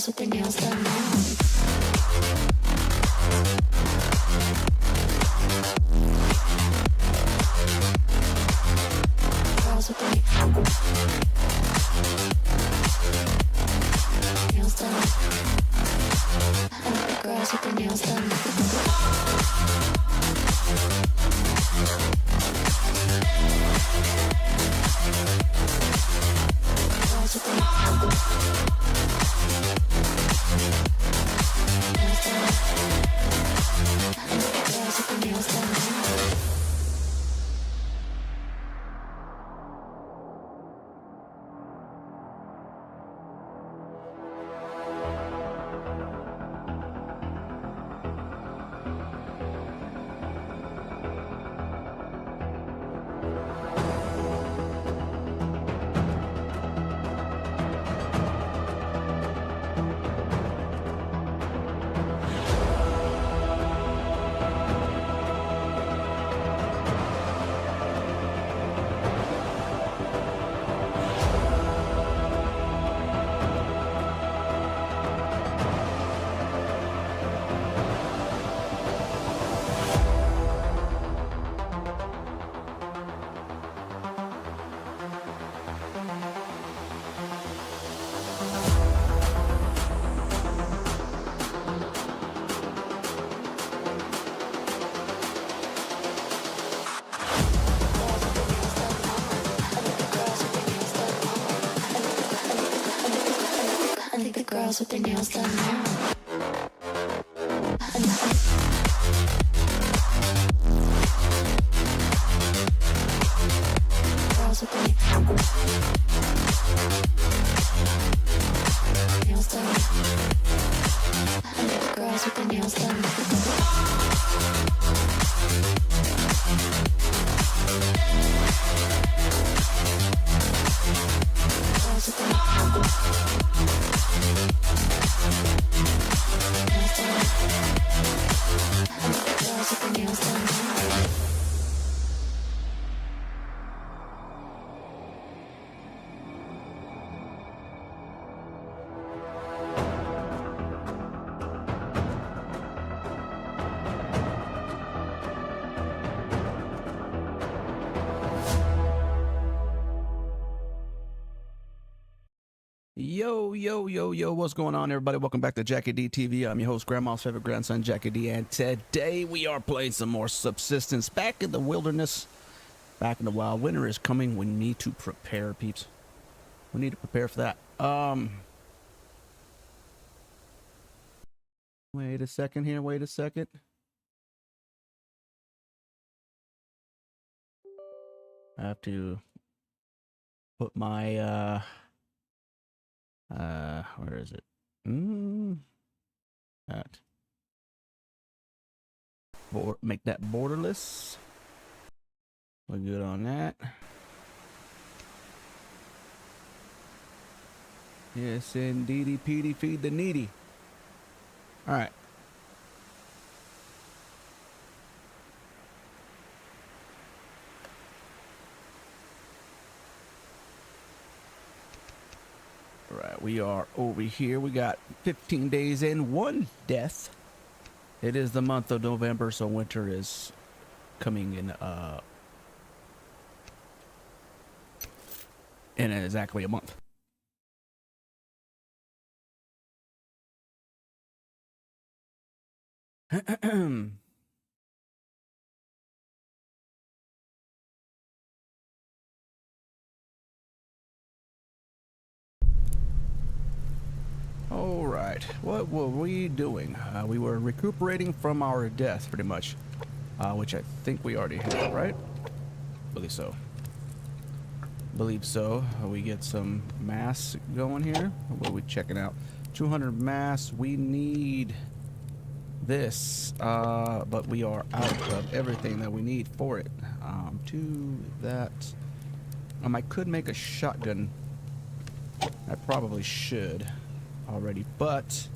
girls with their nails done now. Girls with their nails done. I like the girls with their nails done. Girls with their nails done. I like the girls with their nails done. Girls with their nails done now. Girls with their nails done. I like the girls with their nails done. Girls with their nails done. Yo, what's going on, everybody? Welcome back to Jackie D TV. I'm your host, Grandma's favorite grandson, Jackie D, and today we are playing some more Subsistence. Back in the wilderness, back in the wild. Winter is coming. We need to prepare, peeps. We need to prepare for that. Wait a second here, wait a second. I have to put my, where is it? That. Make that borderless. We're good on that. Yes, indeedy, Petey, feed the needy. All right. Right, we are over here. We got 15 days in, 1 death. It is the month of November, so winter is coming in exactly a month. All right, what were we doing? We were recuperating from our death, pretty much, which I think we already had, right? Believe so. We get some mass going here. What are we checking out? 200 mass. We need this, but we are out of everything that we need for it. To that, I could make a shotgun. I probably should already, but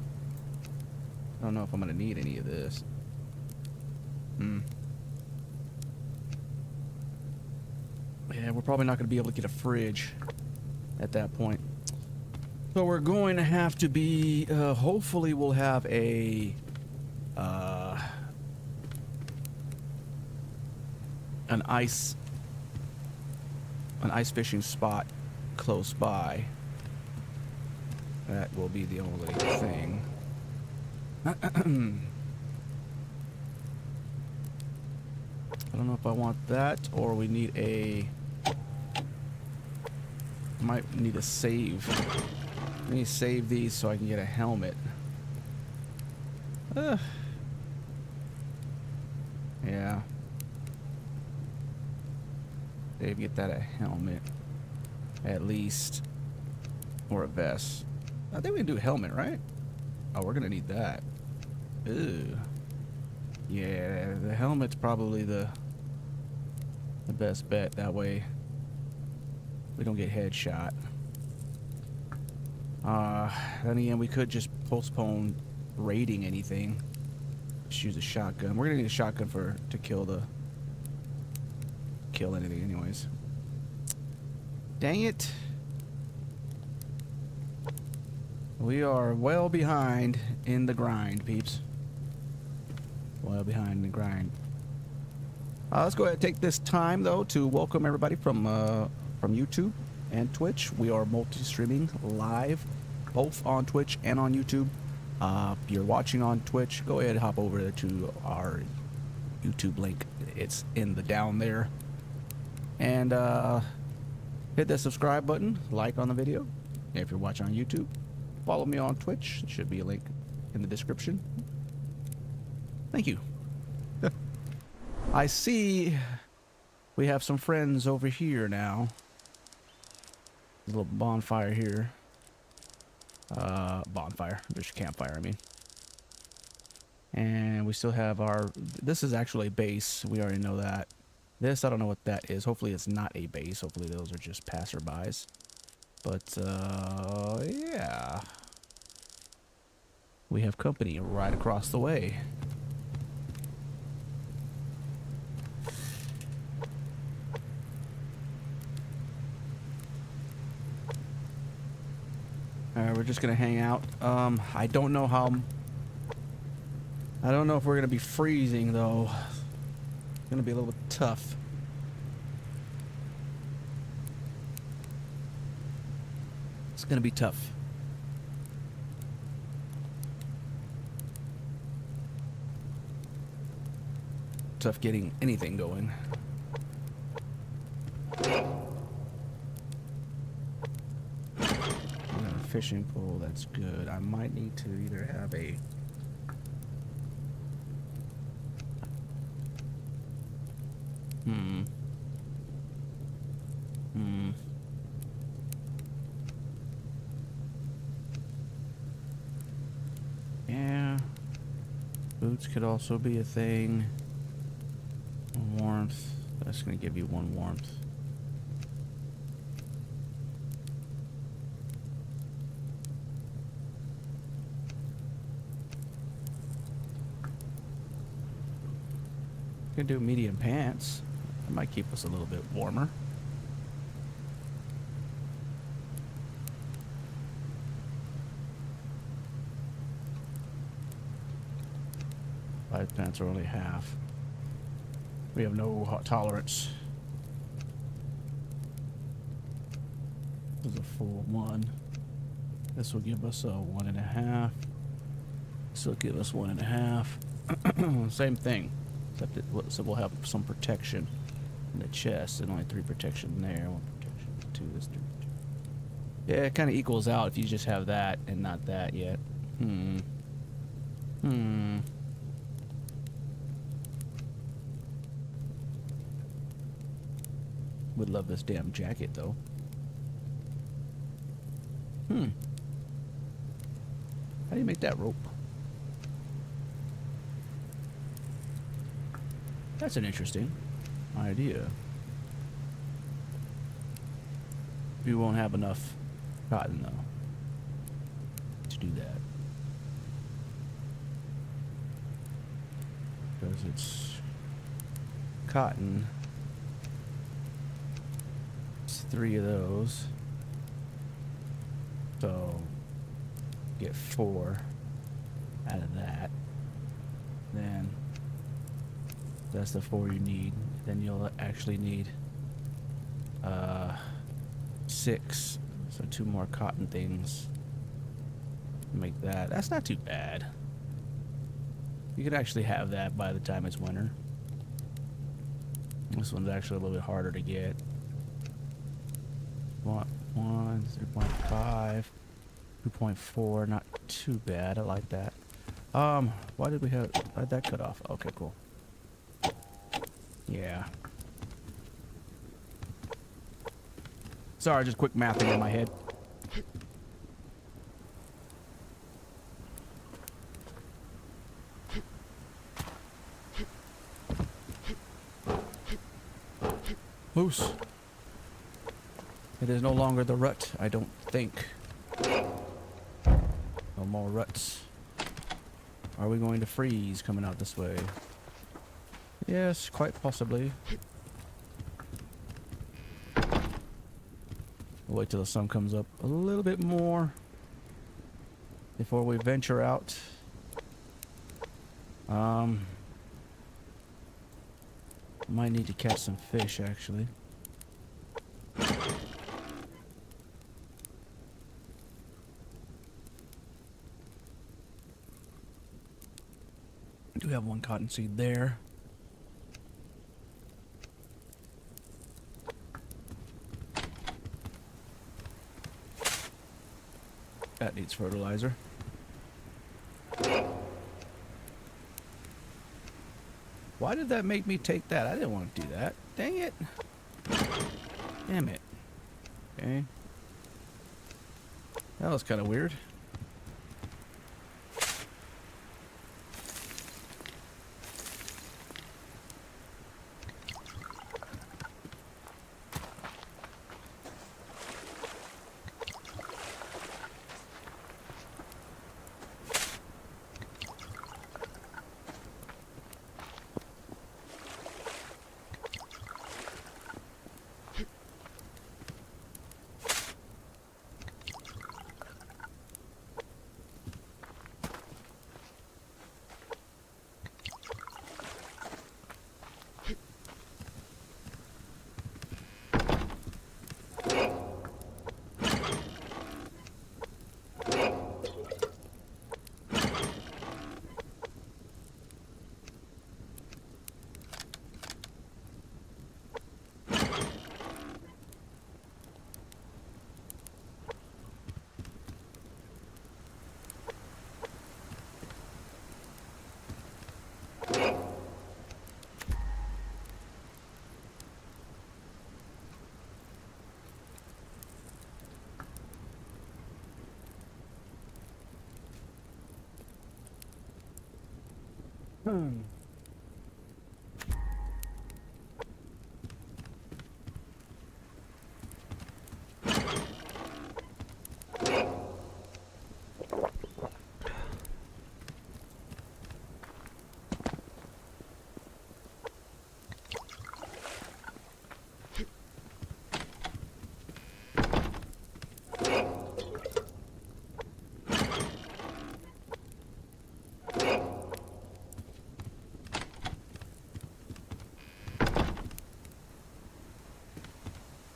I don't know if I'm gonna need any of this. Yeah, we're probably not gonna be able to get a fridge at that point. So we're going to have to be, hopefully we'll have an ice fishing spot close by. That will be the only thing. I don't know if I want that or we need a... Might need a save. Let me save these so I can get a helmet. Yeah. Dave, get that a helmet. At least. Or a vest. I think we can do a helmet, right? Oh, we're gonna need that. Ew. Yeah, the helmet's probably the best bet. That way we don't get headshot. Then again, we could just postpone raiding anything. Just use a shotgun. We're gonna need a shotgun to kill anything anyways. Dang it. We are well behind in the grind, peeps. Well behind in the grind. Let's go ahead and take this time though to welcome everybody from YouTube and Twitch. We are multi-streaming live, both on Twitch and on YouTube. If you're watching on Twitch, go ahead and hop over to our YouTube link. It's in the down there. And hit that subscribe button, like on the video. If you're watching on YouTube, follow me on Twitch. There should be a link in the description. Thank you. I see we have some friends over here now. A little bonfire here. Bonfire. There's a campfire, I mean. And we still have our... This is actually a base. We already know that. This, I don't know what that is. Hopefully it's not a base. Hopefully those are just passerbys. But, yeah. We have company right across the way. We're just gonna hang out. I don't know how... I don't know if we're gonna be freezing, though. It's gonna be a little bit tough. It's gonna be tough. Tough getting anything going. Fishing pole, that's good. I might need to either have a... Yeah. Boots could also be a thing. Warmth. That's gonna give you one warmth. Could do medium pants. That might keep us a little bit warmer. Five pants are only half. We have no hot tolerance. This is a full one. This will give us a 1.5. This will give us 1.5. Same thing. Except so we'll have some protection in the chest and only 3 protection there. 1 protection, 2, this 3 protection. Yeah, it kind of equals out if you just have that and not that yet. Would love this damn jacket though. How do you make that rope? That's an interesting idea. We won't have enough cotton though to do that. Because it's cotton. It's 3 of those. So get 4 out of that. Then that's the 4 you need. Then you'll actually need 6. So 2 more cotton things. Make that. That's not too bad. You could actually have that by the time it's winter. This one's actually a little bit harder to get. 1, 3.5, 2.4, not too bad. I like that. Why did that cut off? Okay, cool. Yeah. Sorry, just quick mathing in my head. Moose. It is no longer the rut, I don't think. No more ruts. Are we going to freeze coming out this way? Yes, quite possibly. We'll wait till the sun comes up a little bit more before we venture out. Might need to catch some fish, actually. I do have 1 cottonseed there. That needs fertilizer. Why did that make me take that? I didn't want to do that. Dang it. Damn it. Okay. That was kind of weird.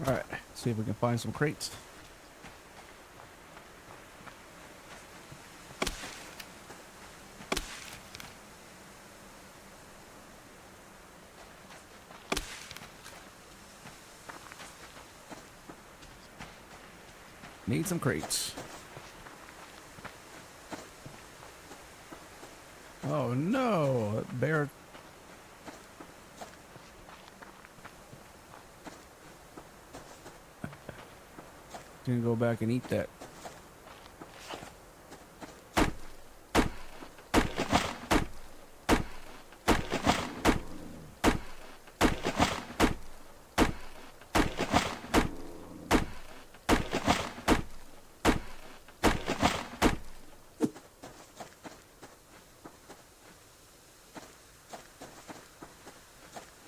Alright, see if we can find some crates. Need some crates. Oh no, that bear. Gonna go back and eat that.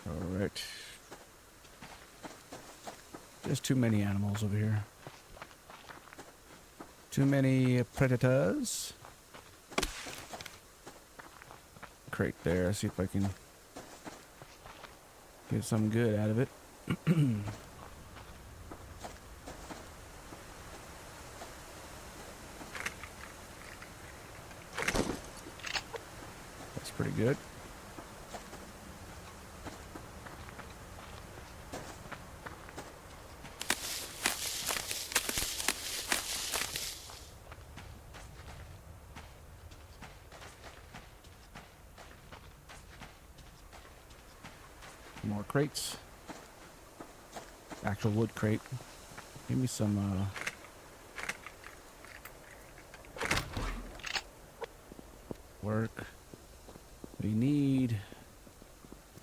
Alright. There's too many animals over here. Too many predators. Crate there. See if I can get some good out of it. That's pretty good. More crates. Actual wood crate. Give me some work. We need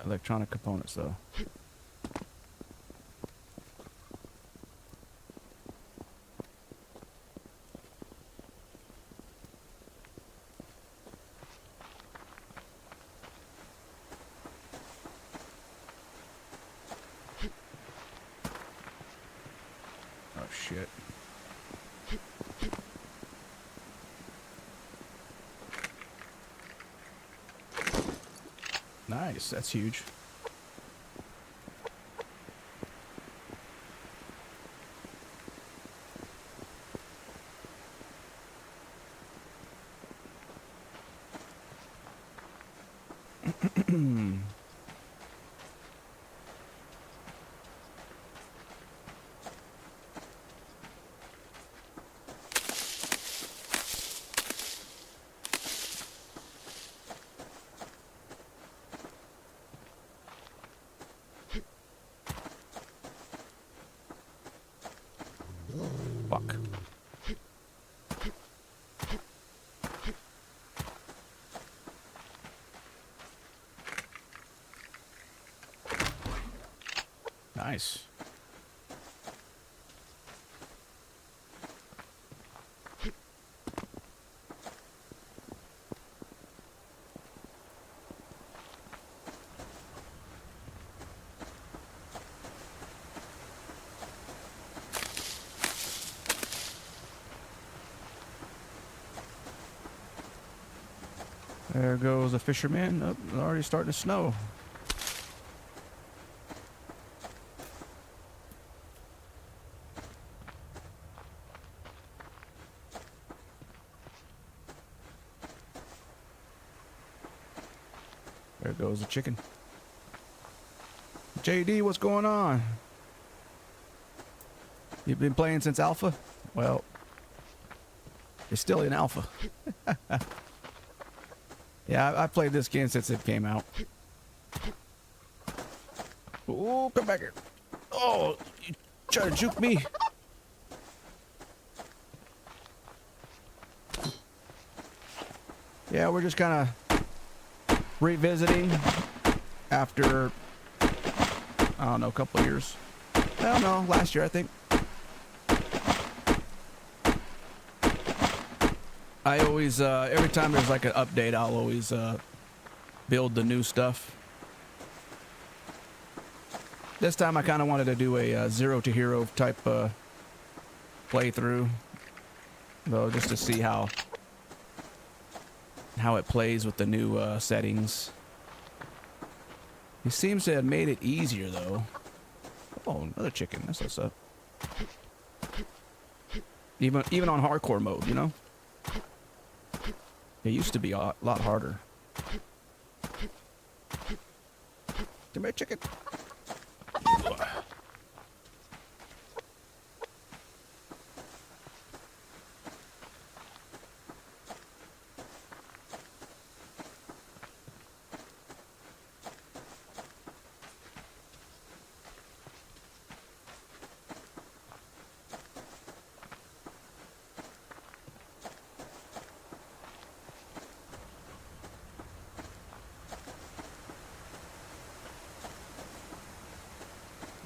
electronic components though. Oh shit. Nice, that's huge. Fuck. Nice. There goes a fisherman. Oh, it's already starting to snow. There goes the chicken. JD, what's going on? You've been playing since alpha? Well, it's still in alpha. Yeah, I've played this game since it came out. Oh, come back here. Oh, you try to juke me. Yeah, we're just kind of revisiting after, I don't know, a couple of years. I don't know, last year, I think. I always, every time there's like an update, I'll always build the new stuff. This time I kind of wanted to do a zero to hero type playthrough, though, just to see how it plays with the new settings. He seems to have made it easier, though. Oh, another chicken. That's what's up. Even on hardcore mode, you know? It used to be a lot harder. Come here, chicken.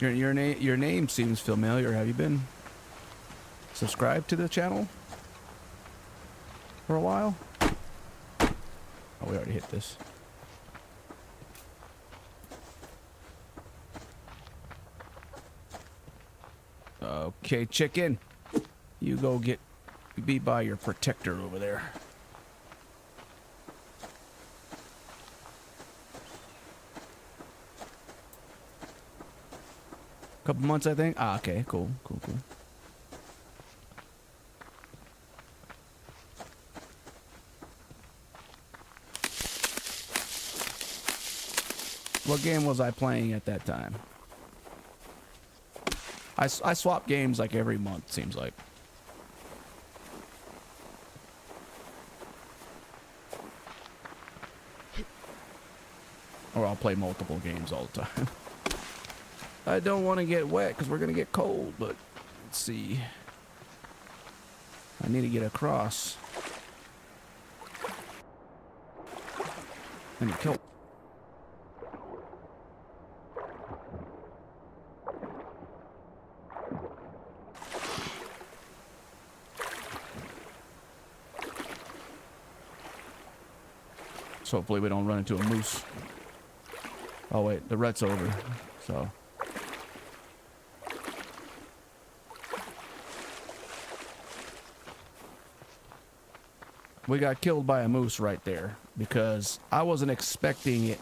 Your name seems familiar. Have you been subscribed to the channel for a while? Oh, we already hit this. Okay, chicken. You go get be by your protector over there. Couple months, I think. Ah, okay, cool. What game was I playing at that time? I swap games like every month, seems like. Or I'll play multiple games all the time. I don't want to get wet because we're going to get cold, but let's see. I need to get across. And kill. So hopefully we don't run into a moose. Oh wait, the rut's over, so. We got killed by a moose right there because I wasn't expecting it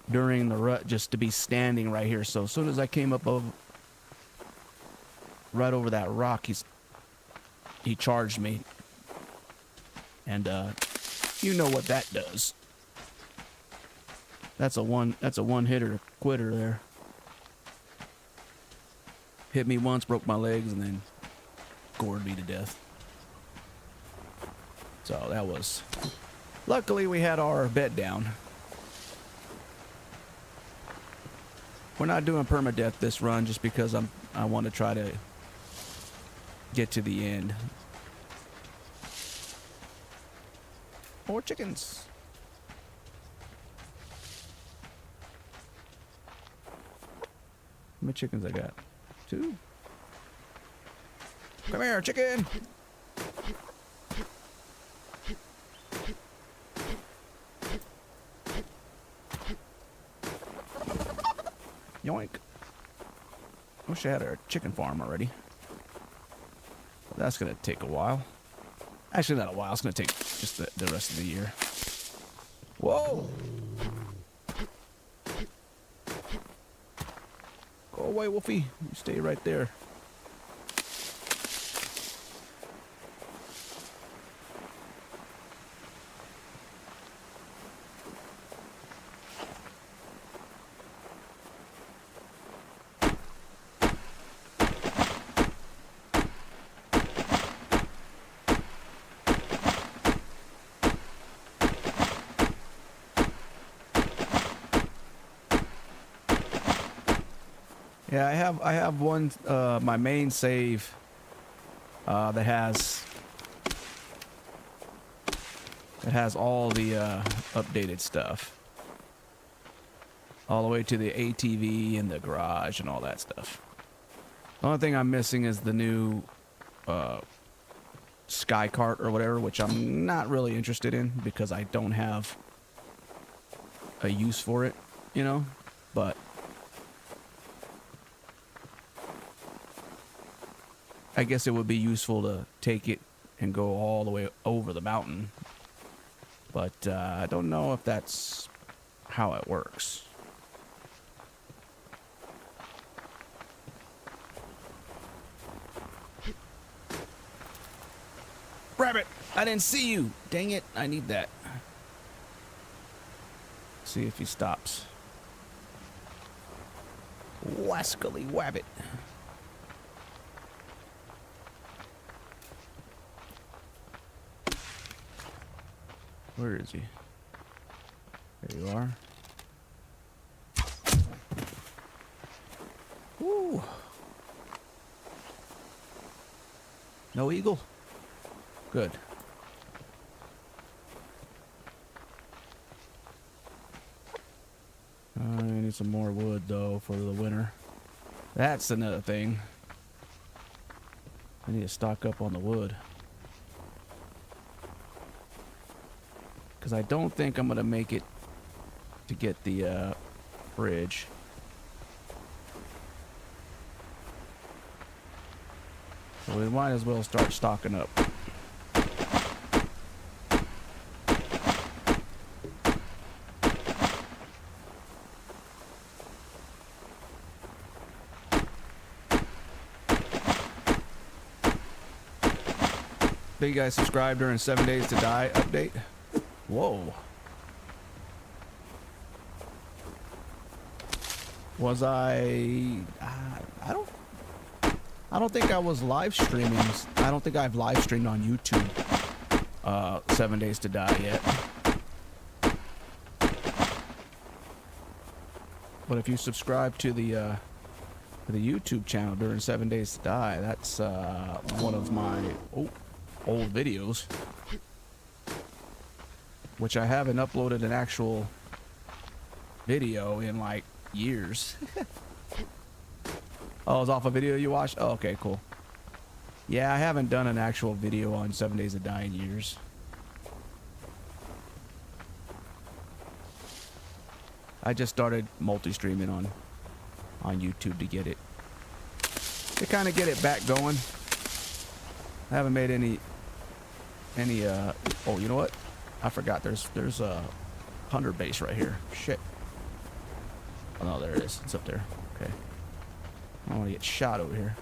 during the rut just to be standing right here. So as soon as I came up right over that rock, he charged me. And you know what that does. That's a one hitter quitter there. Hit me once, broke my legs, and then gored me to death. So that was... Luckily we had our bed down. We're not doing permadeath this run just because I want to try to get to the end. More chickens. How many chickens I got? 2. Come here, chicken! Yoink. Wish I had a chicken farm already. But that's gonna take a while. Actually, not a while. It's gonna take just the rest of the year. Whoa! Go away, Wolfie. You stay right there. Yeah, I have one my main save that has all the updated stuff. All the way to the ATV and the garage and all that stuff. The only thing I'm missing is the new sky cart or whatever, which I'm not really interested in because I don't have a use for it, you know, but I guess it would be useful to take it and go all the way over the mountain. But I don't know if that's how it works. Rabbit! I didn't see you! Dang it, I need that. See if he stops. Wascally wabbit. Where is he? There you are. Woo! No eagle? Good. I need some more wood though for the winter. That's another thing. I need to stock up on the wood. Because I don't think I'm going to make it to get the fridge. So we might as well start stocking up. Big guy subscribed during 7 days to die update. Whoa. Was I don't think I was live streaming. I don't think I've live streamed on YouTube 7 days to die yet. But if you subscribe to the YouTube channel during 7 days to die, that's one of my old videos, which I haven't uploaded an actual video in like years. Oh, it's off a video you watched? Oh, okay, cool. Yeah, I haven't done an actual video on 7 days to die in years. I just started multi-streaming on YouTube to get it, to kind of get it back going. I haven't made any oh, you know what? I forgot there's a hunter base right here. Shit. Oh no, there it is. It's up there. Okay. I don't want to get shot over here.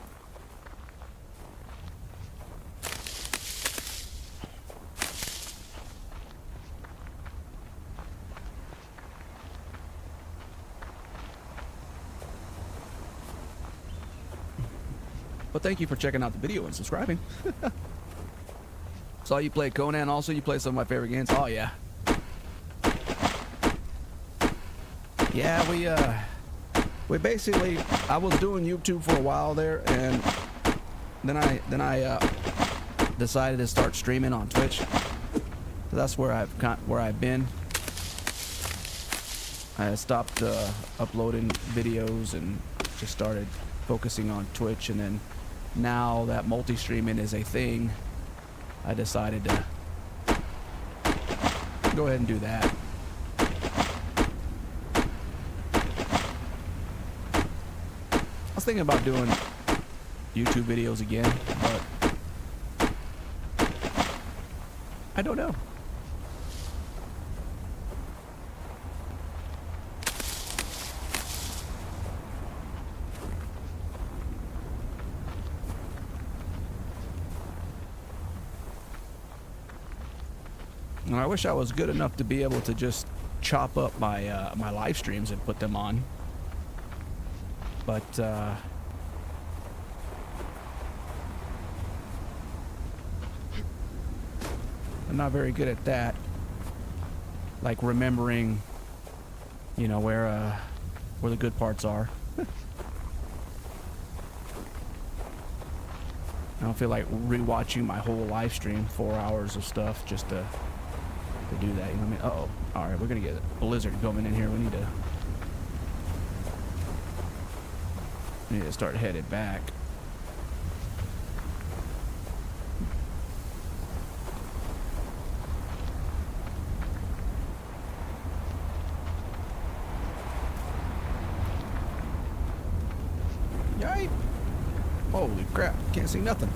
But thank you for checking out the video and subscribing. Saw you play Conan. Also, you play some of my favorite games. Oh yeah. Yeah, we basically, I was doing YouTube for a while there, and then I decided to start streaming on Twitch. So that's where I've been. I stopped uploading videos and just started focusing on Twitch, and then now that multi-streaming is a thing, I decided to go ahead and do that. I was thinking about doing YouTube videos again, but I don't know. And I wish I was good enough to be able to just chop up my my live streams and put them on. But I'm not very good at that. Like remembering, you know, where the good parts are. I don't feel like rewatching my whole live stream, 4 hours of stuff just to do that. You know what I mean? Uh-oh. All right, we're gonna get a blizzard coming in here. We need to start headed back. Yikes! Holy crap! Can't see nothing.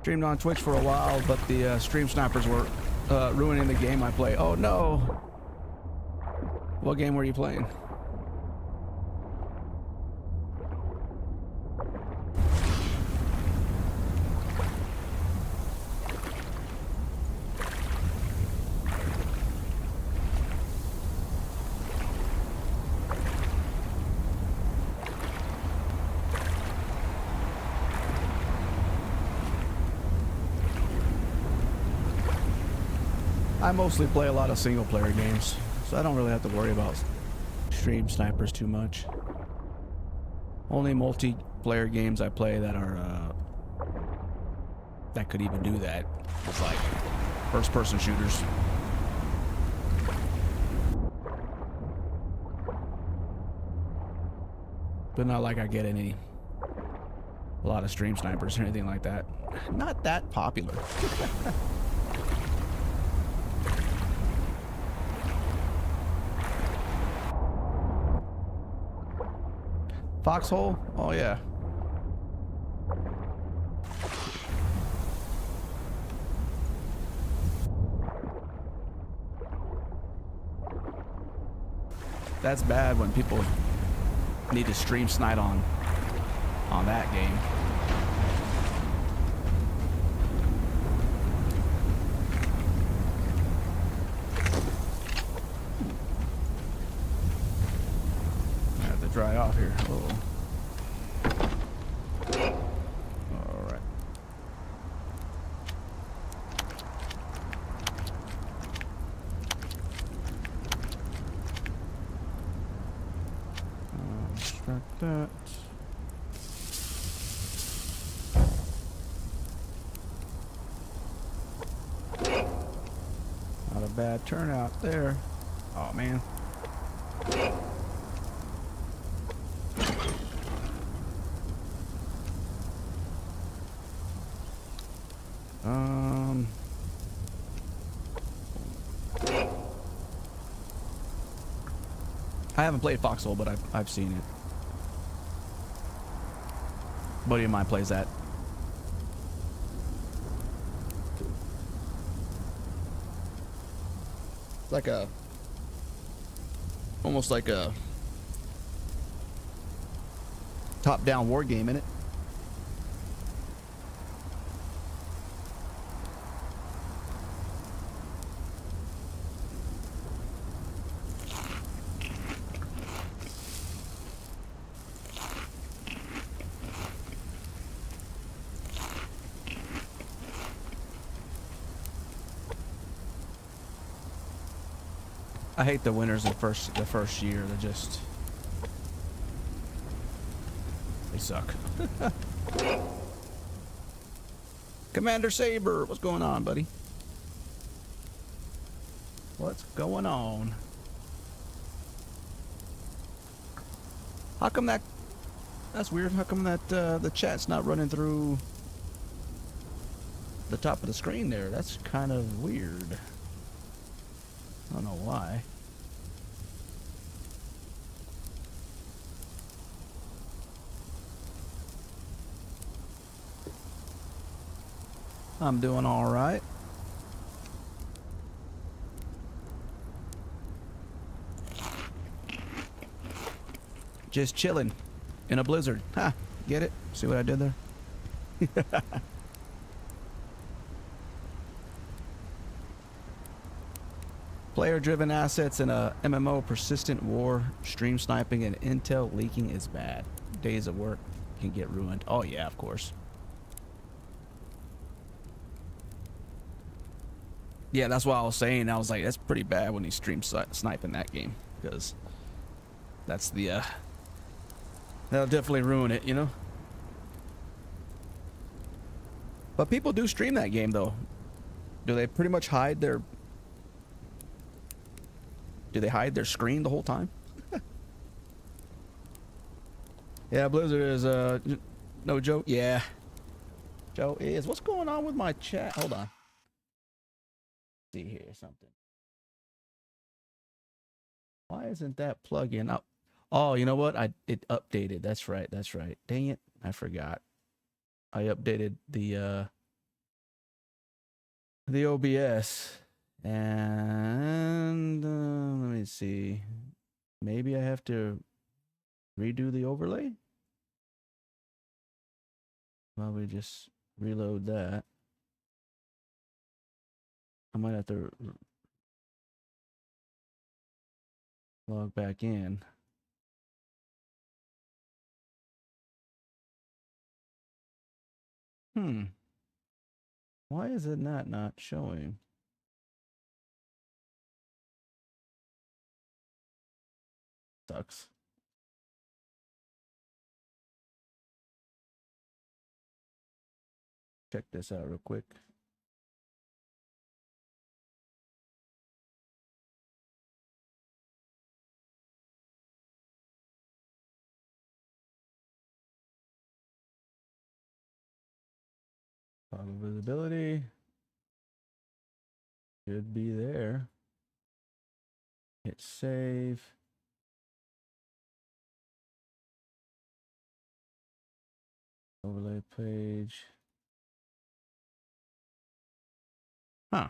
Streamed on Twitch for a while, but the stream snipers were ruining the game I play. Oh no! What game were you playing? I mostly play a lot of single player games, so I don't really have to worry about stream snipers too much. Only multiplayer games I play that are that could even do that is like first person shooters. But not like I get a lot of stream snipers or anything like that. Not that popular. Foxhole? Oh yeah. That's bad when people need to stream snipe on on that game. I have to dry off here. Oh. All right. Extract that. Not a bad turnout there. Oh man. I haven't played Foxhole, but I've seen it. A buddy of mine plays that. It's like a, almost like a top-down war game, innit? I hate the winners the first year. They're just, they suck. Commander Saber, what's going on, buddy? What's going on? How come that's weird. How come that the chat's not running through the top of the screen there? That's kind of weird. I don't know why. I'm doing all right. Just chilling in a blizzard. Ha! Get it? See what I did there? Player-driven assets in a MMO, persistent war, stream sniping, and intel leaking is bad. Days of work can get ruined. Oh yeah, of course. Yeah, that's what I was saying. I was like, that's pretty bad when he stream sniping that game, because that's the that'll definitely ruin it, you know. But people do stream that game though. Do they pretty much hide their? Do they hide their screen the whole time? Yeah, Blizzard is no joke. Yeah, Joe is. What's going on with my chat? Hold on. See here something. Why isn't that plugin up? Oh, you know what? It updated. That's right. That's right. Dang it. I forgot. I updated the OBS. And let me see. Maybe I have to redo the overlay? Well, we just reload that. I might have to log back in. Why is it not showing? Sucks. Check this out real quick. Toggle visibility. Should be there. Hit save. Overlay page. Huh.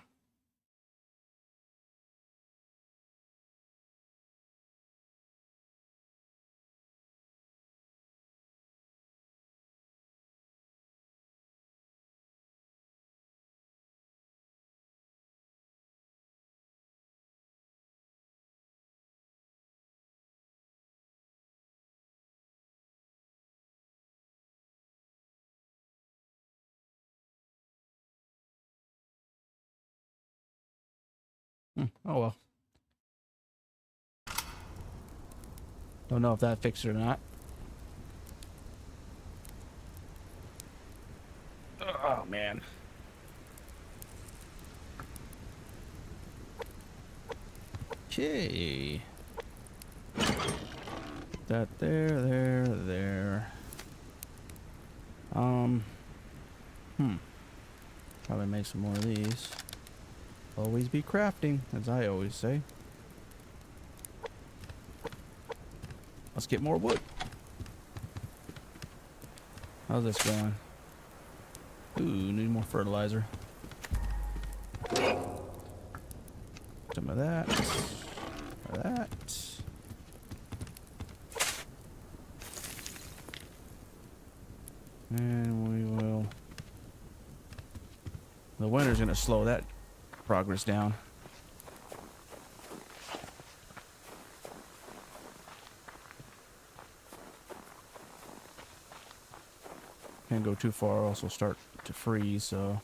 Oh well. Don't know if that fixed it or not. Oh man. Okay. That there. Probably make some more of these. Always be crafting, as I always say. Let's get more wood. How's this going? Ooh, need more fertilizer. Some of that. Some of that. And we will... The winter's gonna slow that progress down. Can't go too far, also start to freeze, so...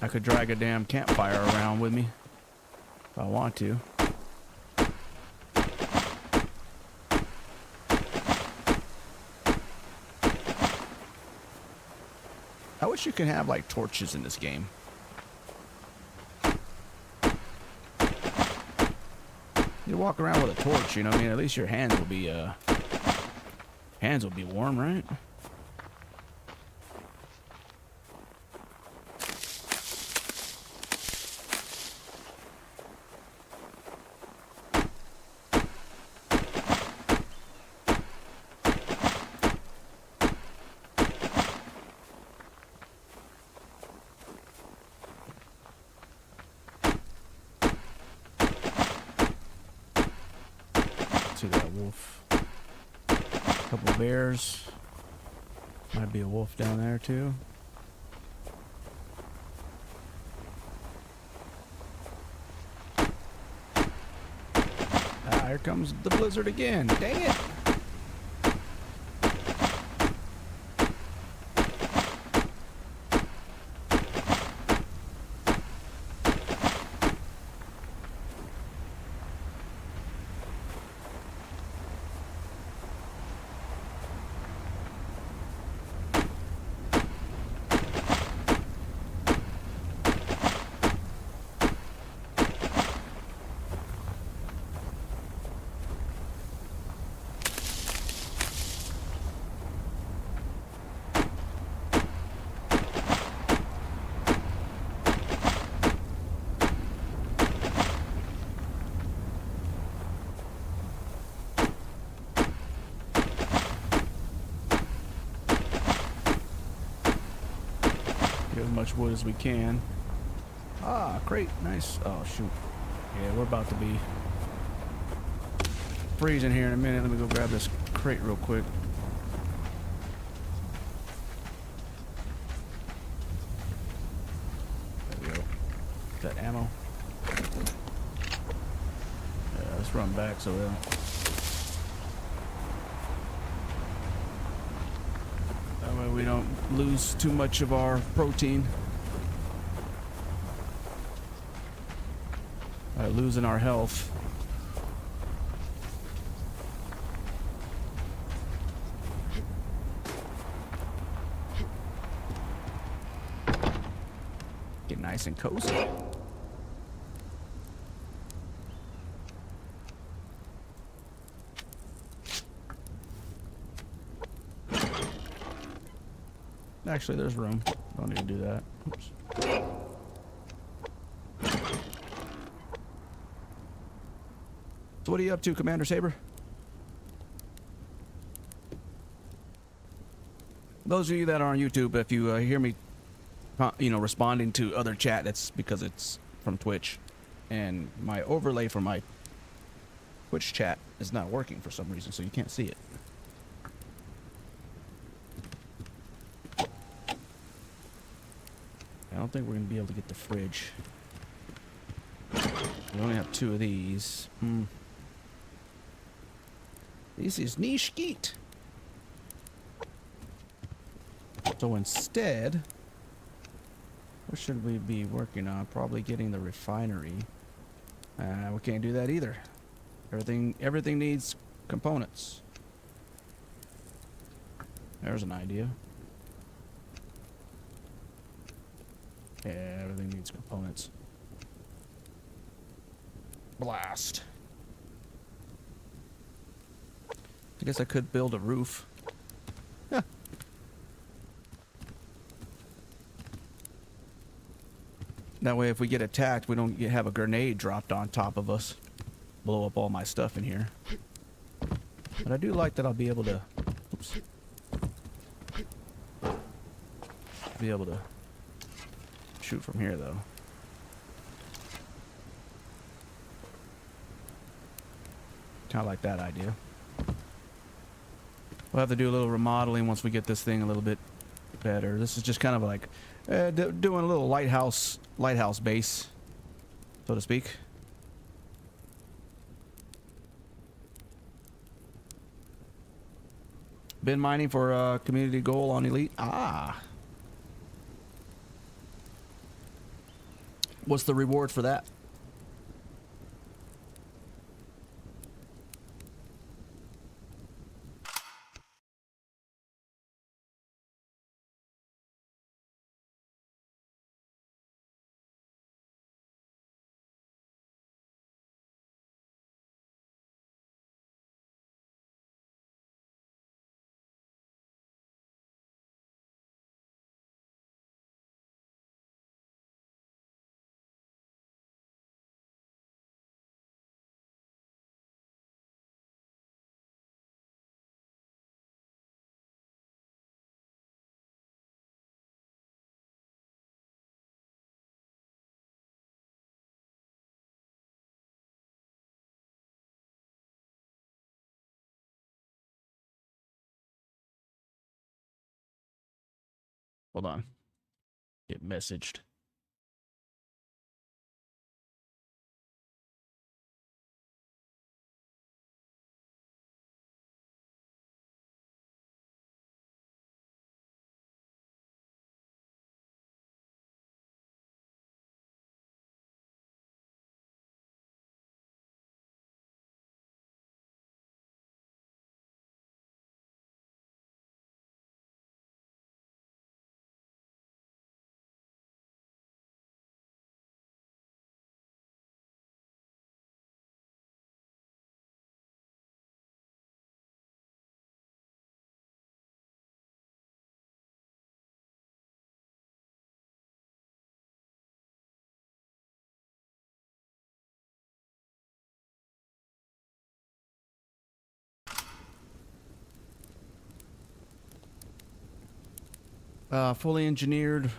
I could drag a damn campfire around with me if I want to. I wish you could have like torches in this game. You walk around with a torch, you know what I mean? At least your hands will be warm, right? See that wolf. Couple bears. Might be a wolf down there too. Ah, here comes the blizzard again. Dang it! Get as much wood as we can. Ah, crate. Nice. Oh, shoot. Yeah, we're about to be freezing here in a minute. Let me go grab this crate real quick. There we go. Got ammo. Yeah, let's run back so we don't... That way we don't lose too much of our protein. Losing our health. Get nice and cozy. Actually, there's room. Don't need to do that. Oops. So what are you up to, Commander Saber? Those of you that are on YouTube, if you hear me, responding to other chat, that's because it's from Twitch. And my overlay for my Twitch chat is not working for some reason, so you can't see it. I don't think we're going to be able to get the fridge. We only have 2 of these. This is niche skeet. So instead, What should we be working on? Probably getting the refinery. We can't do that either. Everything needs components. There's an idea. Yeah, everything needs components. Blast. I guess I could build a roof. Yeah. That way if we get attacked, we don't have a grenade dropped on top of us. Blow up all my stuff in here. But I do like that I'll be able to... Oops. Be able to shoot from here, though. Kind of like that idea. We'll have to do a little remodeling once we get this thing a little bit better. This is just kind of like doing a little lighthouse base, so to speak. Been mining for a community goal on Elite. Ah. What's the reward for that? Hold on. Get messaged. Fully engineered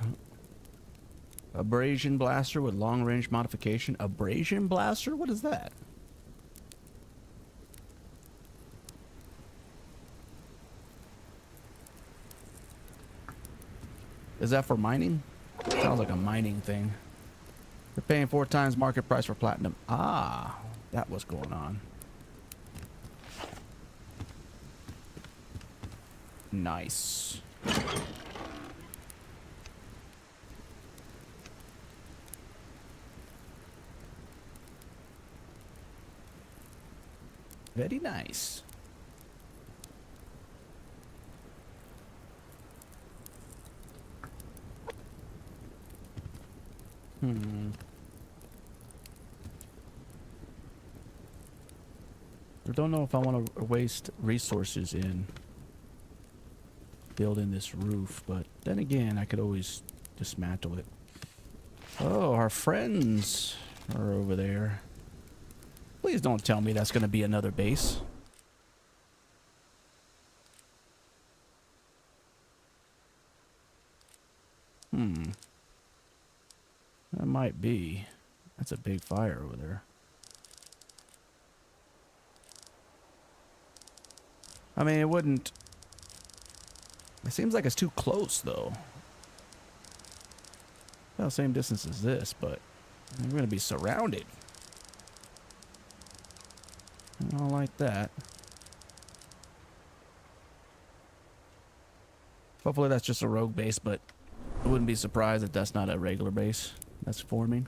abrasion blaster with long range modification. Abrasion blaster? What is that? Is that for mining? Sounds like a mining thing. They're paying 4 times market price for platinum. Ah, that was going on. Nice. Very nice. I don't know if I want to waste resources in building this roof, but then again, I could always dismantle it. Oh, our friends are over there. Please don't tell me that's going to be another base. That might be. That's a big fire over there. I mean, it wouldn't... It seems like it's too close, though. Well, same distance as this, but we're going to be surrounded. I don't like that. Hopefully that's just a rogue base, but I wouldn't be surprised if that's not a regular base that's forming.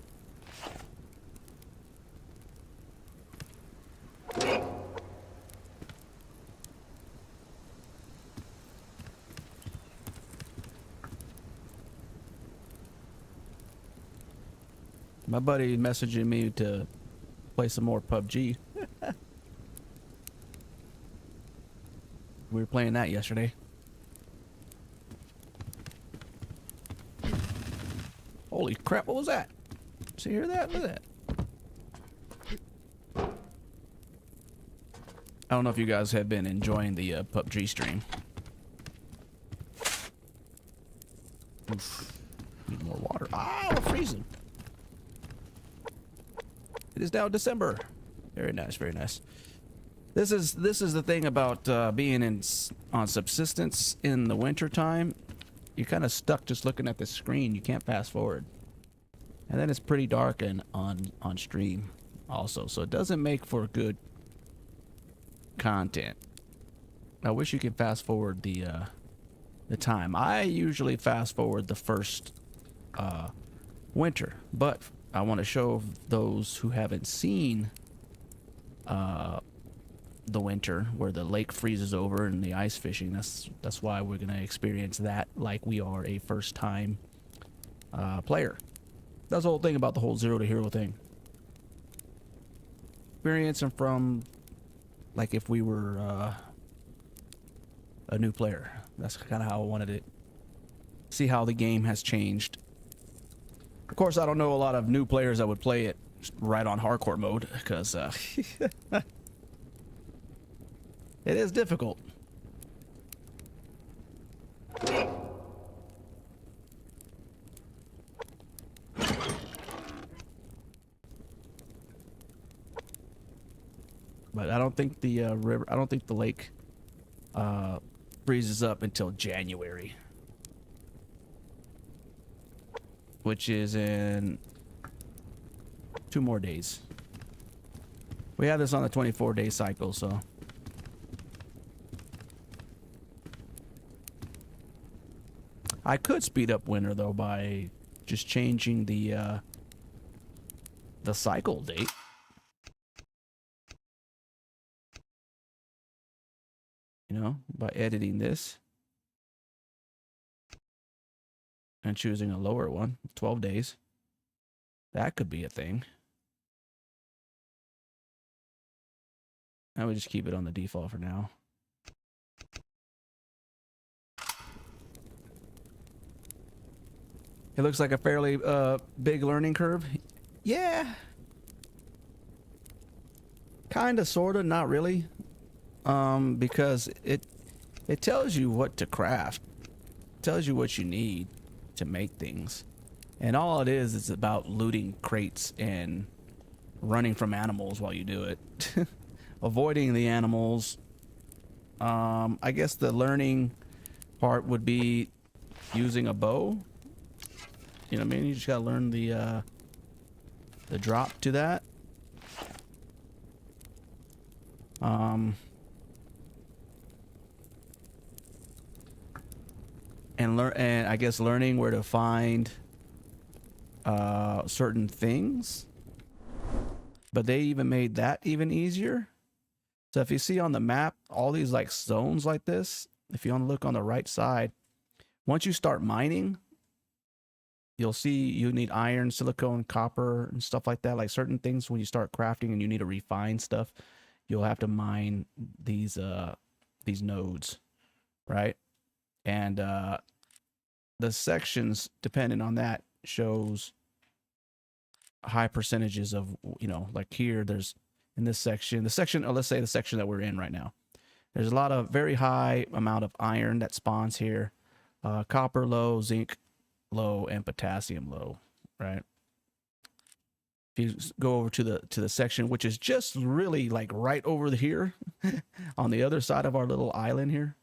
My buddy messaging me to play some more PUBG. We were playing that yesterday. Holy crap, what was that? Did you hear that? Look at that. I don't know if you guys have been enjoying the PUBG stream. Oof. Need more water. Ah, we're freezing. It is now December. Very nice, very nice. This is the thing about being on subsistence in the winter time. You're kind of stuck just looking at the screen. You can't fast forward. And then it's pretty dark and on stream also, so it doesn't make for good content. I wish you could fast forward the time. I usually fast forward the first winter, but I want to show those who haven't seen the winter where the lake freezes over and the ice fishing. That's why we're gonna experience that like we are a first time player. That's the whole thing about the whole zero to hero thing. Experiencing from like if we were a new player. That's kind of how I wanted it. See how the game has changed. Of course, I don't know a lot of new players that would play it right on hardcore mode because it is difficult. But I don't think the I don't think the lake freezes up until January, which is in 2 more days. We have this on a 24-day cycle, so I could speed up winter though by just changing the cycle date. You know, by editing this and choosing a lower one, 12 days. That could be a thing. I would just keep it on the default for now. It looks like a fairly big learning curve. Yeah. Kinda, sorta, not really. Because it tells you what to craft. It tells you what you need to make things. And all it is about looting crates and running from animals while you do it. Avoiding the animals. I guess the learning part would be using a bow. You know what I mean? You just gotta learn the drop to that. And I guess learning where to find certain things. But they even made that even easier. So if you see on the map all these like zones like this, if you want to look on the right side, once you start mining, you'll see you need iron, silicone, copper, and stuff like that. Like certain things when you start crafting and you need to refine stuff, you'll have to mine these nodes, right? And the sections, depending on that, shows high percentages of, you know, like here, there's in this section, or let's say the section that we're in right now, there's a lot of very high amount of iron that spawns here, copper low, zinc low, and potassium low, right? If you go over to the section, which is just really like right over here on the other side of our little island here,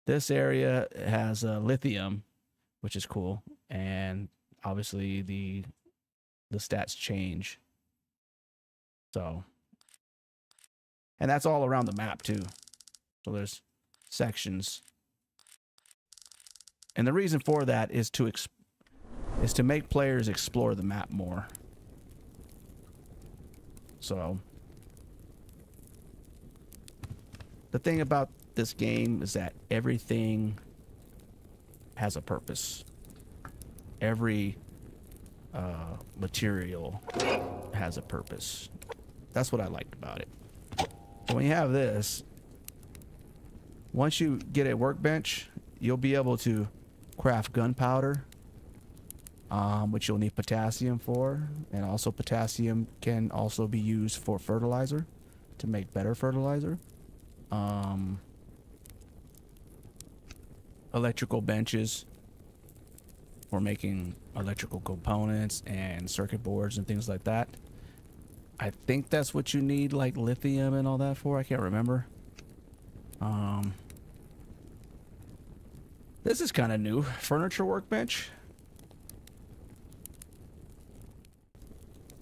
this area has lithium, which is cool, and obviously the stats change. So, and that's all around the map too. So there's sections. And the reason for that is to make players explore the map more. So the thing about this game is that everything has a purpose. Every material has a purpose. That's what I liked about it. So when you have this, once you get a workbench, you'll be able to craft gunpowder, which you'll need potassium for, and also potassium can also be used for fertilizer to make better fertilizer. Electrical benches for making electrical components and circuit boards and things like that. I think that's what you need, like lithium and all that for. I can't remember. This is kind of new. Furniture workbench.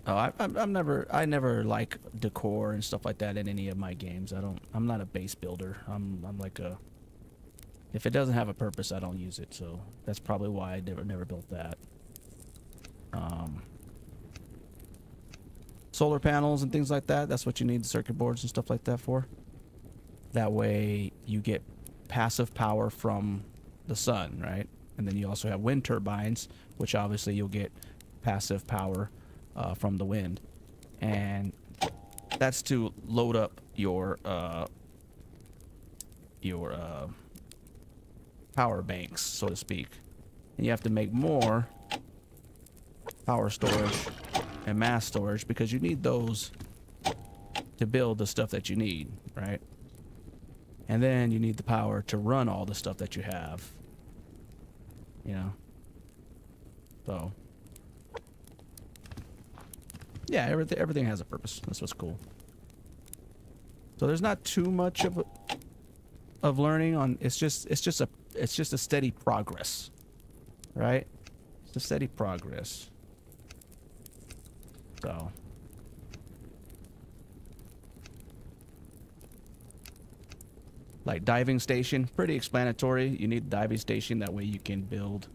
Oh, I never like decor and stuff like that in any of my games. I'm not a base builder. I'm like a, if it doesn't have a purpose, I don't use it. So that's probably why I never built that. Solar panels and things like that. That's what you need circuit boards and stuff like that for. That way you get passive power from the sun, right? And then you also have wind turbines, which obviously you'll get passive power from the wind, and that's to load up your power banks, so to speak. And you have to make more power storage and mass storage because you need those to build the stuff that you need, right? And then you need the power to run all the stuff that you have, you know. So yeah, everything has a purpose. That's what's cool. So there's not too much of learning on. It's just a steady progress, right? It's a steady progress. So like diving station, pretty explanatory. You need a diving station, that way you can build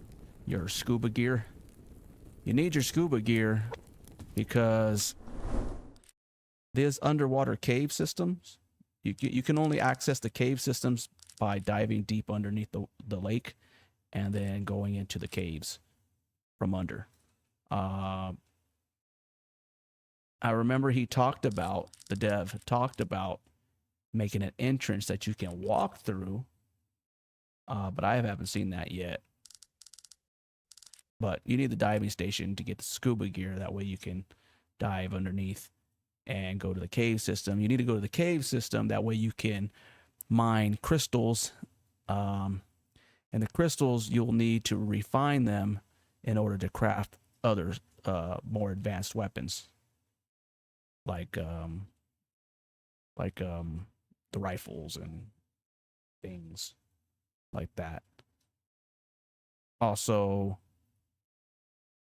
your scuba gear. You need your scuba gear because there's underwater cave systems. You can only access the cave systems by diving deep underneath the lake and then going into the caves from under. I remember the dev talked about making an entrance that you can walk through, but I haven't seen that yet. But you need the diving station to get the scuba gear. That way you can dive underneath and go to the cave system. You need to go to the cave system. That way you can mine crystals. And the crystals, you'll need to refine them in order to craft other more advanced weapons. Like the rifles and things like that. Also,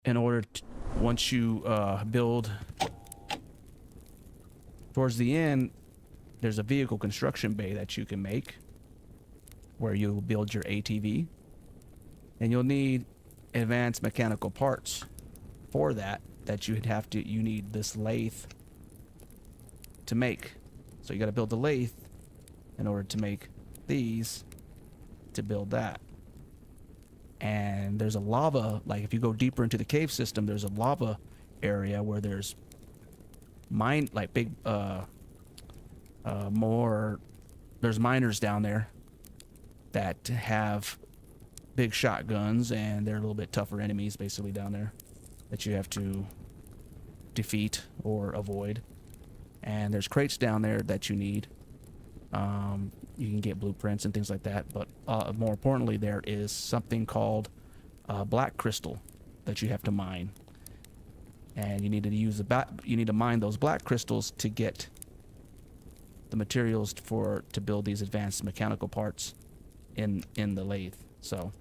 in order to, once you build towards the end, there's a vehicle construction bay that you can make where you'll build your ATV, and you'll need advanced mechanical parts for that you need this lathe to make. So you got to build the lathe in order to make these to build that. And there's a lava, like if you go deeper into the cave system, there's a lava area where there's there's miners down there that have big shotguns, and they're a little bit tougher enemies basically down there that you have to defeat or avoid. And there's crates down there that you need. You can get blueprints and things like that, but more importantly, there is something called black crystal that you have to mine, and you need to mine those black crystals to get the materials to build these advanced mechanical parts in the lathe. So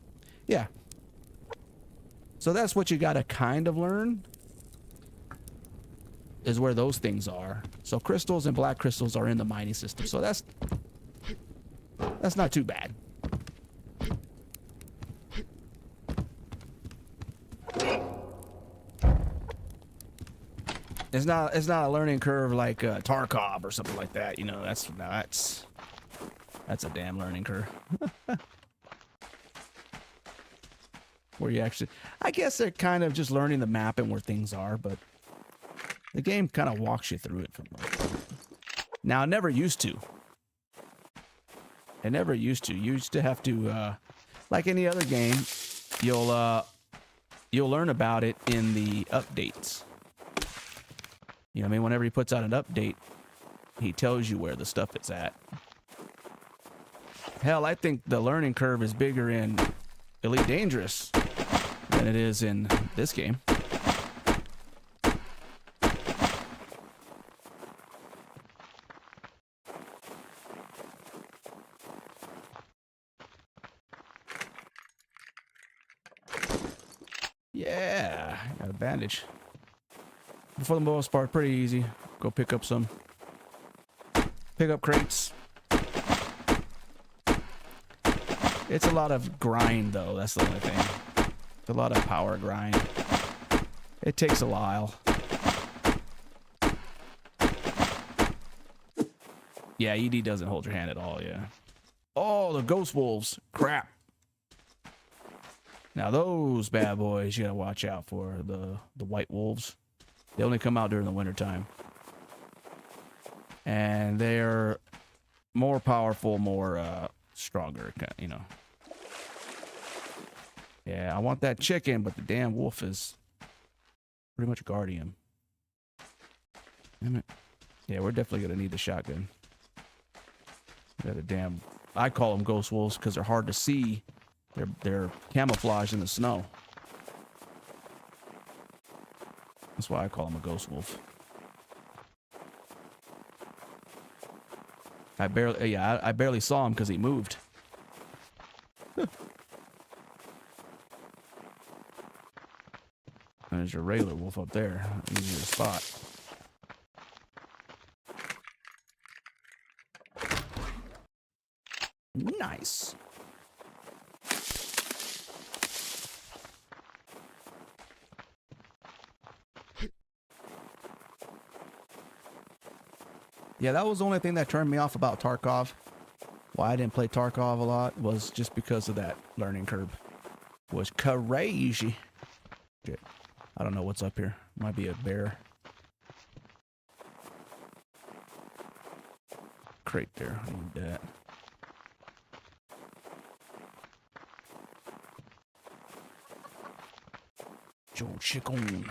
yeah, so that's what you got to kind of learn, is where those things are. So crystals and black crystals are in the mining system, so that's not too bad. It's not a learning curve like Tarkov or something like that. You know, that's a damn learning curve. Where you actually, I guess they're kind of just learning the map and where things are, but the game kind of walks you through it. Now, it never used to. It never used to. You used to have to, like any other game, you'll learn about it in the updates. You know what I mean? Whenever he puts out an update, he tells you where the stuff is at. Hell, I think the learning curve is bigger in Elite Dangerous than it is in this game. Yeah, got a bandage. For the most part, pretty easy. Go pick up crates. It's a lot of grind, though. That's the only thing. It's a lot of power grind. It takes a while. Yeah, ED doesn't hold your hand at all, yeah. Oh, the ghost wolves. Crap. Now, those bad boys you gotta watch out for. The white wolves. They only come out during the wintertime. And they're more powerful, more stronger, you know. Yeah, I want that chicken, but the damn wolf is pretty much guarding him. Damn it. Yeah, we're definitely gonna need the shotgun. Got a damn, I call them ghost wolves because they're hard to see. They're camouflaged in the snow. That's why I call him a ghost wolf. I barely saw him because he moved. There's your regular wolf up there. Easier to spot. Nice. Yeah, that was the only thing that turned me off about Tarkov. Why I didn't play Tarkov a lot was just because of that learning curve. It was crazy. Shit. I don't know what's up here. Might be a bear. Crate there. I need that. Joe Chicken.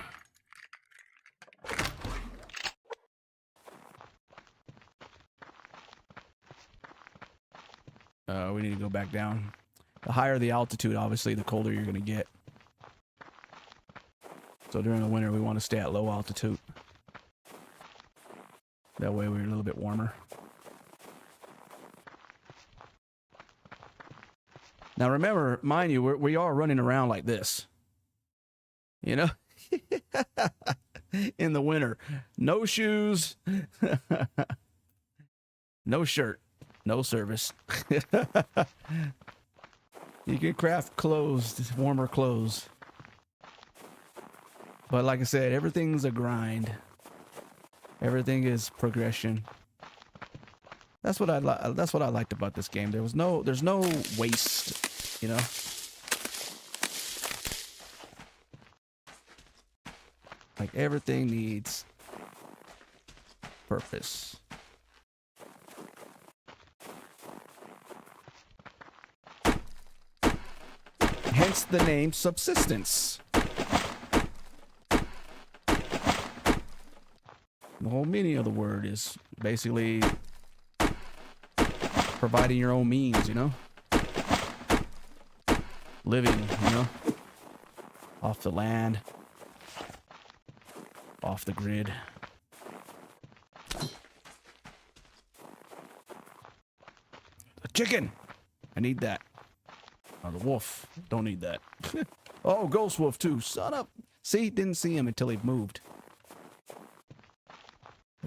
We need to go back down. The higher the altitude, obviously, the colder you're going to get. So during the winter, we want to stay at low altitude. That way we're a little bit warmer. Now remember, mind you, we are running around like this. You know? In the winter. No shoes. No shirt. No service. You can craft clothes, warmer clothes. But like I said, everything's a grind. Everything is progression. That's what I liked about this game. There's no waste, you know. Like everything needs purpose. Hence the name Subsistence. The whole meaning of the word is basically providing your own means, you know? Living, you know? Off the land. Off the grid. The chicken! I need that. Oh, the wolf. Don't need that. Oh, ghost wolf too. Son up. See? Didn't see him until he moved.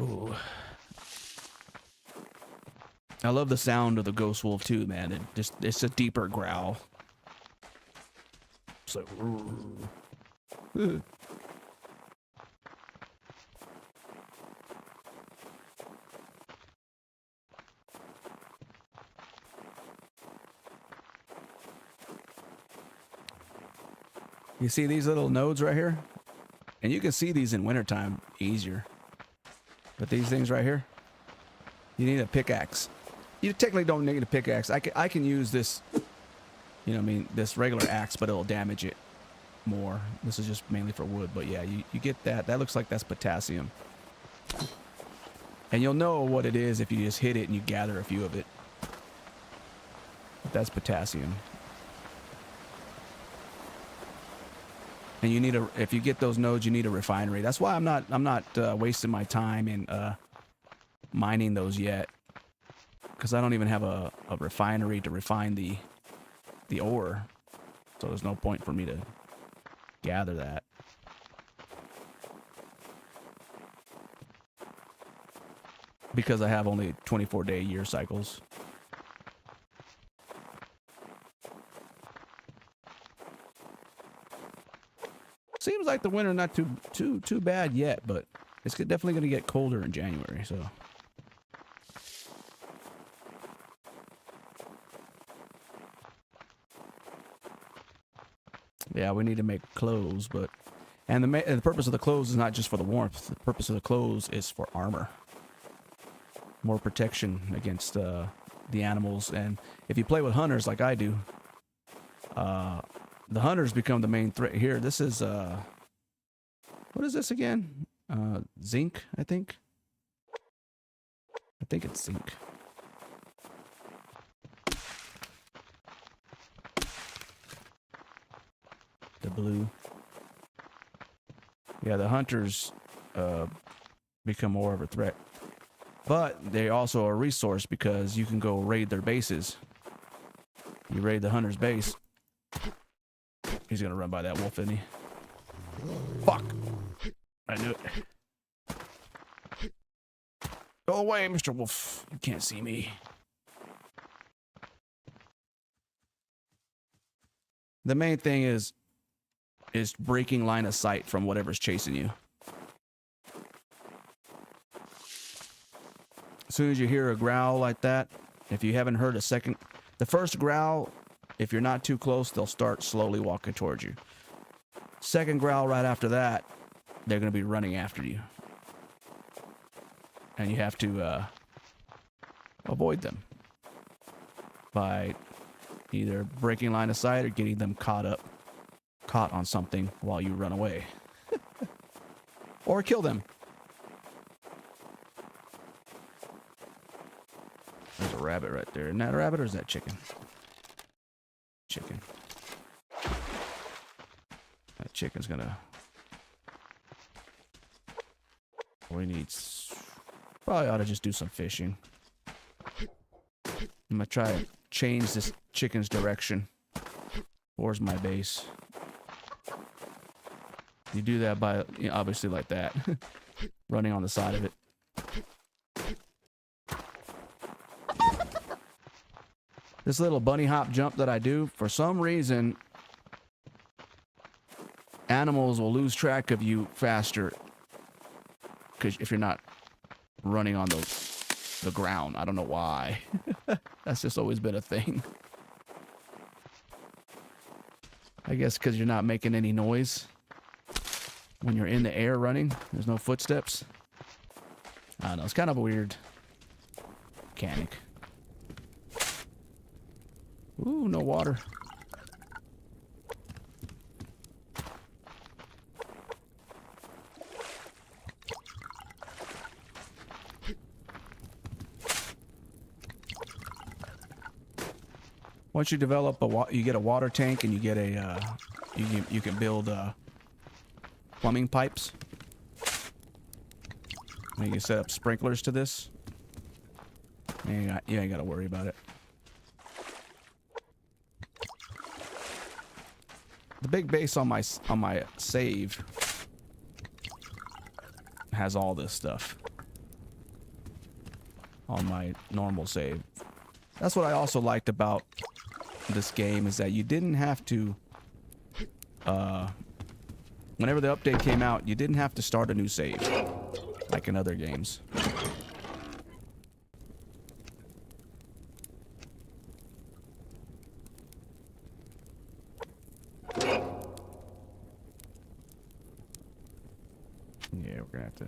Ooh. I love the sound of the ghost wolf too, man. It's a deeper growl. It's like You see these little nodes right here? And you can see these in wintertime easier. But these things right here, you need a pickaxe. You technically don't need a pickaxe. I can use this, you know what I mean, this regular axe, but it'll damage it more. This is just mainly for wood, but yeah, you get that. That looks like that's potassium. And you'll know what it is if you just hit it and you gather a few of it. But that's potassium. And you need if you get those nodes, you need a refinery. That's why I'm not wasting my time in mining those yet, because I don't even have a refinery to refine the ore. So there's no point for me to gather that. Because I have only 24-day year cycles. Seems like the winter not too bad yet, but it's definitely going to get colder in January, so. Yeah, we need to make clothes, but and the purpose of the clothes is not just for the warmth. The purpose of the clothes is for armor. More protection against the animals, and if you play with hunters like I do, the hunters become the main threat here. This is what is this again? Zinc, I think. I think it's zinc. The blue. Yeah, the hunters become more of a threat. But they also are a resource because you can go raid their bases. You raid the hunter's base. He's gonna run by that wolf, isn't he? Fuck! I knew it. Go away, Mr. Wolf. You can't see me. The main thing is breaking line of sight from whatever's chasing you. As soon as you hear a growl like that, if you haven't heard the first growl, if you're not too close, they'll start slowly walking towards you. Second growl right after that, they're going to be running after you. And you have to avoid them by either breaking line of sight or getting them caught on something while you run away. Or kill them. There's a rabbit right there. Isn't that a rabbit or is that chicken? Chicken. That chicken's gonna... We need... Probably ought to just do some fishing. I'm gonna try to change this chicken's direction towards my base. You do that by, you know, obviously like that. Running on the side of it. This little bunny hop jump that I do, for some reason, animals will lose track of you faster. Because if you're not running on the ground, I don't know why. That's just always been a thing. I guess because you're not making any noise. When you're in the air running, there's no footsteps. I don't know, it's kind of a weird mechanic. Ooh, no water. Once you develop you get a water tank and you get a, you can build plumbing pipes. And you can set up sprinklers to this. You ain't got to worry about it. The big base on my save has all this stuff. On my normal save. That's what I also liked about this game, is that you didn't have to whenever the update came out, you didn't have to start a new save like in other games. We're gonna have to.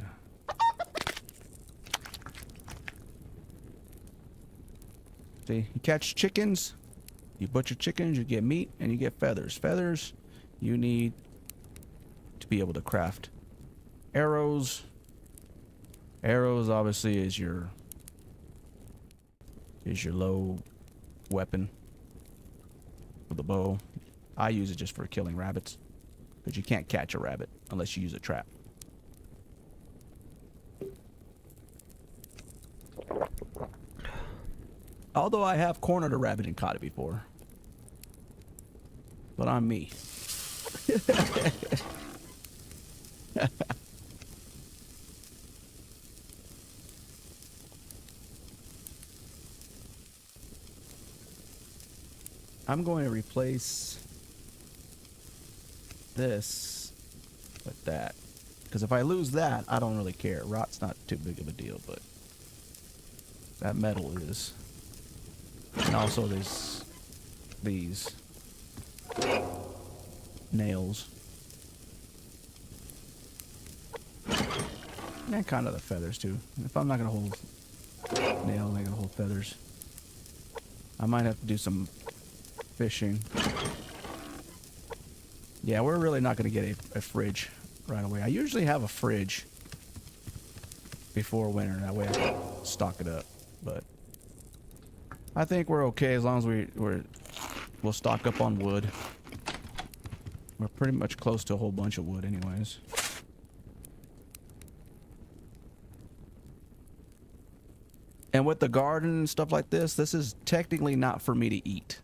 See, you catch chickens, you butcher chickens, you get meat, and you get feathers. Feathers, you need to be able to craft arrows. Arrows obviously is your low weapon with the bow. I use it just for killing rabbits, because you can't catch a rabbit unless you use a trap. Although I have cornered a rabbit and caught it before. But I'm me. I'm going to replace this with that. Because if I lose that, I don't really care. Rot's not too big of a deal, but that metal is. And also there's these nails. And kind of the feathers too. If I'm not going to hold nails, I'm going to hold feathers. I might have to do some fishing. Yeah, we're really not going to get a fridge right away. I usually have a fridge before winter. That way I can stock it up. But I think we're okay as long as we'll stock up on wood. We're pretty much close to a whole bunch of wood anyways. And with the garden and stuff like this is technically not for me to eat.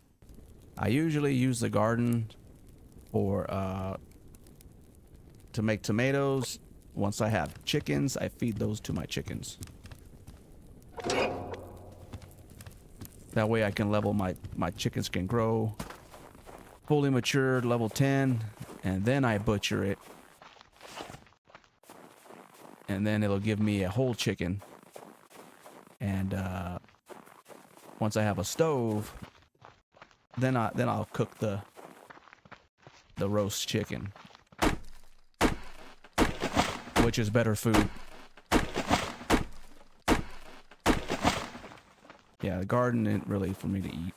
I usually use the garden for to make tomatoes. Once I have chickens, I feed those to my chickens. That way I can level my chickens can grow fully matured level 10, and then I butcher it. And then it'll give me a whole chicken. And once I have a stove, then I'll cook the roast chicken, which is better food. Yeah, the garden isn't really for me to eat.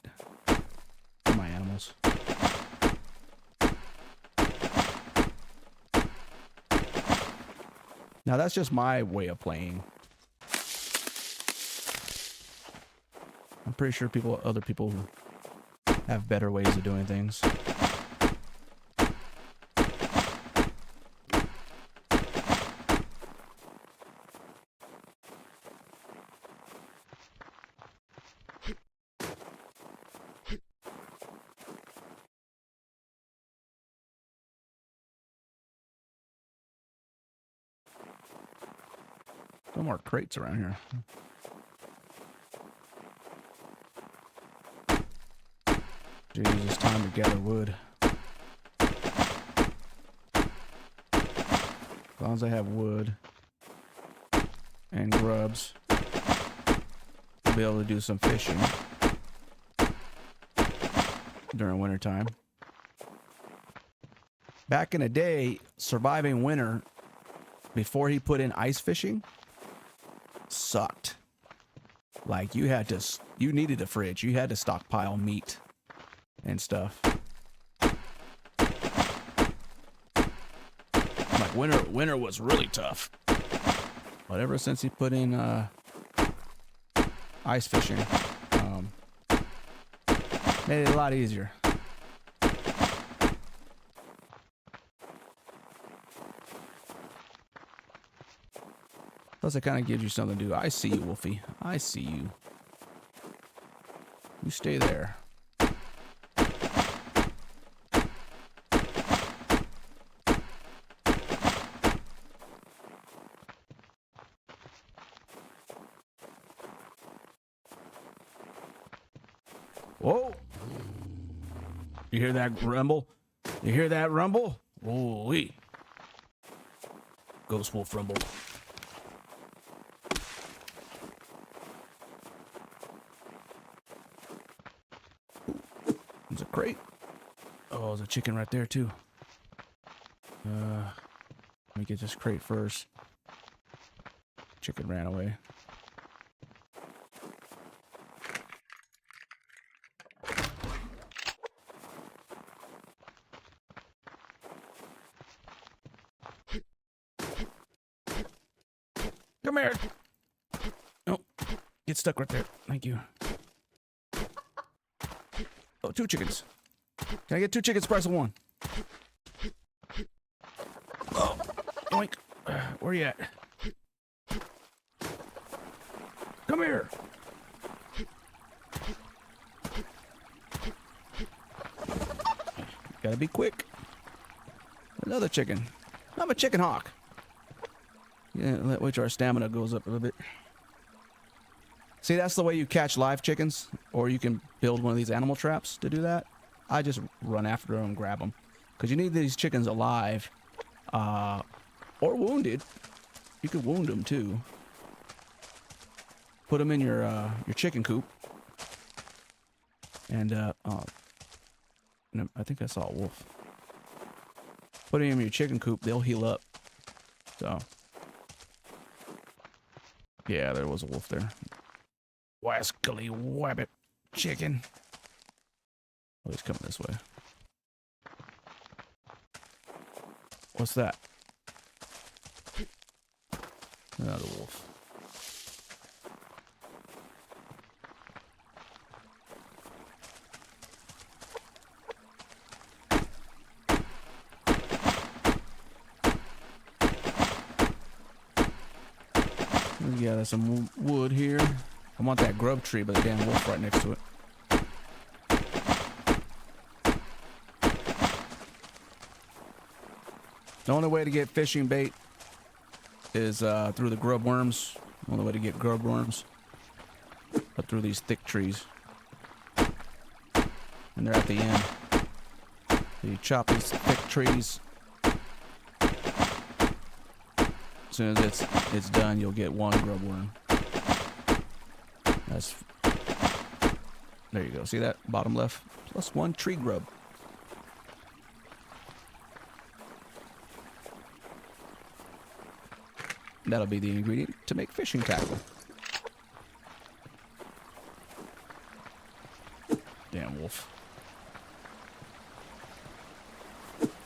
For my animals. Now that's just my way of playing. I'm pretty sure other people have better ways of doing things. No more crates around here. Jesus, it's time to gather wood. As long as I have wood and grubs, I'll be able to do some fishing during winter time. Back in the day, surviving winter before he put in ice fishing sucked. Like you needed a fridge. You had to stockpile meat and stuff. Like winter was really tough. But ever since he put in ice fishing, made it a lot easier. Plus, it kind of gives you something to do. I see you, Wolfie. I see you. You stay there. Whoa! You hear that rumble? You hear that rumble? Whoa-wee. Ghost wolf rumble. There's a crate. Oh, there's a chicken right there too. Let me get this crate first. Chicken ran away. Come here. Oh, get stuck right there. Thank you. Oh, 2 chickens. Can I get 2 chickens price of 1? Oh, yoink. Where you at? Come here. Gotta be quick. Another chicken. I'm a chicken hawk. Yeah, that way our stamina goes up a little bit. See, that's the way you catch live chickens, or you can build one of these animal traps to do that. I just run after them and grab them, because you need these chickens alive, or wounded. You could wound them too. Put them in your chicken coop, and I think I saw a wolf. Put them in your chicken coop; they'll heal up. So, yeah, there was a wolf there. Wascally wabbit chicken. Oh, he's coming this way. What's that? Another wolf. Yeah, there's some wood here. I want that grub tree, but the damn wolf right next to it. The only way to get fishing bait is through the grub worms. The only way to get grub worms up through these thick trees. And they're at the end. So you chop these thick trees. As soon as it's done, you'll get 1 grub worm. That's, there you go. See that? Bottom left. Plus 1 tree grub. That'll be the ingredient to make fishing tackle. Damn wolf.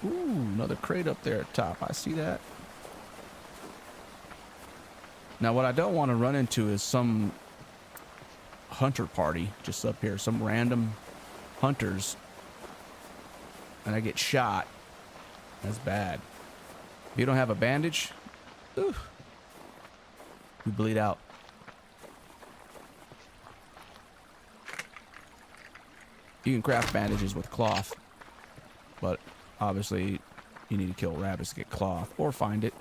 Ooh, another crate up there at top. I see that. Now, what I don't want to run into is some hunter party just up here. Some random hunters. And I get shot. That's bad. If you don't have a bandage, ooh, you bleed out. You can craft bandages with cloth, but obviously you need to kill rabbits to get cloth, or find it.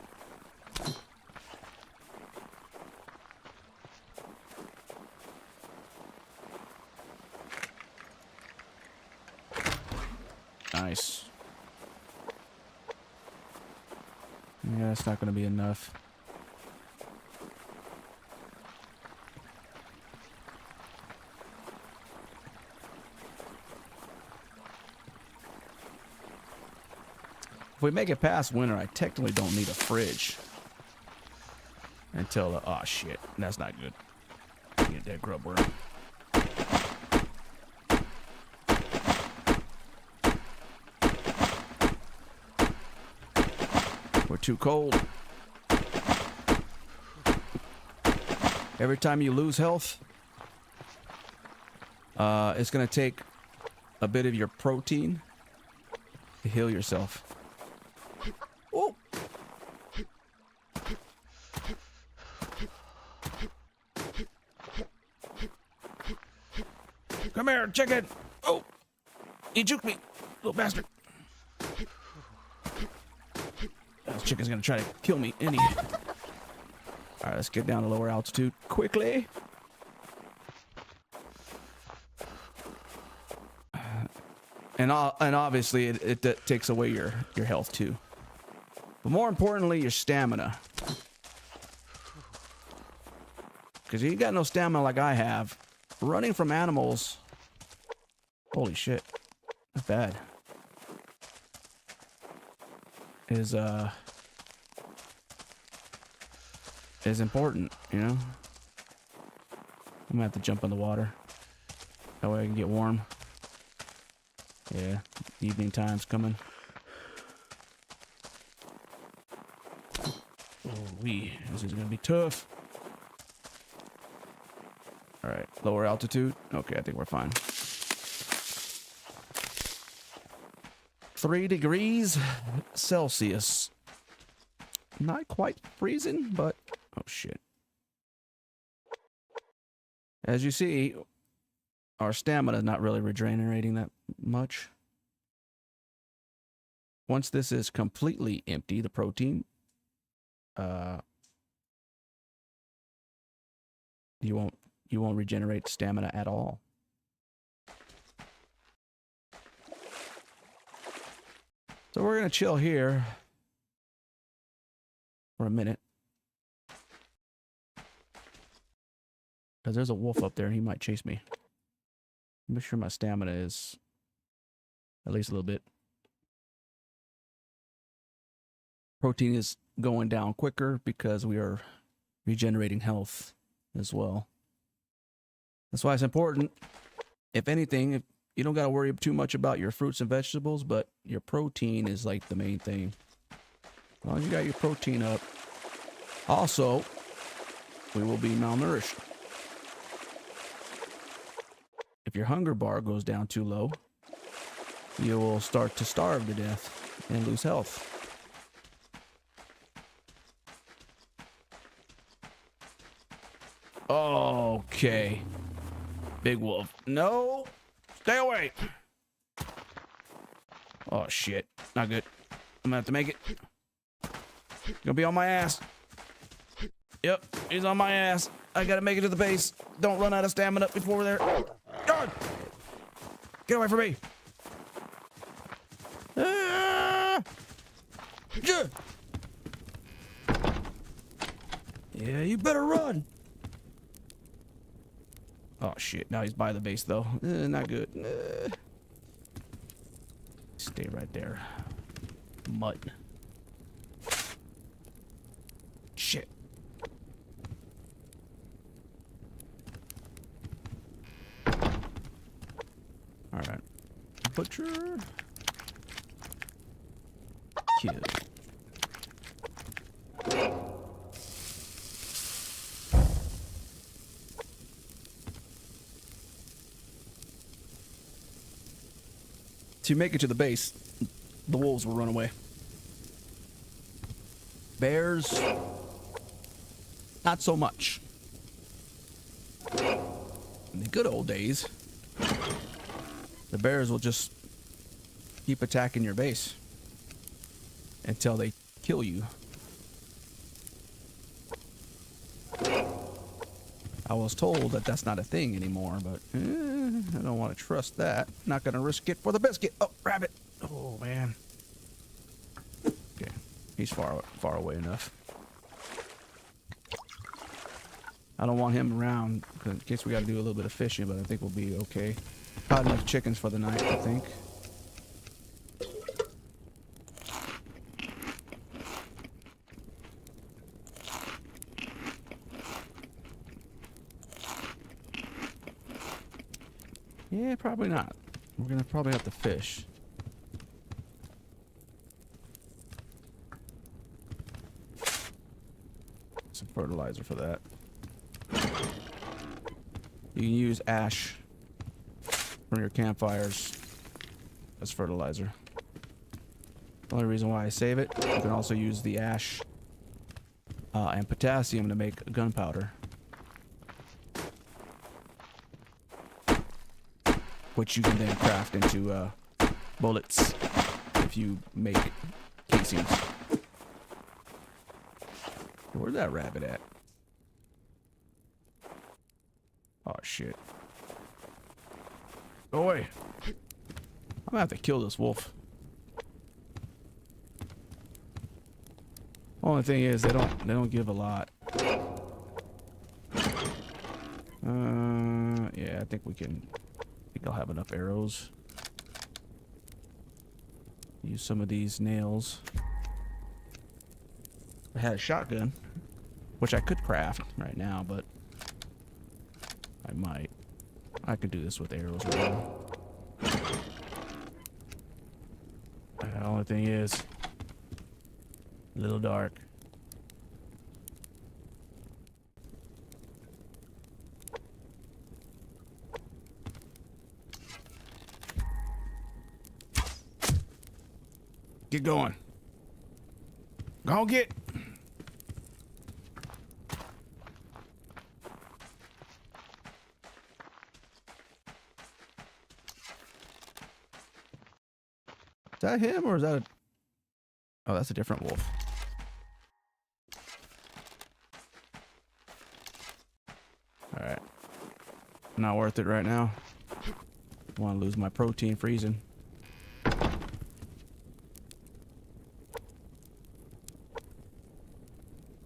Nice. Yeah, it's not going to be enough. If we make it past winter, I technically don't need a fridge. Until, oh shit, that's not good. Get that grub worm. We're too cold. Every time you lose health, it's gonna take a bit of your protein to heal yourself. Oh! Come here, chicken! Oh! He juked me, little bastard. This chicken's gonna try to kill me any. Alright, let's get down to lower altitude quickly. And obviously it takes away your health too. But more importantly, your stamina. Because you ain't got no stamina like I have. Running from animals. Holy shit. That's bad. is important, you know? I'm gonna have to jump in the water. That way I can get warm. Yeah, evening time's coming. Oh, this is gonna be tough. Alright, lower altitude. Okay, I think we're fine. 3 degrees Celsius. Not quite freezing, but... Oh, shit. As you see, our stamina is not really regenerating that much. Once this is completely empty, the protein, you won't regenerate stamina at all. So we're gonna chill here for a minute. Because there's a wolf up there and he might chase me. Make sure my stamina is at least a little bit. Protein is going down quicker because we are regenerating health as well. That's why it's important. If anything, if you don't got to worry too much about your fruits and vegetables, but your protein is like the main thing. As long as you got your protein up. Also, we will be malnourished. If your hunger bar goes down too low, you will start to starve to death and lose health. Okay. Big wolf. No! Stay away! Oh, shit. Not good. I'm gonna have to make it. Gonna be on my ass. Yep, he's on my ass. I gotta make it to the base. Don't run out of stamina before we're there. God! Get away from me! Ah! Yeah, you better run! Oh shit, now he's by the base though. Not good. Stay right there. Mutt. Shit. Alright. Butcher. Kill. To make it to the base, the wolves will run away. Bears, not so much. In the good old days, the bears will just keep attacking your base until they kill you. I was told that that's not a thing anymore, but I don't want to trust that. Not going to risk it for the biscuit. Oh, rabbit. Oh, man. Okay, he's far away enough. I don't want him around in case we got to do a little bit of fishing, but I think we'll be okay. Caught enough chickens for the night, I think. Yeah, probably not. We're gonna probably have to fish. Some fertilizer for that. You can use ash from your campfires as fertilizer. The only reason why I save it, you can also use the ash and potassium to make gunpowder, which you can then craft into bullets if you make casings. Where's that rabbit at? Oh shit. Go away. I'm gonna have to kill this wolf. Only thing is they don't give a lot. Yeah, I think I'll have enough arrows. Use some of these nails. If I had a shotgun, which I could craft right now, but I might. I could do this with arrows right now. The only thing is, a little dark. Get going. Go get. Is that him or is that a... Oh, that's a different wolf. Alright. Not worth it right now. Want to lose my protein freezing.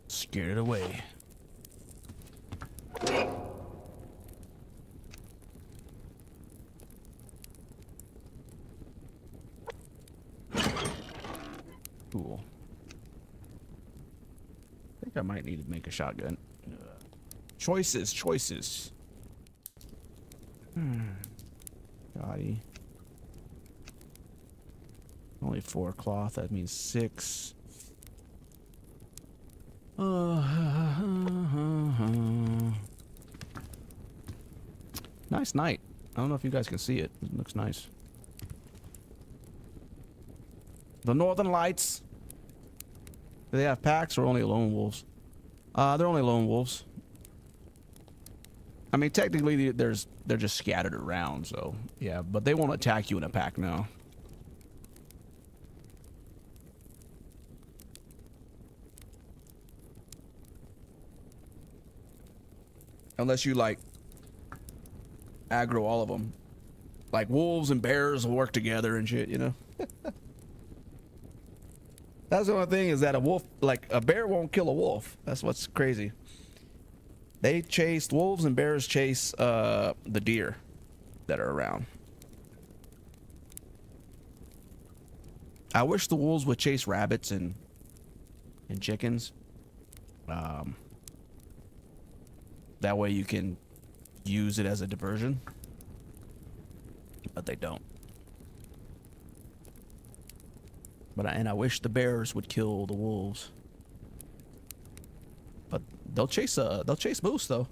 Scared it away. Cool. I think I might need to make a shotgun. Choices. Shoddy. Only 4 cloth. That means 6. Nice night. I don't know if you guys can see it. It looks nice. The Northern Lights. Do they have packs or only lone wolves? They're only lone wolves. I mean, technically, they're just scattered around, so yeah. But they won't attack you in a pack now. Unless you like aggro all of them, like wolves and bears will work together and shit, you know. That's the only thing is that a wolf, like a bear, won't kill a wolf. That's what's crazy. They chase wolves and bears chase the deer that are around. I wish the wolves would chase rabbits and chickens. That way you can use it as a diversion. But they don't. But I wish the bears would kill the wolves. But they'll chase moose though.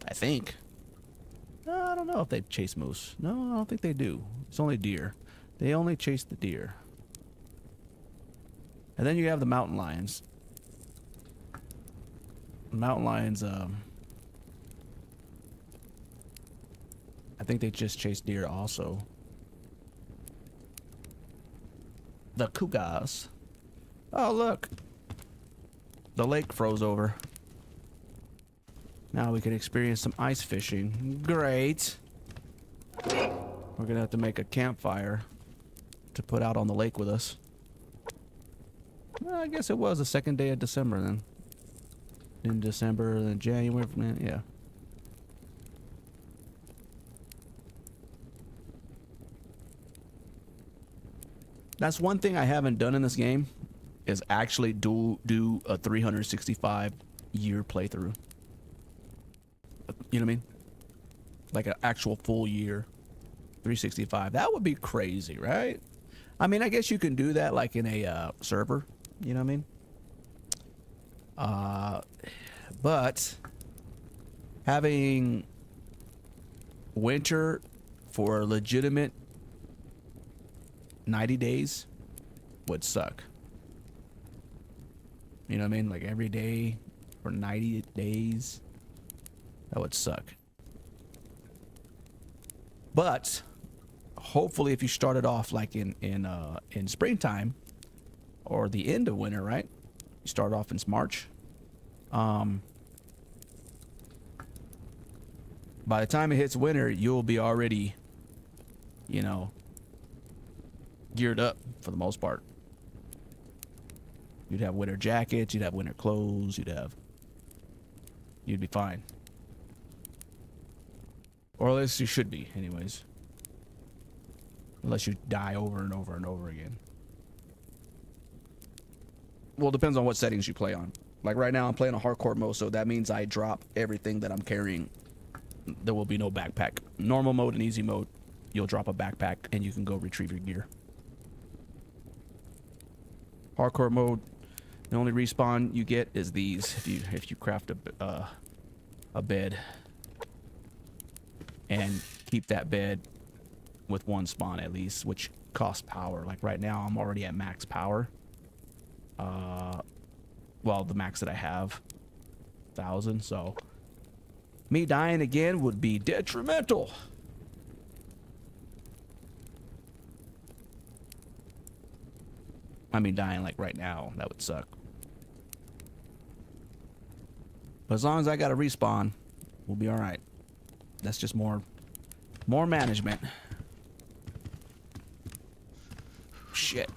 I think. I don't know if they chase moose. No, I don't think they do. It's only deer. They only chase the deer. And then you have the mountain lions. Mountain lions, I think they just chase deer also. The cougars. Oh, look. The lake froze over. Now we can experience some ice fishing. Great. We're gonna have to make a campfire to put out on the lake with us. Well, I guess it was the second day of December then. In December, then January, yeah. That's one thing I haven't done in this game, is actually do a 365 year playthrough. You know what I mean? Like an actual full year, 365. That would be crazy, right? I mean, I guess you can do that like in a server. You know what I mean? But having winter for a legitimate 90 days would suck. You know what I mean? Like every day for 90 days, that would suck. But hopefully, if you started off like in springtime or the end of winter, right? You start off in March. By the time it hits winter, you'll be already, you know, geared up for the most part. You'd have winter jackets, you'd have winter clothes, you'd be fine. Or at least you should be, anyways. unless you die over and over and over again. Well, it depends on what settings you play on. Like right now I'm playing on hardcore mode, so that means I drop everything that I'm carrying. There will be no backpack. Normal mode and easy mode, you'll drop a backpack and you can go retrieve your gear. Hardcore mode, the only respawn you get is these if you craft a bed and keep that bed with one spawn at least, which costs power. Like right now I'm already at max power. Well, the max that I have, 1,000, so me dying again would be detrimental. I mean, dying like right now, that would suck. But as long as I got a respawn, we'll be all right. That's just more management. Shit.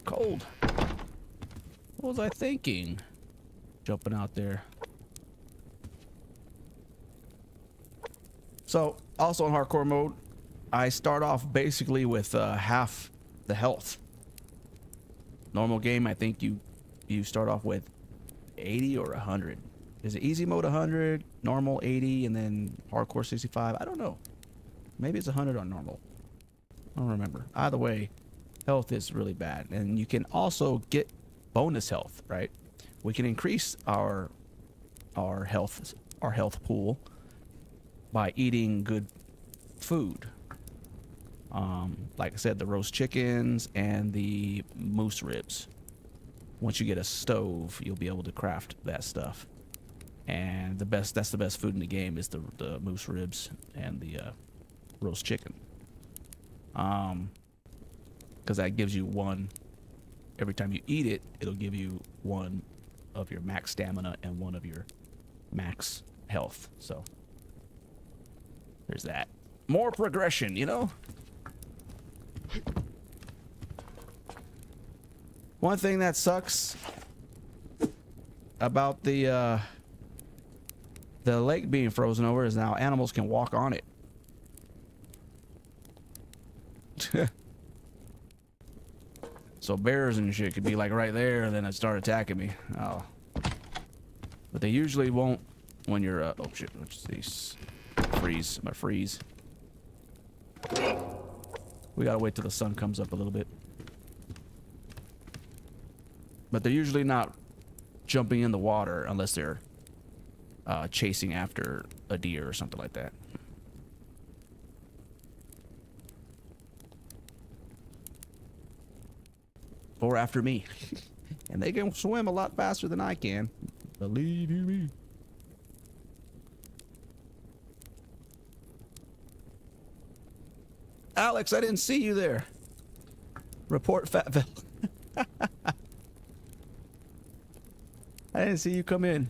Cold. What was I thinking? Jumping out there. So, also in hardcore mode, I start off basically with half the health. Normal game, I think you start off with 80 or 100. Is it easy mode 100, normal 80, and then hardcore 65? I don't know. Maybe it's 100 on normal. I don't remember. Either way, health is really bad. And you can also get bonus health, right? We can increase our health pool by eating good food. Like I said, the roast chickens and the moose ribs. Once you get a stove, you'll be able to craft that stuff. And that's the best food in the game is the moose ribs and the roast chicken. Because that gives you one. Every time you eat it, it'll give you one of your max stamina and one of your max health. So there's that. More progression, you know? One thing that sucks about the lake being frozen over is now animals can walk on it. So bears and shit could be like right there and then it start attacking me. Oh. But they usually won't when you're oh shit, what's these? Freeze. I'm gonna freeze. We gotta wait till the sun comes up a little bit. But they're usually not jumping in the water unless they're chasing after a deer or something like that. Or after me. And they can swim a lot faster than I can. Believe you me. Alex, I didn't see you there. Report Fatville. I didn't see you come in.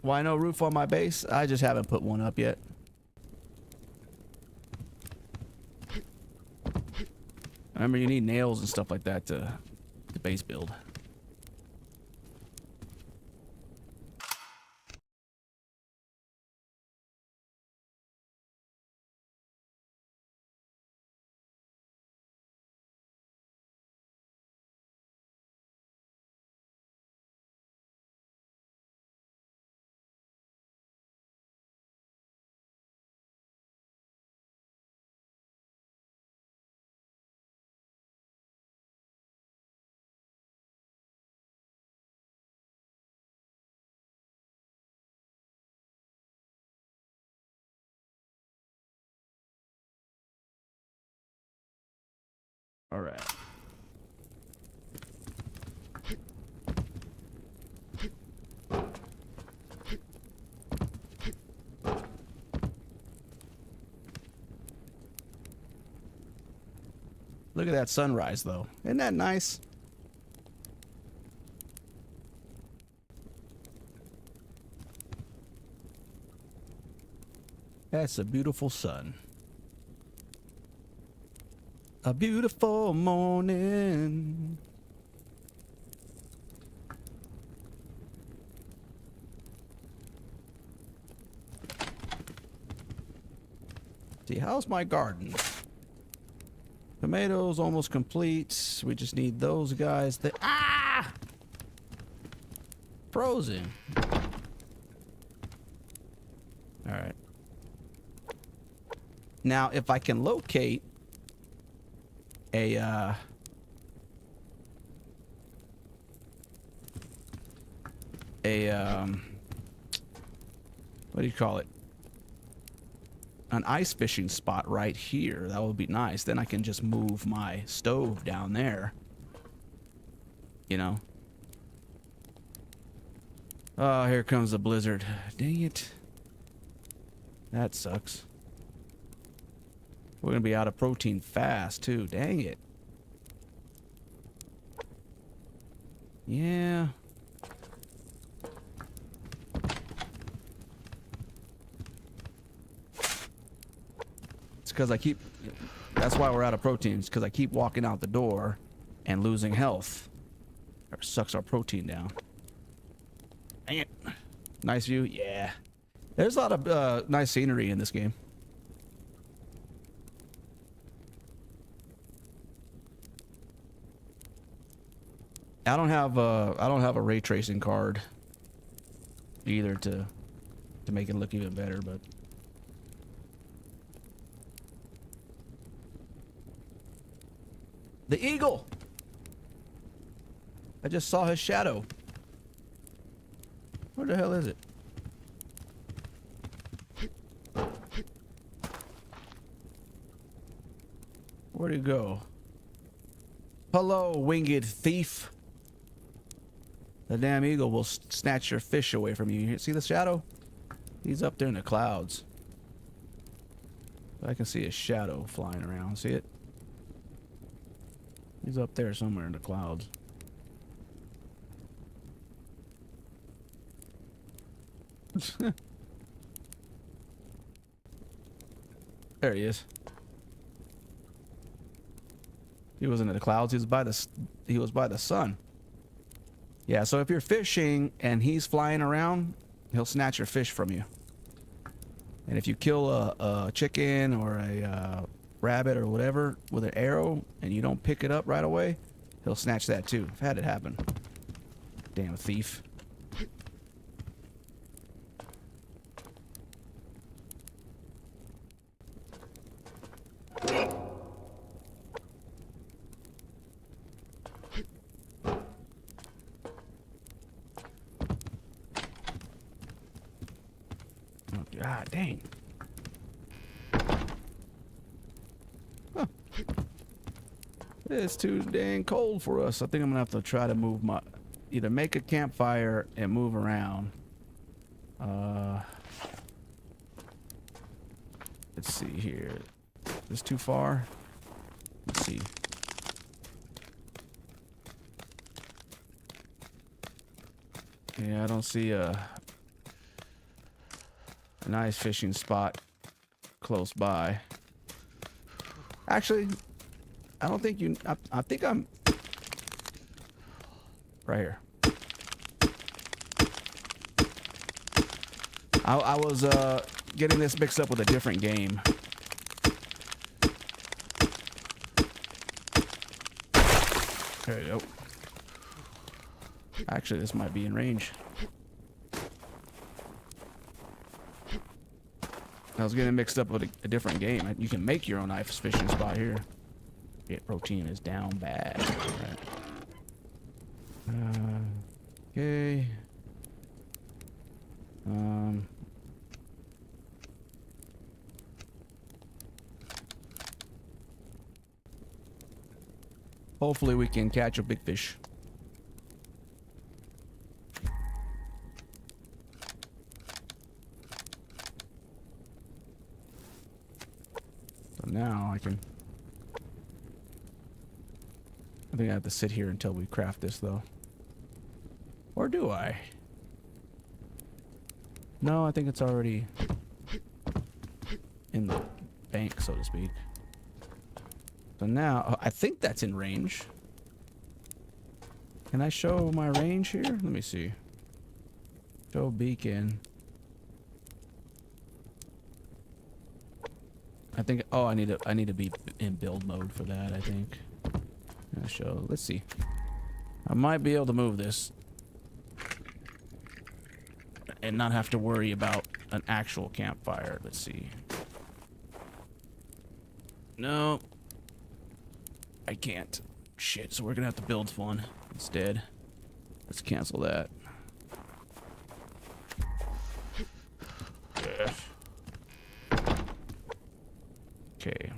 Why no roof on my base? I just haven't put one up yet. Remember, you need nails and stuff like that to base build. All right. Look at that sunrise, though. Isn't that nice? That's a beautiful sun. A beautiful morning. See, how's my garden? Tomatoes almost complete. We just need those guys that... Ah! Frozen. Alright. Now, if I can locate a, what do you call it? An ice fishing spot right here. That would be nice. Then I can just move my stove down there. You know? Oh, here comes the blizzard. Dang it. That sucks. We're gonna be out of protein fast, too. Dang it. Yeah. It's because I keep... That's why we're out of proteins, because I keep walking out the door and losing health. Or sucks our protein down. Dang it. Nice view? Yeah. There's a lot of nice scenery in this game. I don't have a ray tracing card either to make it look even better, but the eagle! I just saw his shadow. Where the hell is it? Where'd he go? Hello, winged thief. The damn eagle will snatch your fish away from you. See the shadow? He's up there in the clouds. I can see his shadow flying around. See it? He's up there somewhere in the clouds. There he is. He wasn't in the clouds. He was by the sun. Yeah, so if you're fishing and he's flying around, he'll snatch your fish from you. And if you kill a chicken or a rabbit or whatever with an arrow and you don't pick it up right away, he'll snatch that too. I've had it happen. Damn thief. God dang. Huh. It's too dang cold for us. I think I'm gonna have to try to move my... Either make a campfire and move around. Let's see here. Is this too far? Let's see. Yeah, I don't see a nice fishing spot close by. Actually, I don't think you... I think I'm... Right here. I was getting this mixed up with a different game. There you go. Actually, this might be in range. I was getting mixed up with a different game. You can make your own ice fishing spot here. Yeah, protein is down bad. Right. Okay. Hopefully we can catch a big fish. So now I think I have to sit here until we craft this though. Or do I? No, I think it's already in the bank, so to speak. So now, I think that's in range. Can I show my range here? Let me see. Show beacon. I think. Oh, I need to be in build mode for that. I think. So let's see. I might be able to move this and not have to worry about an actual campfire. Let's see. No, I can't. Shit. So we're gonna have to build one instead. Let's cancel that. Okay.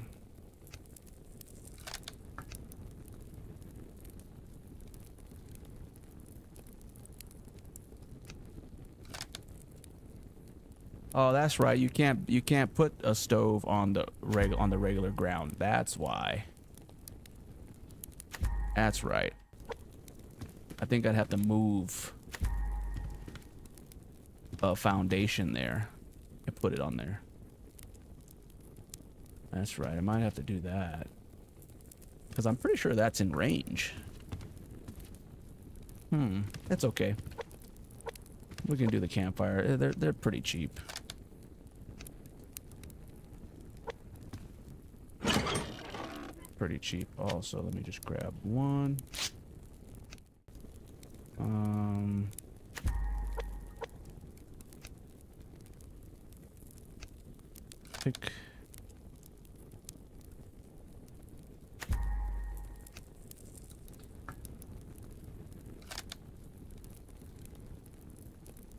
Oh, that's right. You can't put a stove on the regular ground. That's why. That's right. I think I'd have to move a foundation there and put it on there. That's right. I might have to do that. Because I'm pretty sure that's in range. That's okay. We can do the campfire. They're pretty cheap. Pretty cheap. Also, let me just grab one. Pick.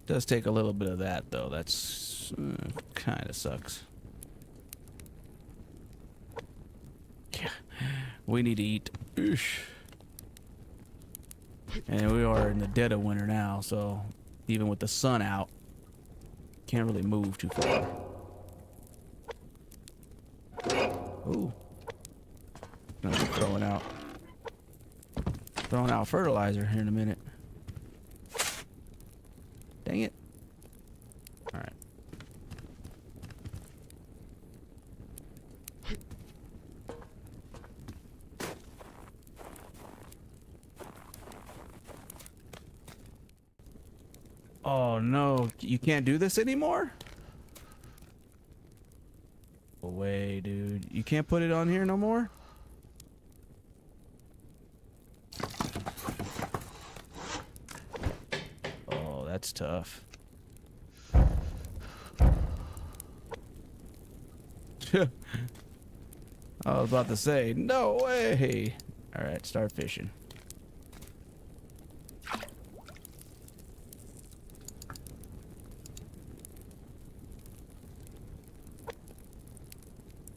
Does take a little bit of that though. That's kind of sucks. Yeah, we need to eat. Oosh. And we are in the dead of winter now, so even with the sun out, can't really move too far. Ooh. Gonna be throwing out fertilizer here in a minute. Dang it. Alright. Oh no, you can't do this anymore? No way, dude. You can't put it on here no more? Oh, that's tough. I was about to say, no way. All right, start fishing.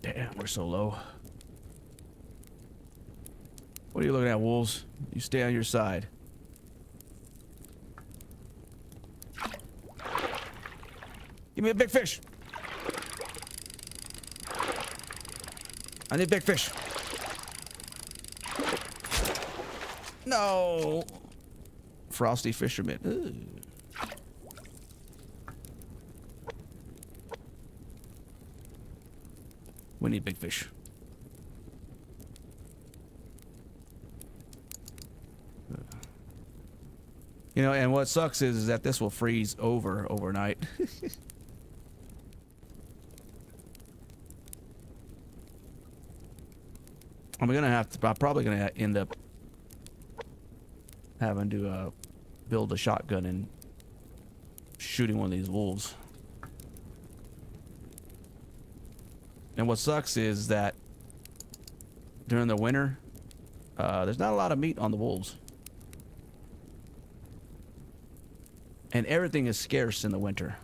Damn, we're so low. What are you looking at, wolves? You stay on your side. Give me a big fish. I need big fish. No. Frosty fisherman. Ugh. We need big fish. You know, and what sucks is that this will freeze over overnight. I'm probably gonna end up having to build a shotgun and shooting one of these wolves. And what sucks is that during the winter, there's not a lot of meat on the wolves. And everything is scarce in the winter.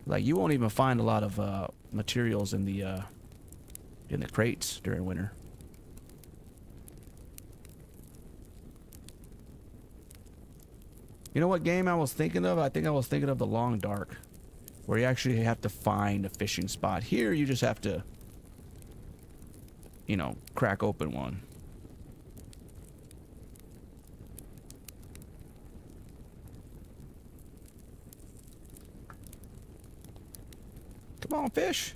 Like, you won't even find a lot of materials in the crates during winter. You know what game I was thinking of? I think I was thinking of The Long Dark, where you actually have to find a fishing spot. Here, you just have to, you know, crack open one. Come on, fish.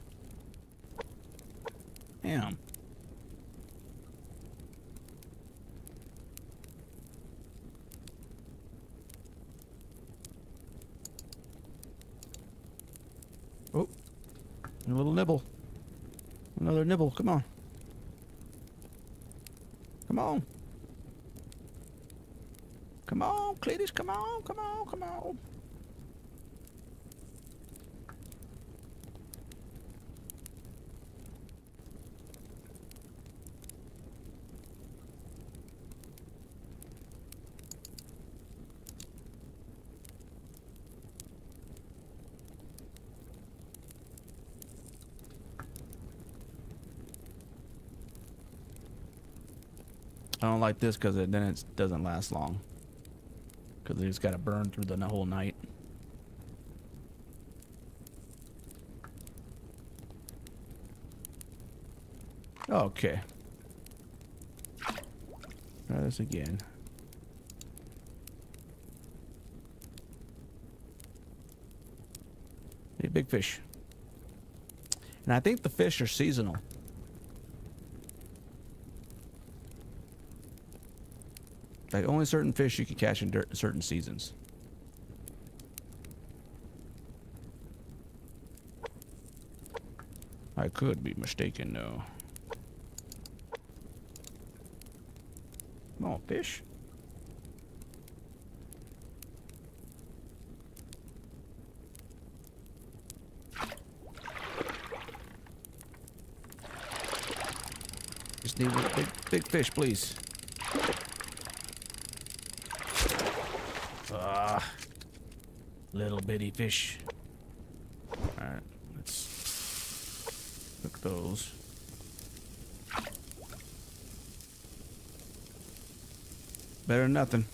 Damn. Oh, a little nibble. Another nibble. Come on. Come on. Come on, Cletus. Come on. Come on. Come on. I don't like this because then it doesn't last long. Because it's got to burn through the whole night. Okay. Try this again. Hey, big fish. And I think the fish are seasonal. Like only certain fish you can catch in certain seasons. I could be mistaken, though. Come on, fish. Just need a big fish, please. Little bitty fish. Alright, let's cook those. Better than nothing.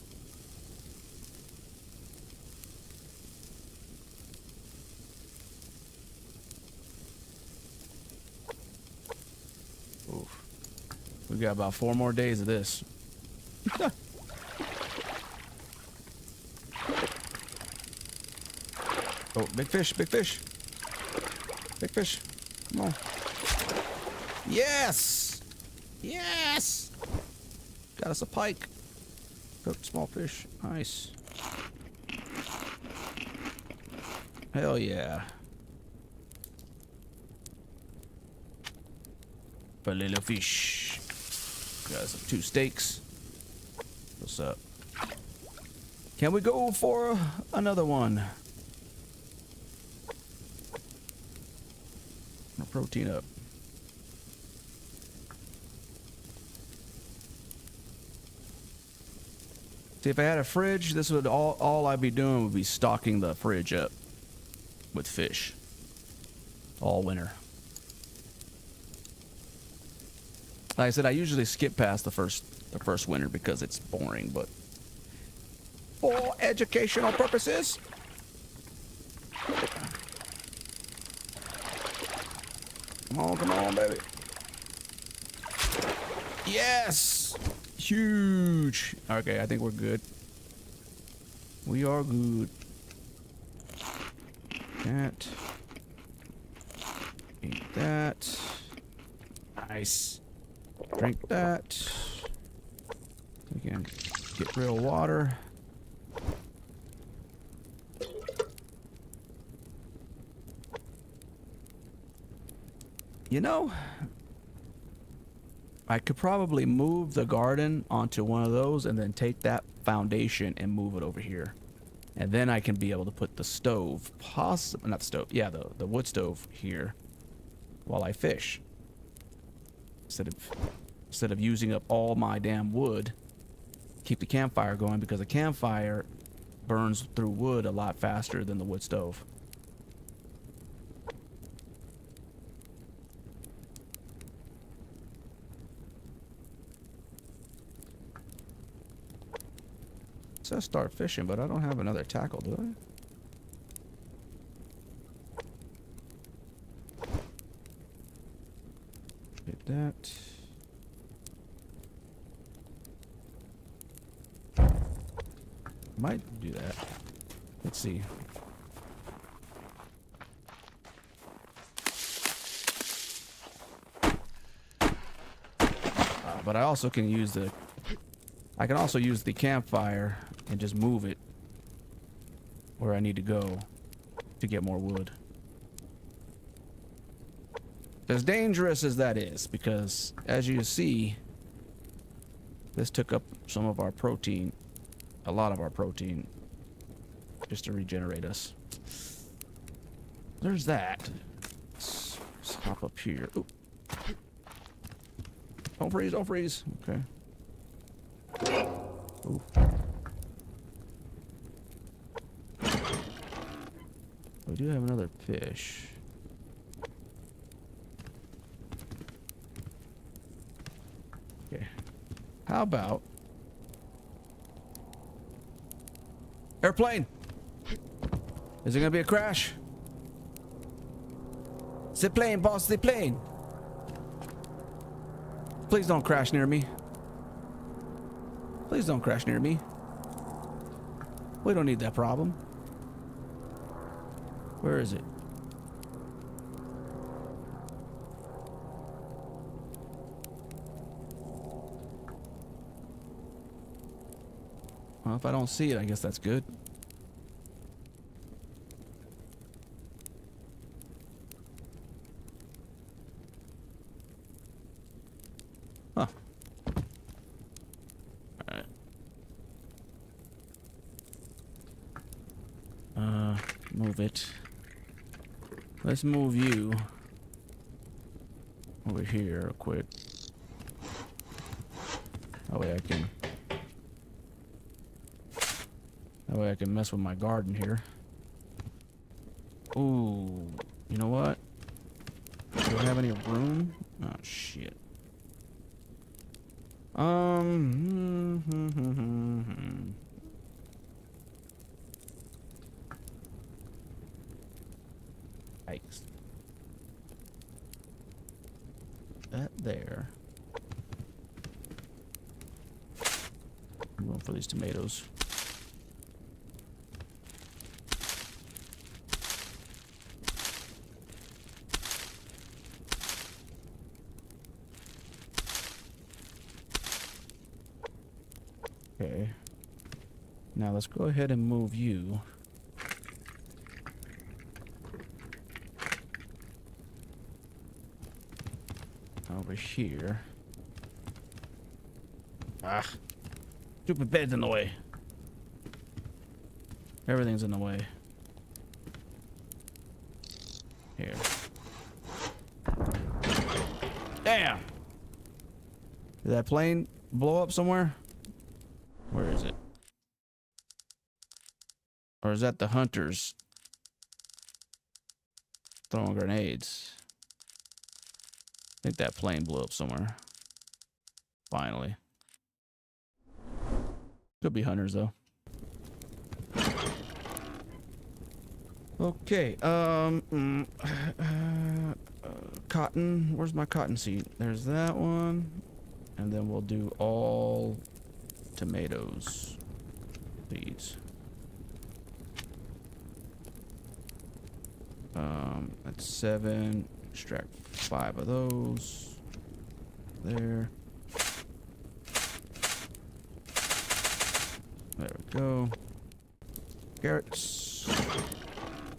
Oof. We got about 4 more days of this. Oh, big fish, big fish. Big fish. Come on. Yes! Yes! Got us a pike. Cooked small fish. Nice. Hell yeah. A little fish. Got some 2 steaks. What's up? Can we go for another one? Protein up. See, if I had a fridge, this would all I'd be doing would be stocking the fridge up with fish all winter. Like I said, I usually skip past the first winter because it's boring, but for educational purposes. Come on, baby. Yes! Huge! Okay, I think we're good. We are good. That. Eat that. Nice. Drink that. We can get real water. You know, I could probably move the garden onto one of those and then take that foundation and move it over here. And then I can be able to put the stove, not the stove, yeah, the wood stove here while I fish. Instead of using up all my damn wood, keep the campfire going because the campfire burns through wood a lot faster than the wood stove. It says start fishing, but I don't have another tackle, do I? Get that. Might do that. Let's see. But I also can use the... I can also use the campfire and just move it where I need to go to get more wood. As dangerous as that is, because as you see, this took up some of our protein, a lot of our protein, just to regenerate us. There's that. Let's hop up here. Ooh. Don't freeze, don't freeze. Okay. Ooh. We do have another fish. Okay. How about airplane? Is it gonna be a crash? The plane, boss, the plane. Please don't crash near me. Please don't crash near me. We don't need that problem. Where is it? Well, if I don't see it, I guess that's good. Huh. Alright. Move it. Let's move you over here real quick. That way I can mess with my garden here. Ooh, you know what? Do I have any room? Oh shit. Yikes. That there. I'm going for these tomatoes. Okay. Now let's go ahead and move you. Over here. Ah. Stupid bed's in the way. Everything's in the way. Here. Damn! Did that plane blow up somewhere? Where is it? Or is that the hunters throwing grenades? I think that plane blew up somewhere. Finally. Could be hunters though. Okay, cotton. Where's my cotton seed? There's that one. And then we'll do all tomatoes. Seeds. That's 7. Extract 5 of those. There. There we go. Carrots.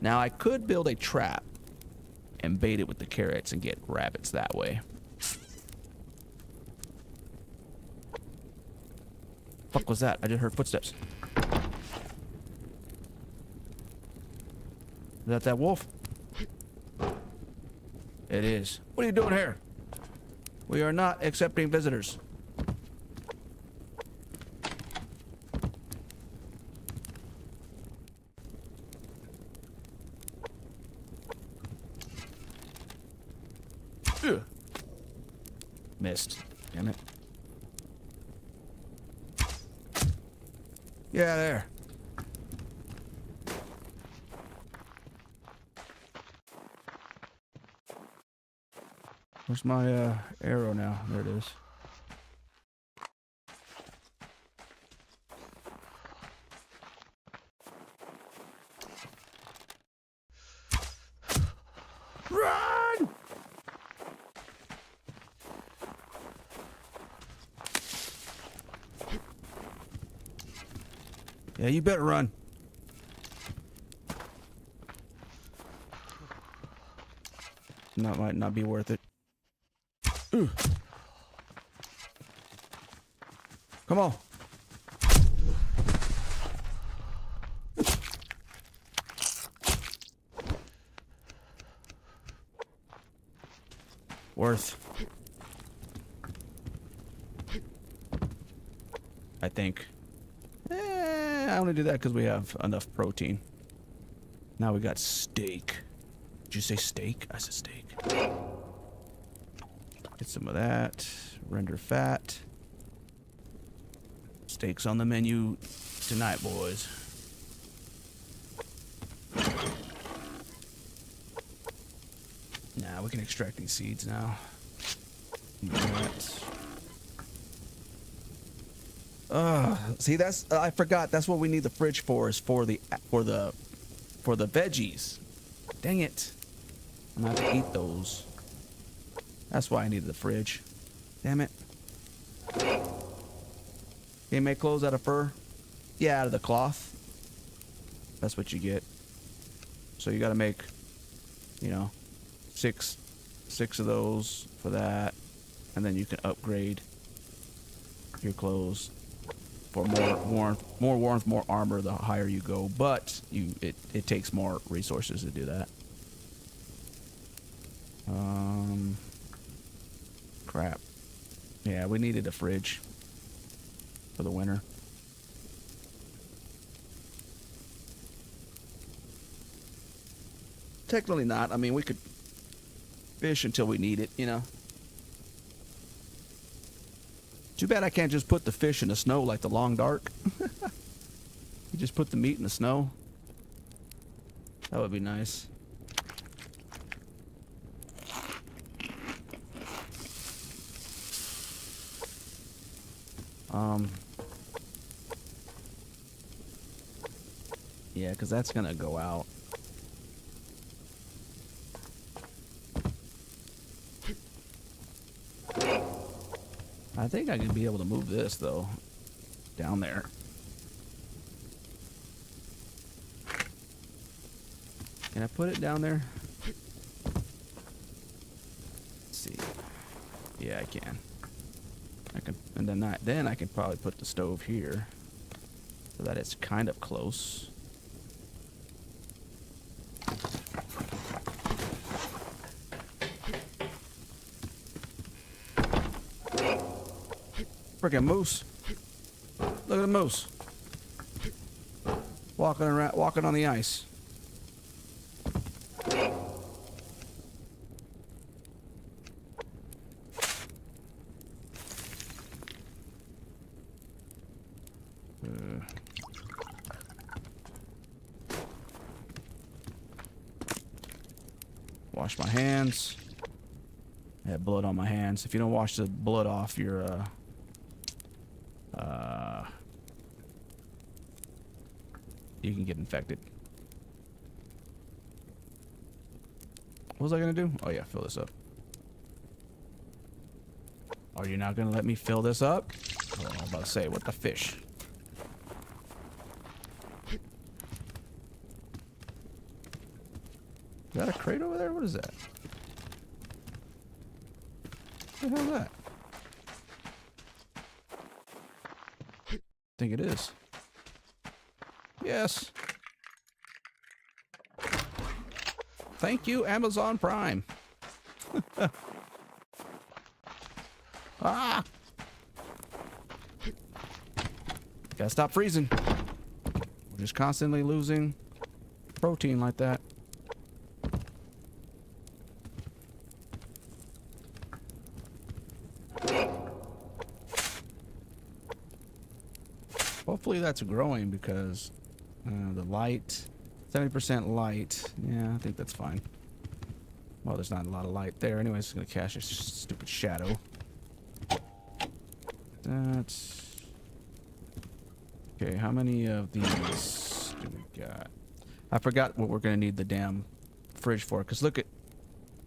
Now I could build a trap and bait it with the carrots and get rabbits that way. Fuck was that? I just heard footsteps. Is that wolf? It is. What are you doing here? We are not accepting visitors. Ugh. Missed. Damn it. Yeah, there. Where's my arrow now? There it is. Run! Yeah, you better run. That might not be worth it. Ugh. Come on. Worth. I think. I only do that because we have enough protein. Now we got steak. Did you say steak? I said steak. Get some of that. Render fat. Steaks on the menu tonight, boys. Nah, we can extract these seeds now. See, that's I forgot. That's what we need the fridge for. Is for the veggies. Dang it! I'm gonna have to eat those. That's why I needed the fridge. Damn it! Can you make clothes out of fur? Yeah, out of the cloth. That's what you get. So you got to make, you know, six of those for that, and then you can upgrade your clothes for more warmth, more armor the higher you go. But it takes more resources to do that. Crap. Yeah, we needed a fridge for the winter. Technically not. I mean, we could fish until we need it, you know. Too bad I can't just put the fish in the snow like the long dark. You just put the meat in the snow. That would be nice. Yeah, because that's gonna go out. I think I can be able to move this though down there. Can I put it down there? Let's see. Yeah, I can. I can, and then I can probably put the stove here so that it's kind of close. Freaking moose! Look at the moose walking around, walking on the ice. Wash my hands. I had blood on my hands. If you don't wash the blood off, you're you can get infected. What was I gonna do? Oh yeah, fill this up. Are you not gonna let me fill this up? Oh, I'm about to say, what the fish? Is that a crate over there? What is that? What the hell is that? I think it is. Yes. Thank you, Amazon Prime. Ah! Gotta stop freezing. We're just constantly losing protein like that. Hopefully that's growing because the light, 70% light. Yeah, I think that's fine. Well, there's not a lot of light there. Anyways, it's gonna cast a stupid shadow. That's okay. How many of these do we got? I forgot what we're gonna need the damn fridge for. Cause look at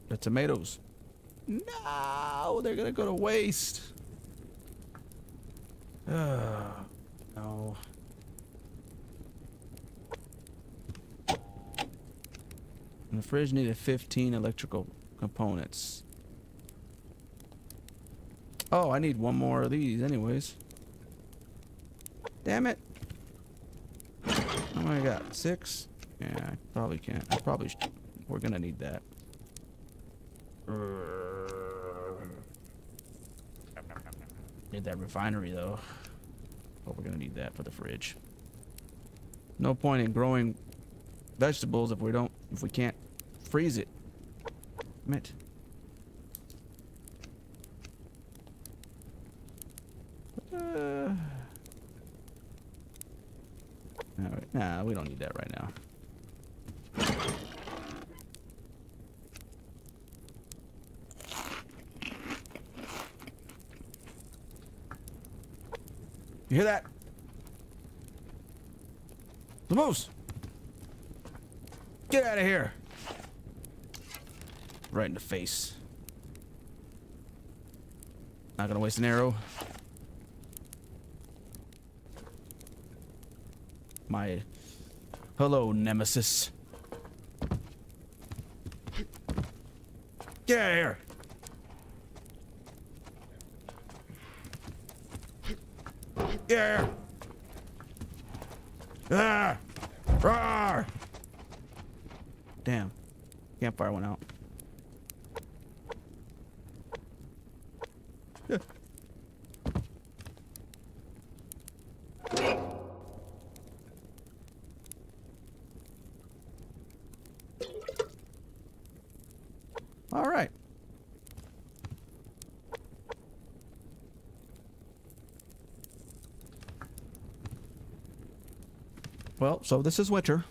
the tomatoes. No, they're gonna go to waste. No. And the fridge needed 15 electrical components. Oh, I need one more of these anyways. Damn it. How many I got? 6? Yeah, I probably can't. We're gonna need that. Need that refinery though. But we're gonna need that for the fridge. No point in growing vegetables if we can't freeze it. Damn it. Alright, nah, we don't need that right now. You hear that? The moose! Get out of here! Right in the face. Not gonna waste an arrow. My hello, nemesis. Get out of here! Get out of here! Ah! Roar! Damn. Campfire went out. Yeah. All right. Well, so this is winter.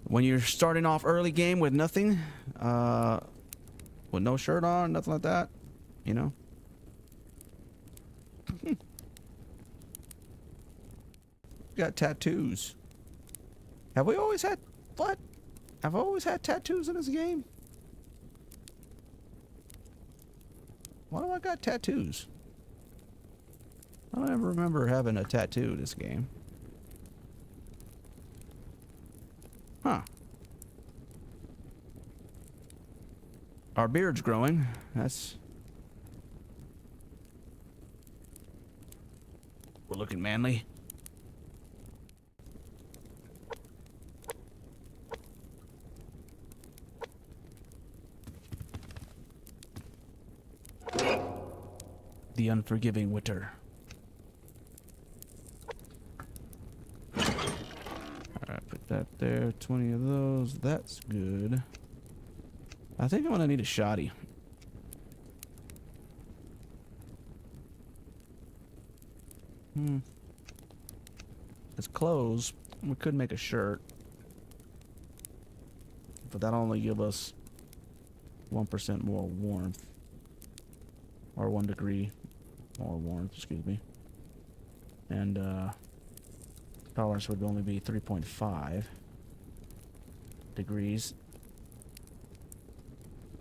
When you're starting off early game with nothing, with no shirt on, nothing like that, you know. Got tattoos. Have we always had what? Have I always had tattoos in this game? Why do I got tattoos? I don't ever remember having a tattoo in this game. Huh. Our beard's growing. That's... We're looking manly. The unforgiving winter. Alright, put that there. 20 of those. That's good. I think I'm gonna need a shoddy. It's clothes. We could make a shirt. But that'll only give us 1% more warmth. Or 1 degree more warmth, excuse me. And tolerance would only be 3.5 degrees.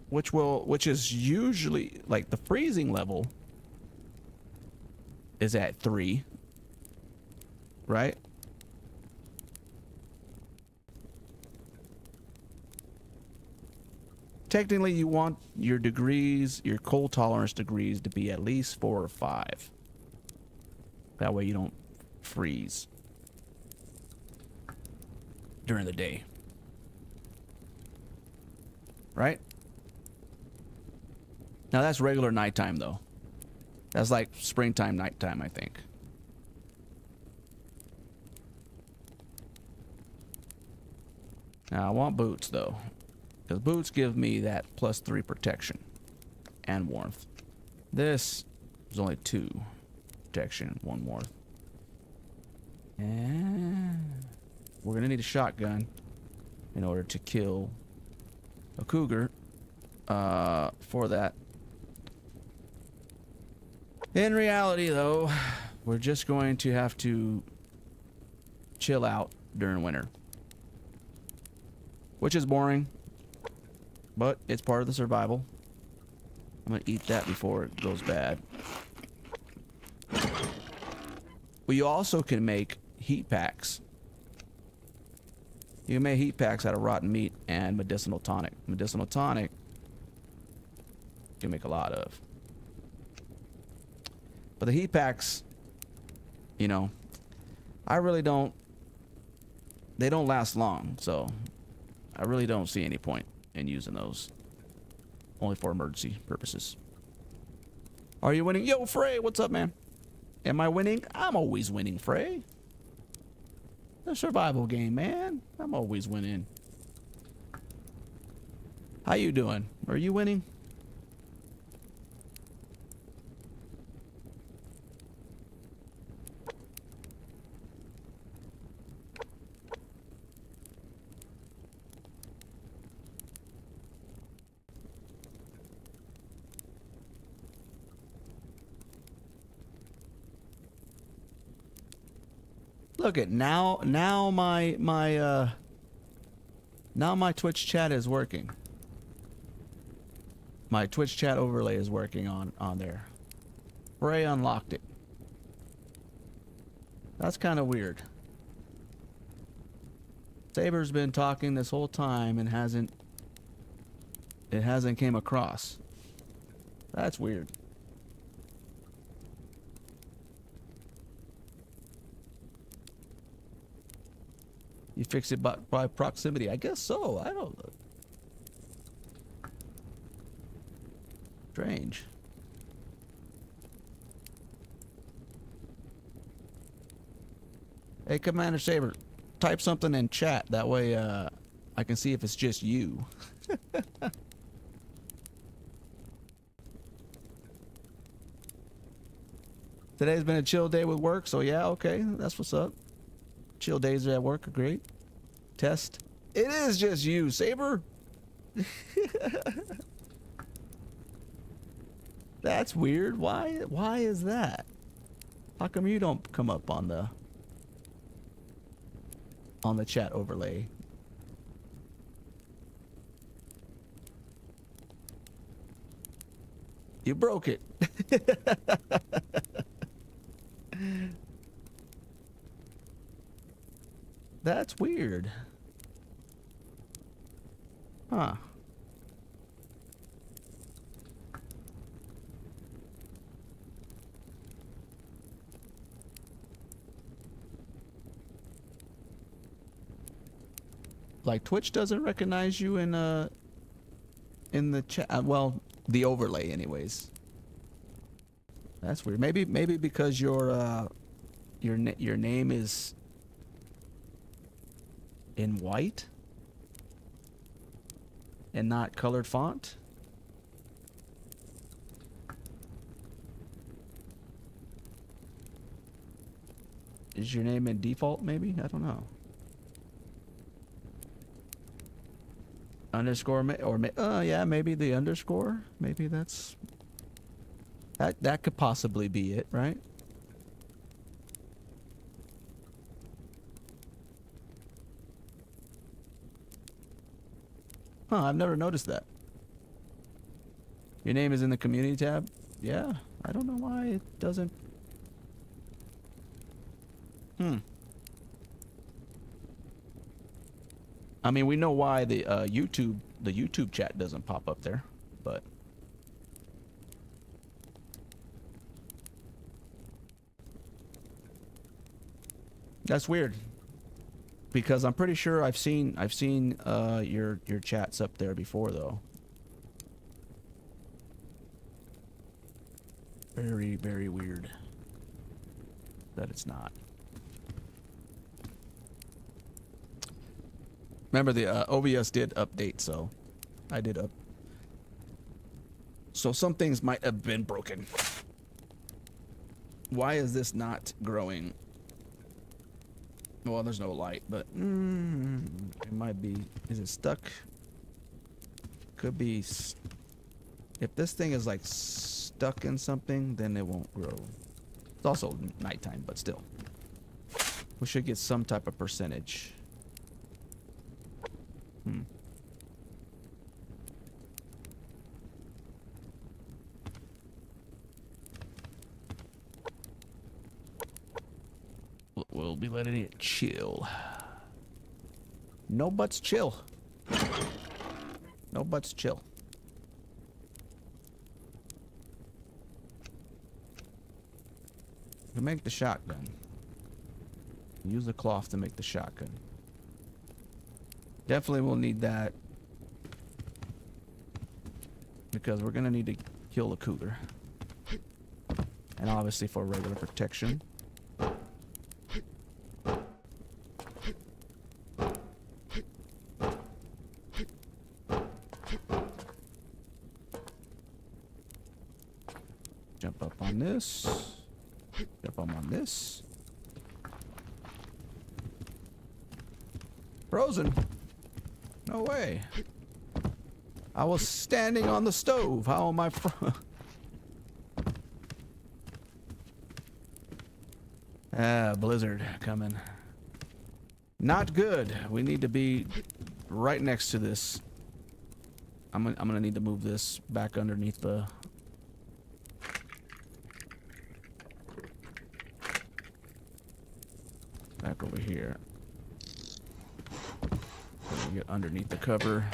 Which is usually, like, the freezing level is at 3. Right? Technically, you want your degrees, your cold tolerance degrees, to be at least 4 or 5. That way you don't freeze during the day. Right? Now that's regular nighttime, though. That's like springtime nighttime, I think. Now I want boots, though. Because boots give me that +3 protection and warmth. This is only 2 protection, 1 warmth. And we're gonna need a shotgun in order to kill a cougar. For that. In reality, though, we're just going to have to chill out during winter, which is boring. But it's part of the survival. I'm gonna eat that before it goes bad. We also can make heat packs. You can make heat packs out of rotten meat and medicinal tonic. Medicinal tonic you can make a lot of. But the heat packs, you know, I really don't, they don't last long, so I really don't see any point in using those. Only for emergency purposes. Are you winning? Yo, Frey, what's up, man? Am I winning? I'm always winning, Frey. The survival game, man. I'm always winning. How you doing? Are you winning? Look at now my Twitch chat is working. My Twitch chat overlay is working on there. Ray unlocked it. That's kind of weird. Saber's been talking this whole time and it hasn't came across. That's weird. You fix it by proximity. I guess so. I don't know. Strange. Hey, Commander Saber, type something in chat. That way I can see if it's just you. Today's been a chill day with work, so yeah, okay. That's what's up. Chill days at work are great. Test. It is just you, Saber. That's weird. Why is that? How come you don't come up on the chat overlay? You broke it. That's weird. Huh. Like Twitch doesn't recognize you in the chat. Well, the overlay, anyways. That's weird. Maybe because your name is in white and not colored font. Is your name in default? Maybe, I don't know. Underscore yeah, maybe the underscore. Maybe that could possibly be it, right? Huh, I've never noticed that. Your name is in the community tab? Yeah, I don't know why it doesn't. I mean, we know why the YouTube chat doesn't pop up there, but that's weird. Because I'm pretty sure I've seen your chats up there before, though. Very, very weird that it's not. Remember the OBS did update, so I did up. So some things might have been broken. Why is this not growing? Well, there's no light, but it might be. Is it stuck? Could be. If this thing is like stuck in something, then it won't grow. It's also nighttime, but still. We should get some type of percentage. We'll be letting it chill. No butts chill. No butts chill. To make the shotgun. Use the cloth to make the shotgun. Definitely will need that. Because we're gonna need to kill the cougar. And obviously for regular protection. Jump up on this. Jump up on this. Frozen. No way. I was standing on the stove. How am I blizzard coming. Not good. We need to be right next to this. I'm gonna need to move this back underneath the... Back over here. Get underneath the cover.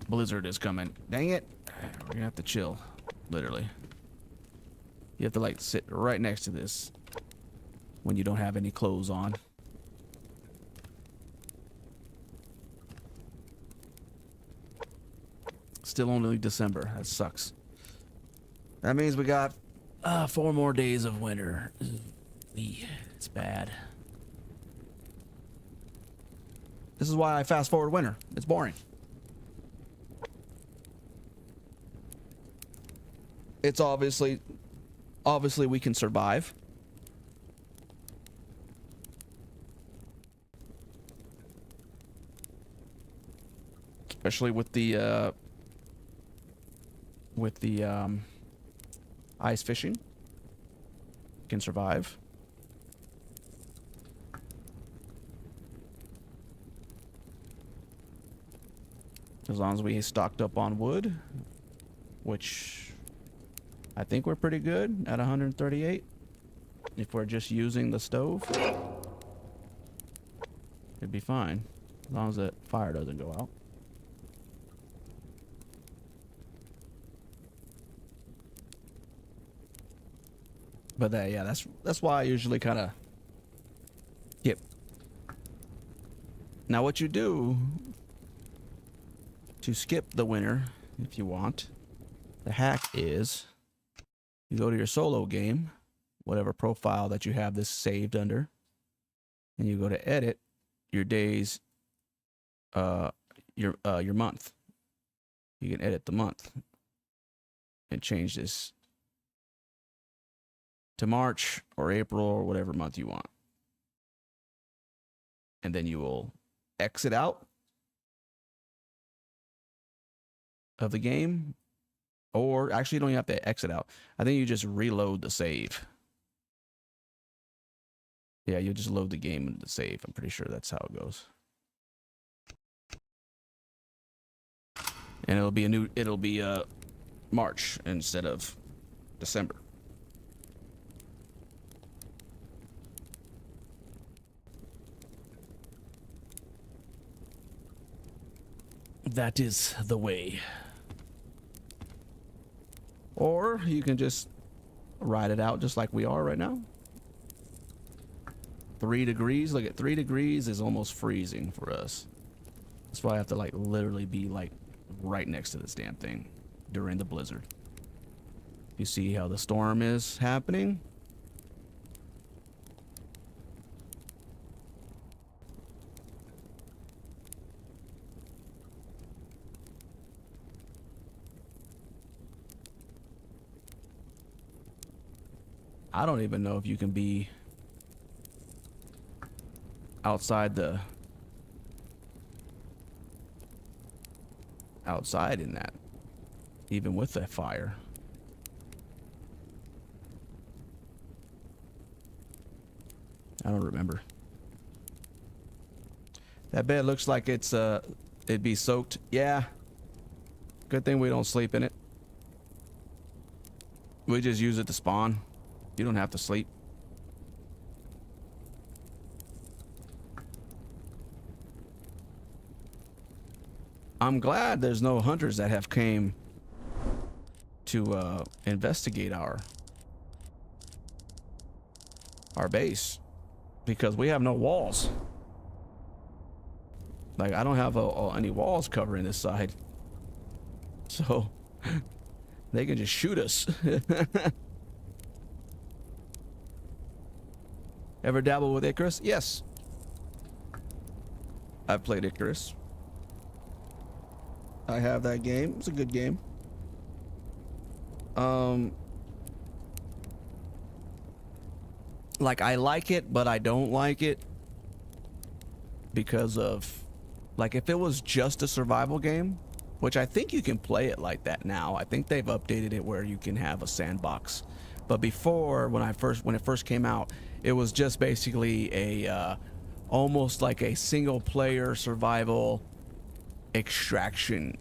Blizzard is coming. Dang it. We're gonna have to chill. Literally. You have to like sit right next to this when you don't have any clothes on. Still only December. That sucks. That means we got 4 more days of winter. It's bad. This is why I fast forward winter. It's boring. It's obviously we can survive. Especially with the ice fishing. Can survive. As long as we stocked up on wood, which I think we're pretty good at 138. If we're just using the stove, it'd be fine. As long as the fire doesn't go out. But yeah, that's why I usually kind of skip. Now what you do to skip the winter, if you want, the hack is you go to your solo game, whatever profile that you have this saved under, and you go to edit your days, your month. You can edit the month and change this to March or April or whatever month you want. And then you will exit out of the game, or actually you don't even have to exit out. I think you just reload the save. Yeah, you just load the game into the save. I'm pretty sure that's how it goes. And it'll be March instead of December. That is the way. Or you can just ride it out just like we are right now. 3 degrees. Look at 3 degrees is almost freezing for us. That's why I have to like literally be like right next to this damn thing during the blizzard. You see how the storm is happening? I don't even know if you can be outside in that, even with that fire. I don't remember. That bed looks like it'd be soaked. Yeah. Good thing we don't sleep in it. We just use it to spawn. You don't have to sleep. I'm glad there's no hunters that have came to investigate our our base because we have no walls. Like, I don't have any walls covering this side. So, they can just shoot us. Ever dabble with Icarus? Yes. I've played Icarus. I have that game. It's a good game. Like, I like it, but I don't like it because of, like, if it was just a survival game, which I think you can play it like that now. I think they've updated it where you can have a sandbox. But before, when it first came out, it was just basically a almost like a single player survival extraction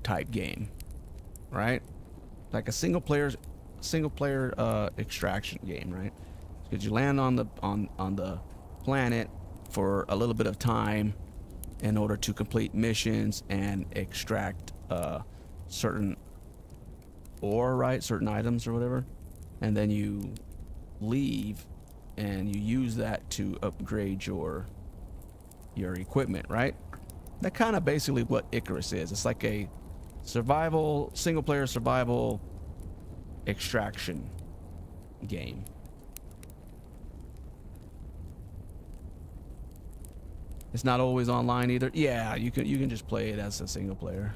type game, right? Like a single player extraction game, right? Because you land on the planet for a little bit of time in order to complete missions and extract certain ore, right? Certain items or whatever, and then you leave and you use that to upgrade your equipment, right? That kind of basically what Icarus is. It's like a single player survival extraction game. It's not always online either. Yeah, you can just play it as a single player.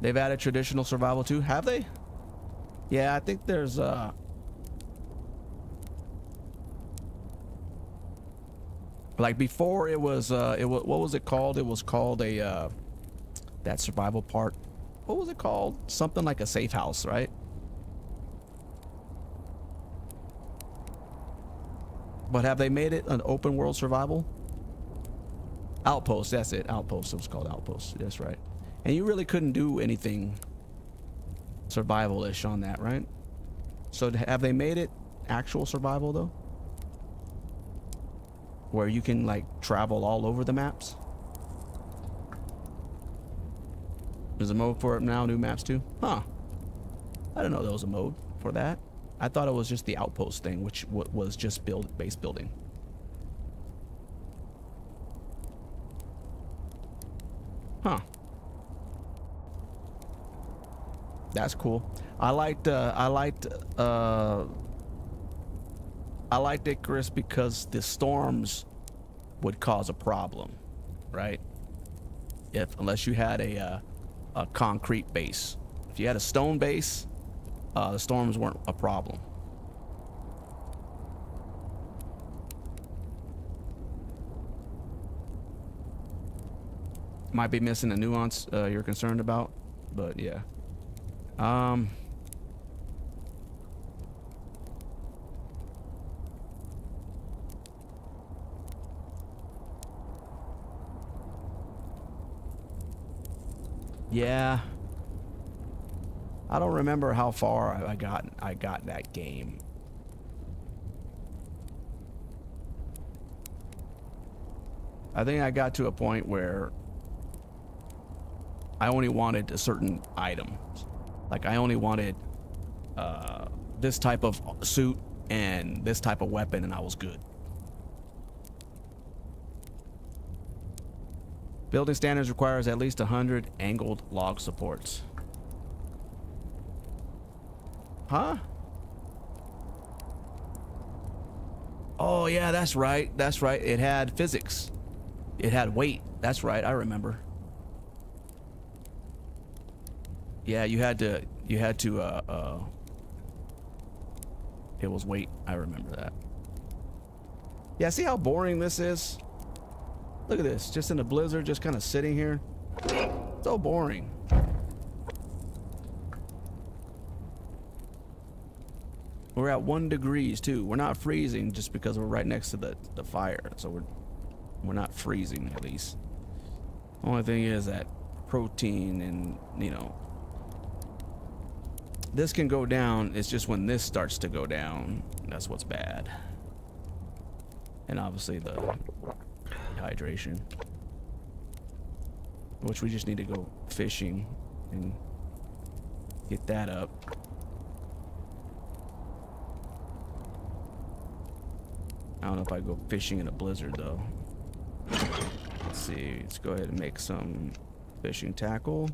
They've added traditional survival too, have they? Yeah, I think there's like before it was what was it called? It was called a that survival part. What was it called? Something like a safe house, right? But have they made it an open world survival? Outpost, that's it. Outpost. It was called Outpost. That's right. And you really couldn't do anything survival-ish on that, right? So have they made it actual survival though? Where you can like travel all over the maps? There's a mode for it now, new maps too? Huh. I didn't know there was a mode for that. I thought it was just the Outpost thing, which was just base building. Huh. That's cool. I liked Icarus because the storms would cause a problem, right? Unless you had a concrete base. If you had a stone base, the storms weren't a problem. Might be missing a nuance you're concerned about, but yeah. Yeah. I don't remember how far I got that game. I think I got to a point where I only wanted a certain item. Like I only wanted this type of suit and this type of weapon, and I was good. Building standards requires at least 100 angled log supports. Huh? Oh yeah, that's right. That's right. It had physics. It had weight. That's right. I remember. Yeah, you had to it was weight. I remember that. Yeah, see how boring this is? Look at this, just in a blizzard, just kind of sitting here. So boring. We're at 1 degrees too. We're not freezing just because we're right next to the fire. So we're not freezing at least. Only thing is that protein and, you know, this can go down. It's just when this starts to go down, that's what's bad. And obviously the hydration, which we just need to go fishing and get that up. I don't know if I go fishing in a blizzard though. Let's see. Let's go ahead and make some fishing tackle.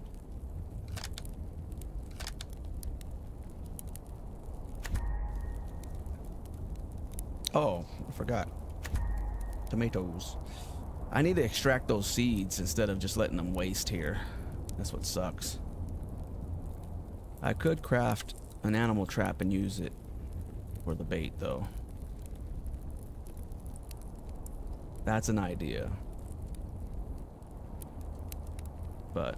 Oh, I forgot. Tomatoes. I need to extract those seeds instead of just letting them waste here. That's what sucks. I could craft an animal trap and use it for the bait though. That's an idea. But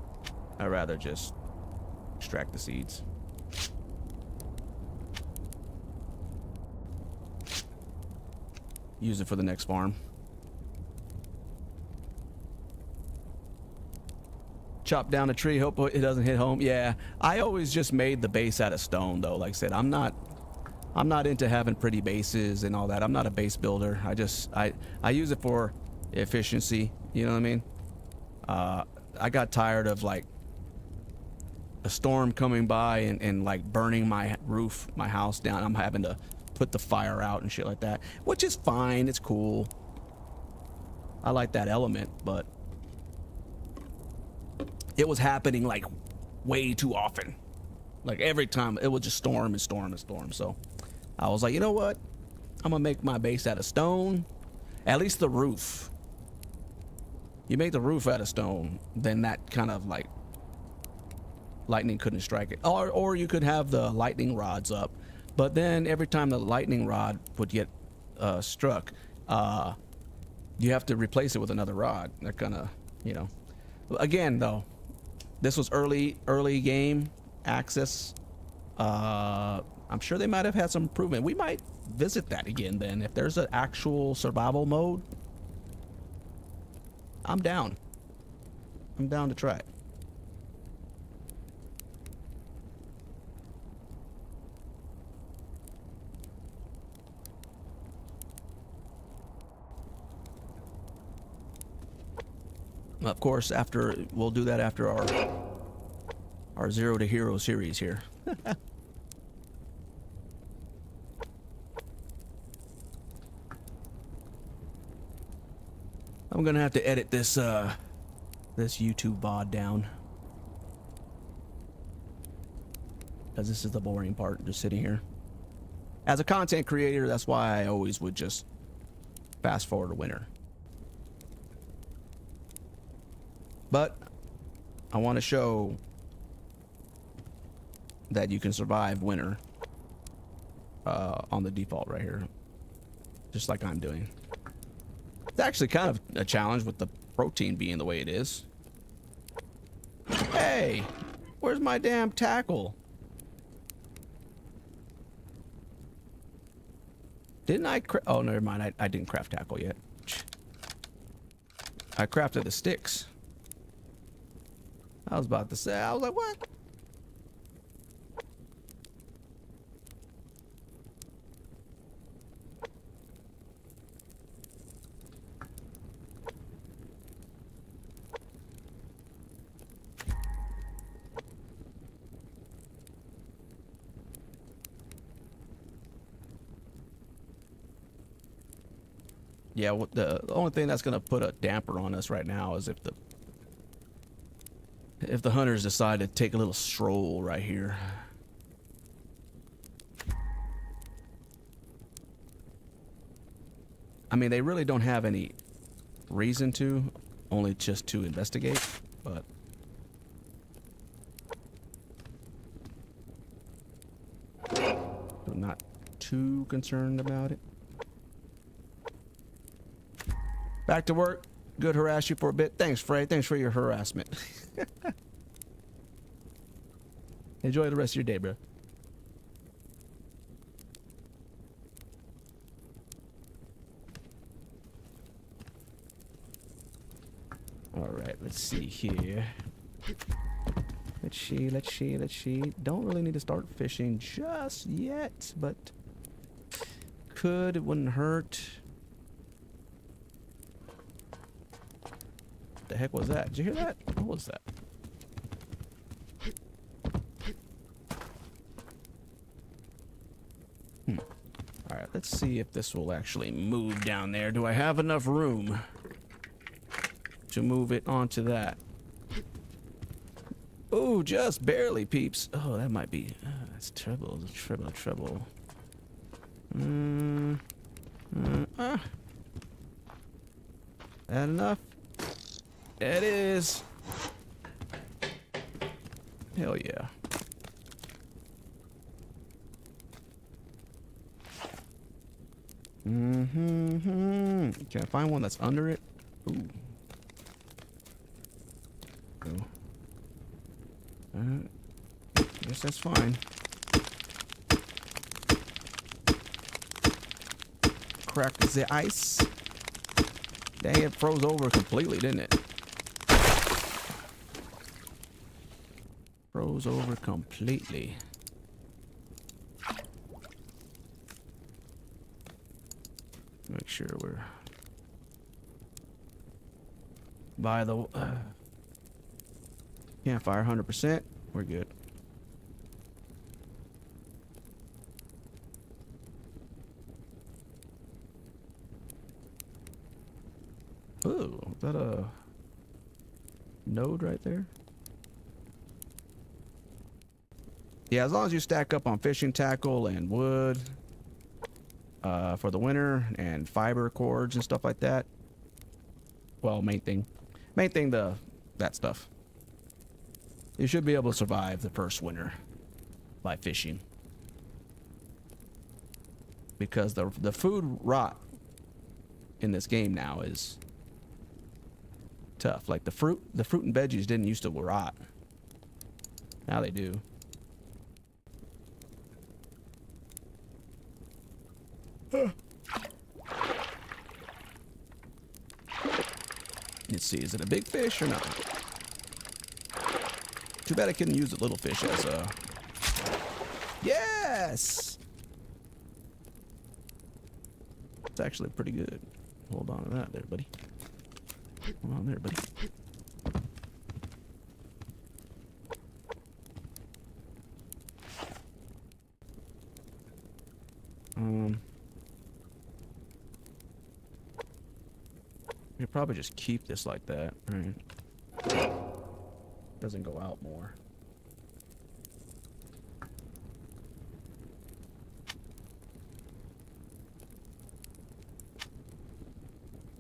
I'd rather just extract the seeds. Use it for the next farm. Chop down a tree, hope it doesn't hit home. Yeah, I always just made the base out of stone though. Like I said, I'm not into having pretty bases and all that. I'm not a base builder. I use it for efficiency, you know what I mean? I got tired of like a storm coming by and like burning my roof, my house down. I'm having to put the fire out and shit like that, which is fine. It's cool. I like that element, but it was happening like way too often. Like every time it would just storm and storm and storm. So I was like, you know what? I'm gonna make my base out of stone. At least the roof. You make the roof out of stone, then that kind of like lightning couldn't strike it. Or you could have the lightning rods up, but then every time the lightning rod would get struck, you have to replace it with another rod. That kind of, you know. Again, though, this was early game access. I'm sure they might have had some improvement. We might visit that again then. If there's an actual survival mode, I'm down. I'm down to try it. Of course, we'll do that after our Zero to Hero series here. I'm gonna have to edit this this YouTube VOD down, because this is the boring part, just sitting here. As a content creator, that's why I always would just fast forward to winter. But I want to show that you can survive winter on the default right here, just like I'm doing. It's actually kind of a challenge with the protein being the way it is. Hey, where's my damn tackle? Didn't I oh, never mind. I didn't craft tackle yet. I crafted the sticks. I was about to say, I was like, what? Yeah, the only thing that's gonna put a damper on us right now is if the hunters decide to take a little stroll right here. I mean, they really don't have any reason to, only just to investigate, but I'm not too concerned about it. Back to work. Good, harass you for a bit. Thanks, Frey. Thanks for your harassment. Enjoy the rest of your day, bro. All right, let's see here. Let's see. Don't really need to start fishing just yet, but could. It wouldn't hurt. What the heck was that? Did you hear that? What was that? Let's see if this will actually move down there. Do I have enough room to move it onto that? Oh, just barely, peeps. Oh, that might be... that's trouble. Trouble. That enough? It is. Hell yeah. Can I find one that's under it? Ooh. Guess that's fine. Crack the ice. Dang, it froze over completely, didn't it? Froze over completely. Make sure we're by the campfire 100%. We're good. Oh, is that a node right there? Yeah, as long as you stack up on fishing tackle and wood for the winter and fiber cords and stuff like that. Well, main thing that stuff. You should be able to survive the first winter by fishing, because the food rot in this game now is tough. Like the fruit and veggies didn't used to rot. Now they do. Let's see, is it a big fish or not? Too bad I couldn't use the little fish as a... Yes! It's actually pretty good. Hold on to that there, buddy. Hold on there, buddy. You probably just keep this like that, right? Doesn't go out more.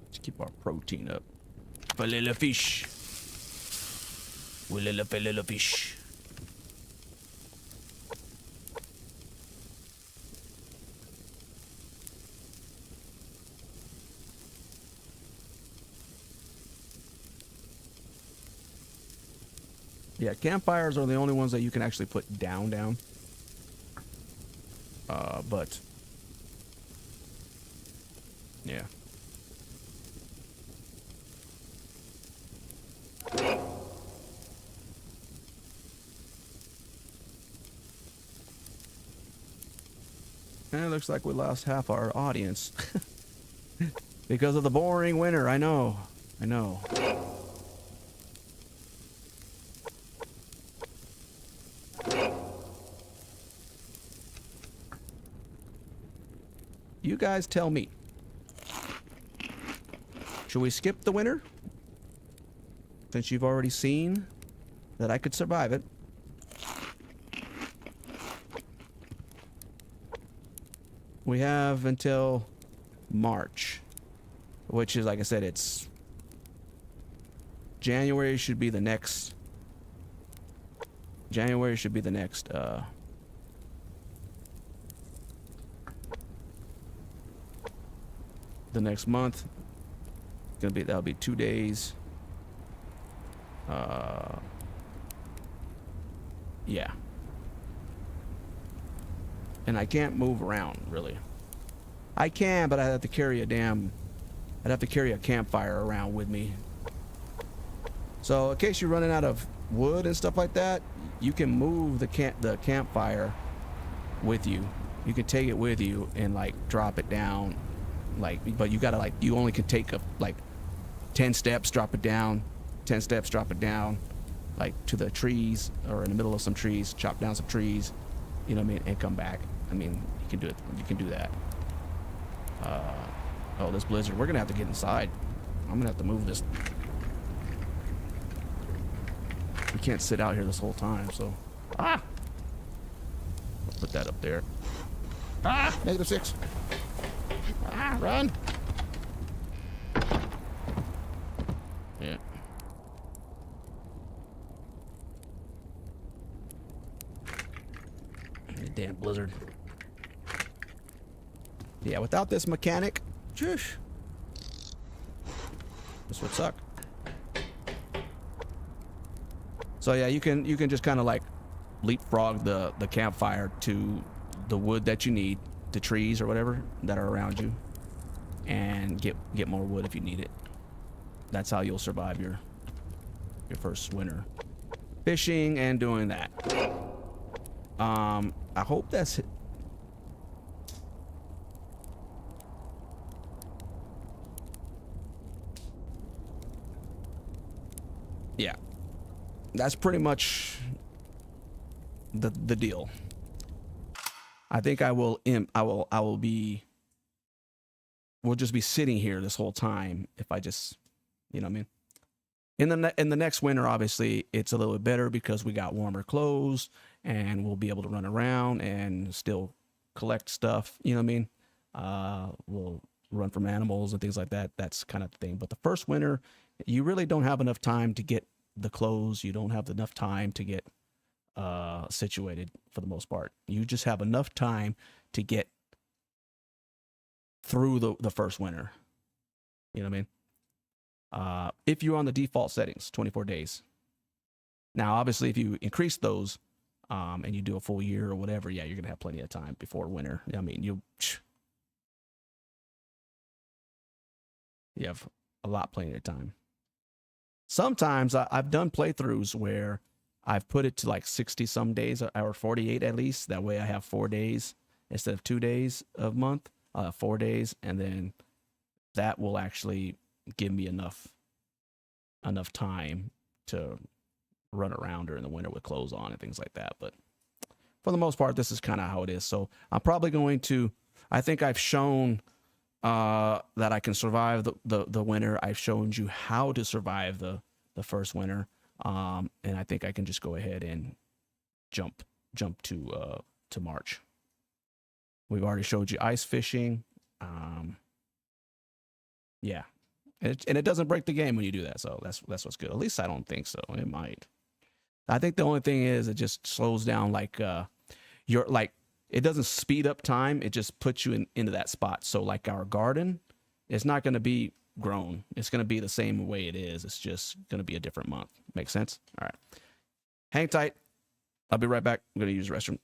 Just keep our protein up. Fillet of fish. Fillet of fish. Yeah, campfires are the only ones that you can actually put down. But yeah. And it looks like we lost half our audience because of the boring winter. I know. You guys tell me. Should we skip the winter? Since you've already seen that I could survive it. We have until March, which is, like I said, it's January should be the next. January should be the next. The next month. That'll be 2 days. Yeah. And I can't move around, really. I can, but I'd have to carry a campfire around with me. So in case you're running out of wood and stuff like that, you can move the campfire with you. You can take it with you and like drop it down, like, but you gotta you only can take 10 steps, drop it down, 10 steps, drop it down, like to the trees or in the middle of some trees, chop down some trees, you know what I mean, and come back. I mean, you can do it. You can do that. Oh, this blizzard. We're gonna have to get inside. I'm gonna have to move this. We can't sit out here this whole time, so. Ah! I'll put that up there. Ah! -6. Ah, run! Yeah. Damn blizzard. Yeah, without this mechanic, shush. This would suck. So yeah, you can just kind of like leapfrog the campfire to the wood that you need, the trees or whatever that are around you, and get more wood if you need it. That's how you'll survive your first winter fishing and doing that. I hope that's it. Yeah, that's pretty much the deal. I think I will be, we'll just be sitting here this whole time if I just, you know what I mean? In the next winter, obviously, it's a little bit better because we got warmer clothes and we'll be able to run around and still collect stuff, you know what I mean? We'll run from animals and things like that. That's kind of the thing. But the first winter, you really don't have enough time to get the clothes. You don't have enough time to get situated for the most part. You just have enough time to get through the first winter. You know what I mean? If you're on the default settings, 24 days. Now, obviously, if you increase those and you do a full year or whatever, yeah, you're going to have plenty of time before winter. I mean, you have a lot, plenty of time. Sometimes I've done playthroughs where I've put it to like 60 some days or 48 at least. That way I have 4 days instead of 2 days of month, 4 days. And then that will actually give me enough time to run around during the winter with clothes on and things like that. But for the most part, this is kind of how it is. So I'm probably going to, I think I've shown that I can survive the winter. I've shown you how to survive the first winter. And I think I can just go ahead and jump to March. We've already showed you ice fishing. Yeah. And it doesn't break the game when you do that. So that's what's good. At least I don't think so. It might. I think the only thing is it just slows down like you're like, it doesn't speed up time. It just puts you into that spot. So like our garden, it's not going to be grown. It's going to be the same way it is. It's just going to be a different month. Make sense? All right. Hang tight. I'll be right back. I'm going to use the restroom.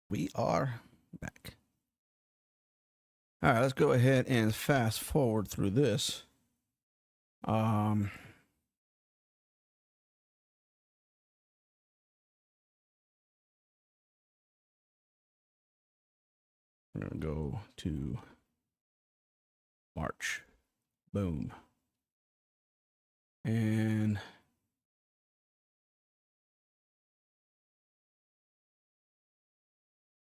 We are back. All right, let's go ahead and fast forward through this. I'm gonna go to March. Boom. And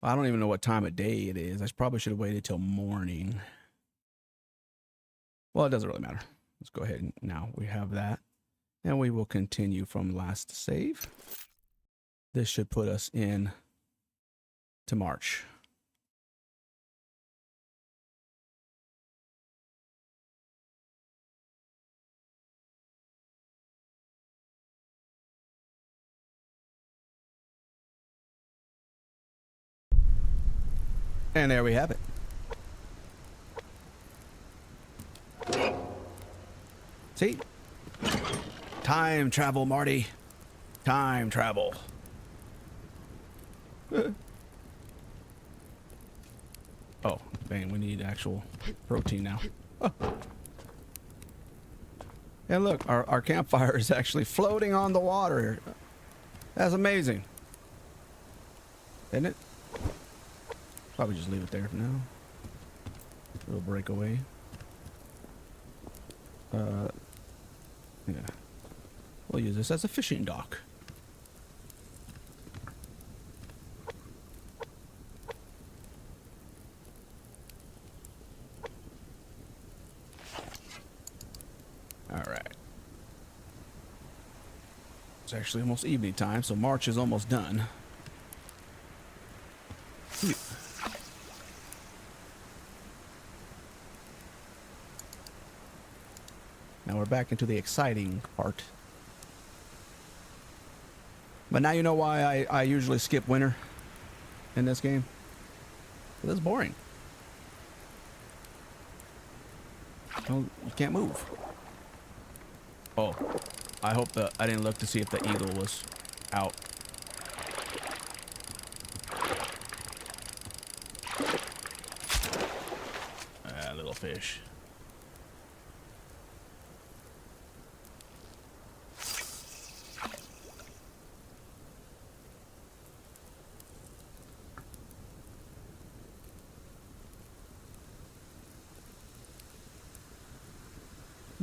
I don't even know what time of day it is. I probably should have waited till morning. Well, it doesn't really matter. Let's go ahead and now we have that. And we will continue from last save. This should put us in to March. And there we have it. See? Time travel, Marty. Time travel. Oh, dang, we need actual protein now. Oh. And look, our campfire is actually floating on the water. That's amazing. Isn't it? Probably just leave it there for now. Little breakaway. Yeah. We'll use this as a fishing dock. All right. It's actually almost evening time, so March is almost done. Phew. Now we're back into the exciting part. But now you know why I usually skip winter in this game. It's boring. Well, you can't move. Oh, I hope that I didn't look to see if the eagle was out. Ah, little fish.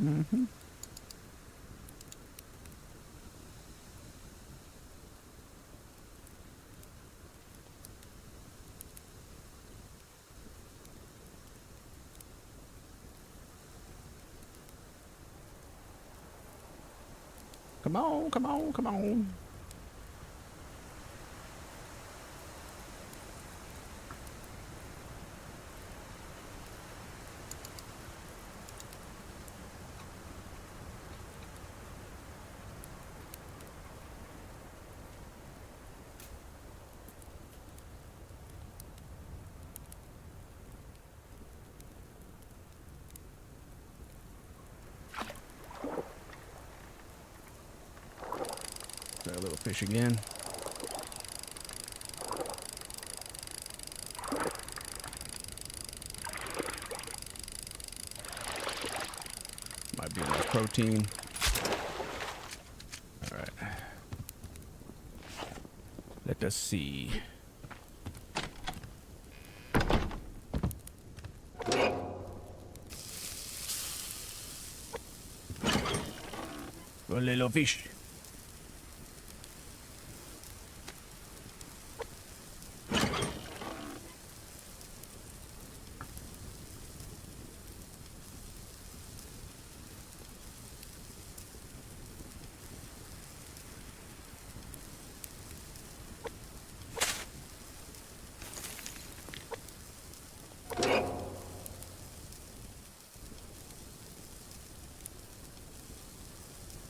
Mm-hmm. Come on, come on, come on. Got a little fish again. Might be enough protein. All right. Let us see. A little fish.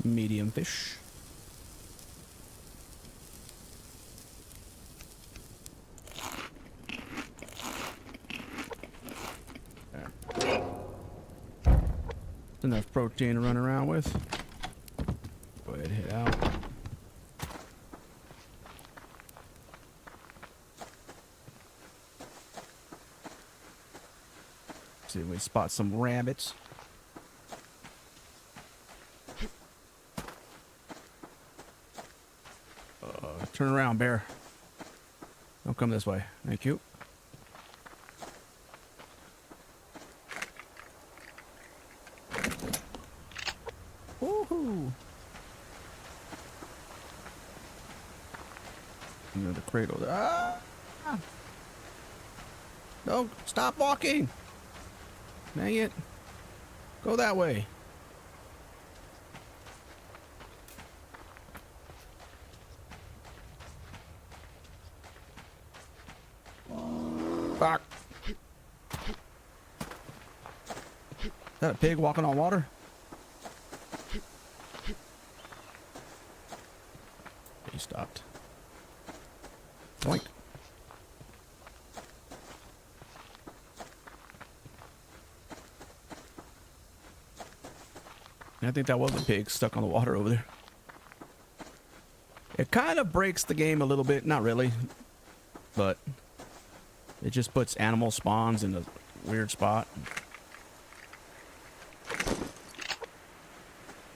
Medium fish. There. Enough protein to run around with. Go ahead and hit out. See if we spot some rabbits. Turn around, bear. Don't come this way. Thank you. Woohoo! Near the cradle. Ah! No, stop walking! Dang it. Go that way. Fuck. Is that a pig walking on water? He stopped. Boink. I think that was a pig stuck on the water over there. It kind of breaks the game a little bit. Not really. But it just puts animal spawns in a weird spot.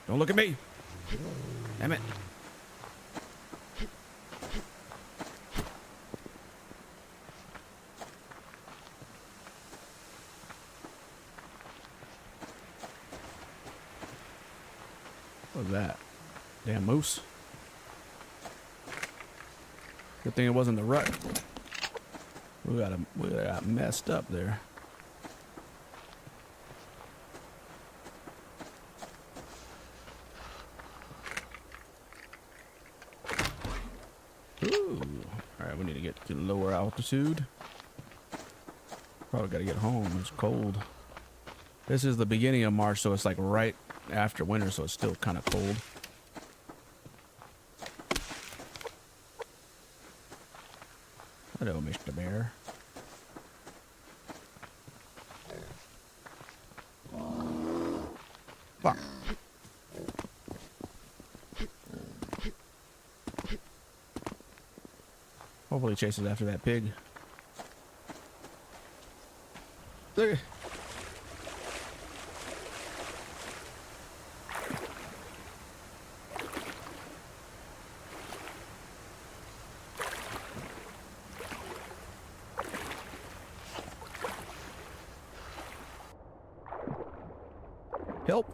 Don't look at me. Damn it. What was that? Damn moose. Good thing it wasn't the rut. We got messed up there. Ooh. Alright, we need to get to lower altitude. Probably gotta get home. It's cold. This is the beginning of March, so it's like right after winter, so it's still kind of cold. Hello, Mr. Bear. Fuck. Hopefully he chases after that pig. Look. Help.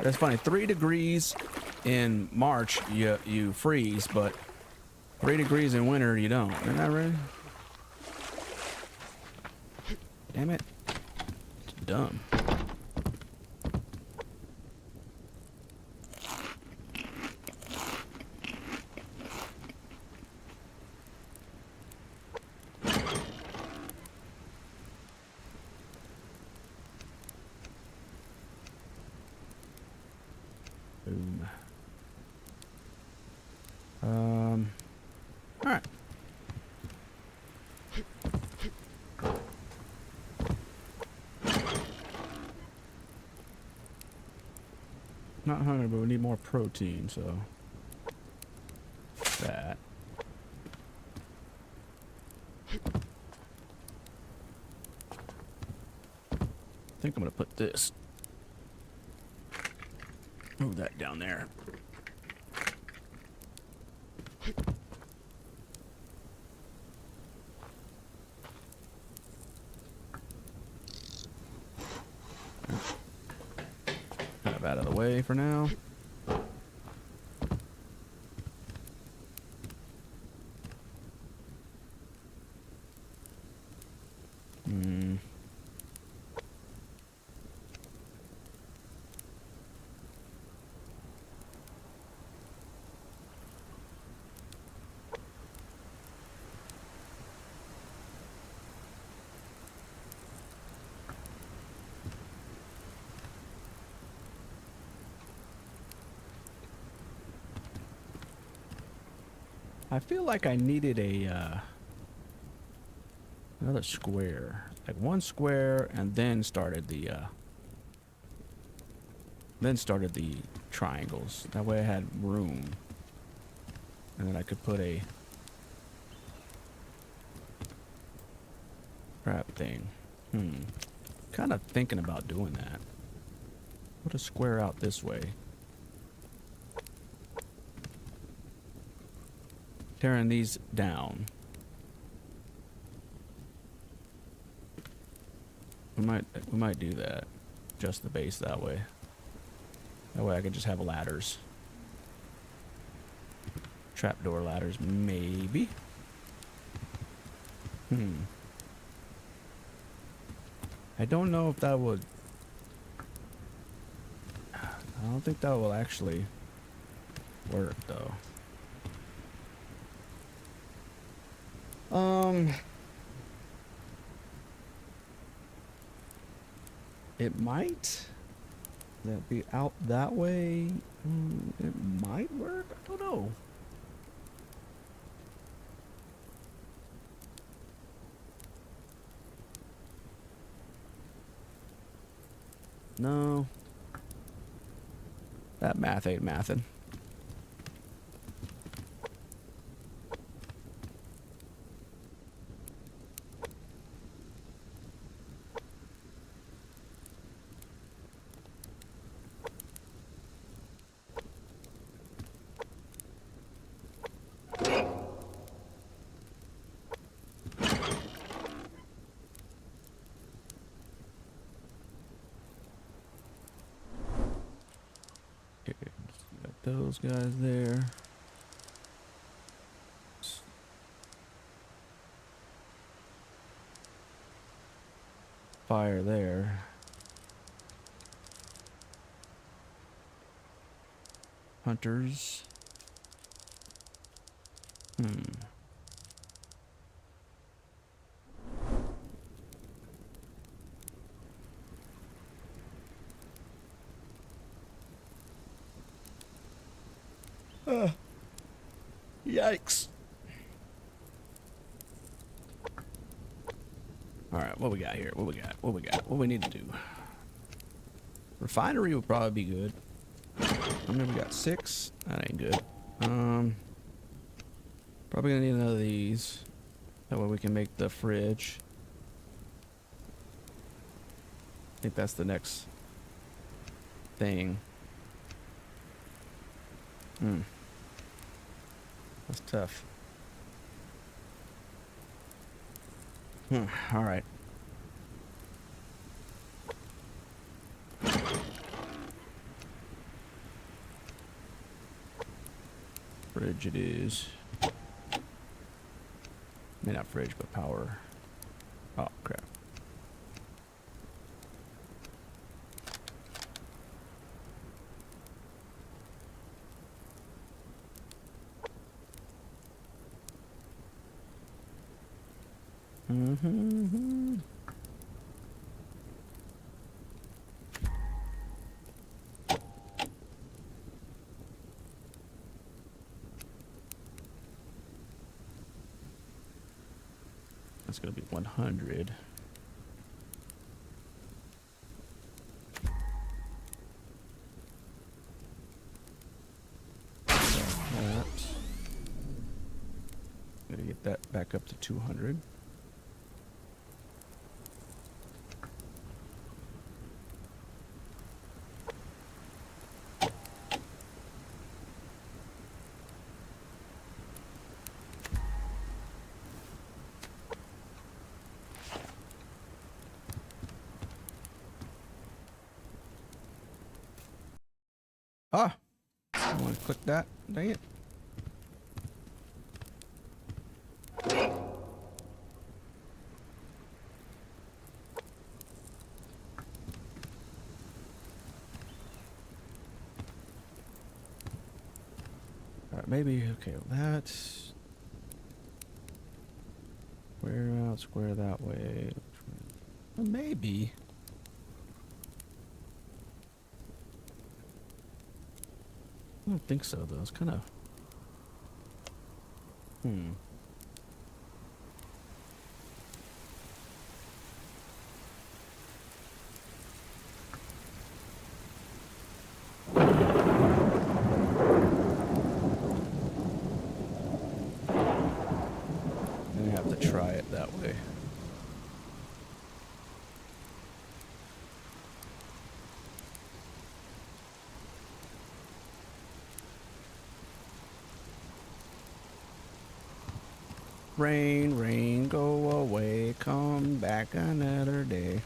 That's funny. 3 degrees in March, you freeze, but 3 degrees in winter, you don't. Isn't that right? Damn it. It's dumb. Boom. All right. Not hungry, but we need more protein, so that. I think I'm gonna put this. Move that down there. Kind of out of the way for now. I feel like I needed a Another square. Like one square and then started the triangles. That way I had room. And then I could put a crap thing. Kind of thinking about doing that. Put a square out this way. Tearing these down. We might do that. Just the base that way. That way I could just have ladders. Trapdoor ladders, maybe. I don't know if that would... I don't think that will actually work, though. It might. That be out that way. It might work. I don't know. No. That math ain't mathin'. Got those guys there. Fire there. Hunters. Yikes. Alright, what we got here? What we got? What we got? What we need to do? Refinery would probably be good. I mean, we got 6. That ain't good. Probably gonna need another of these. That way we can make the fridge. I think that's the next thing. That's tough. Alright. Fridge it is. I mean, not fridge, but power. Oh, crap. That's gonna be 100. That. Gotta get that back up to 200. Ah! I want to click that. Dang it. Alright, maybe, okay, that. Square out, square that way. Maybe. I don't think so, though. It's kind of... Rain, rain, go away, come back another day.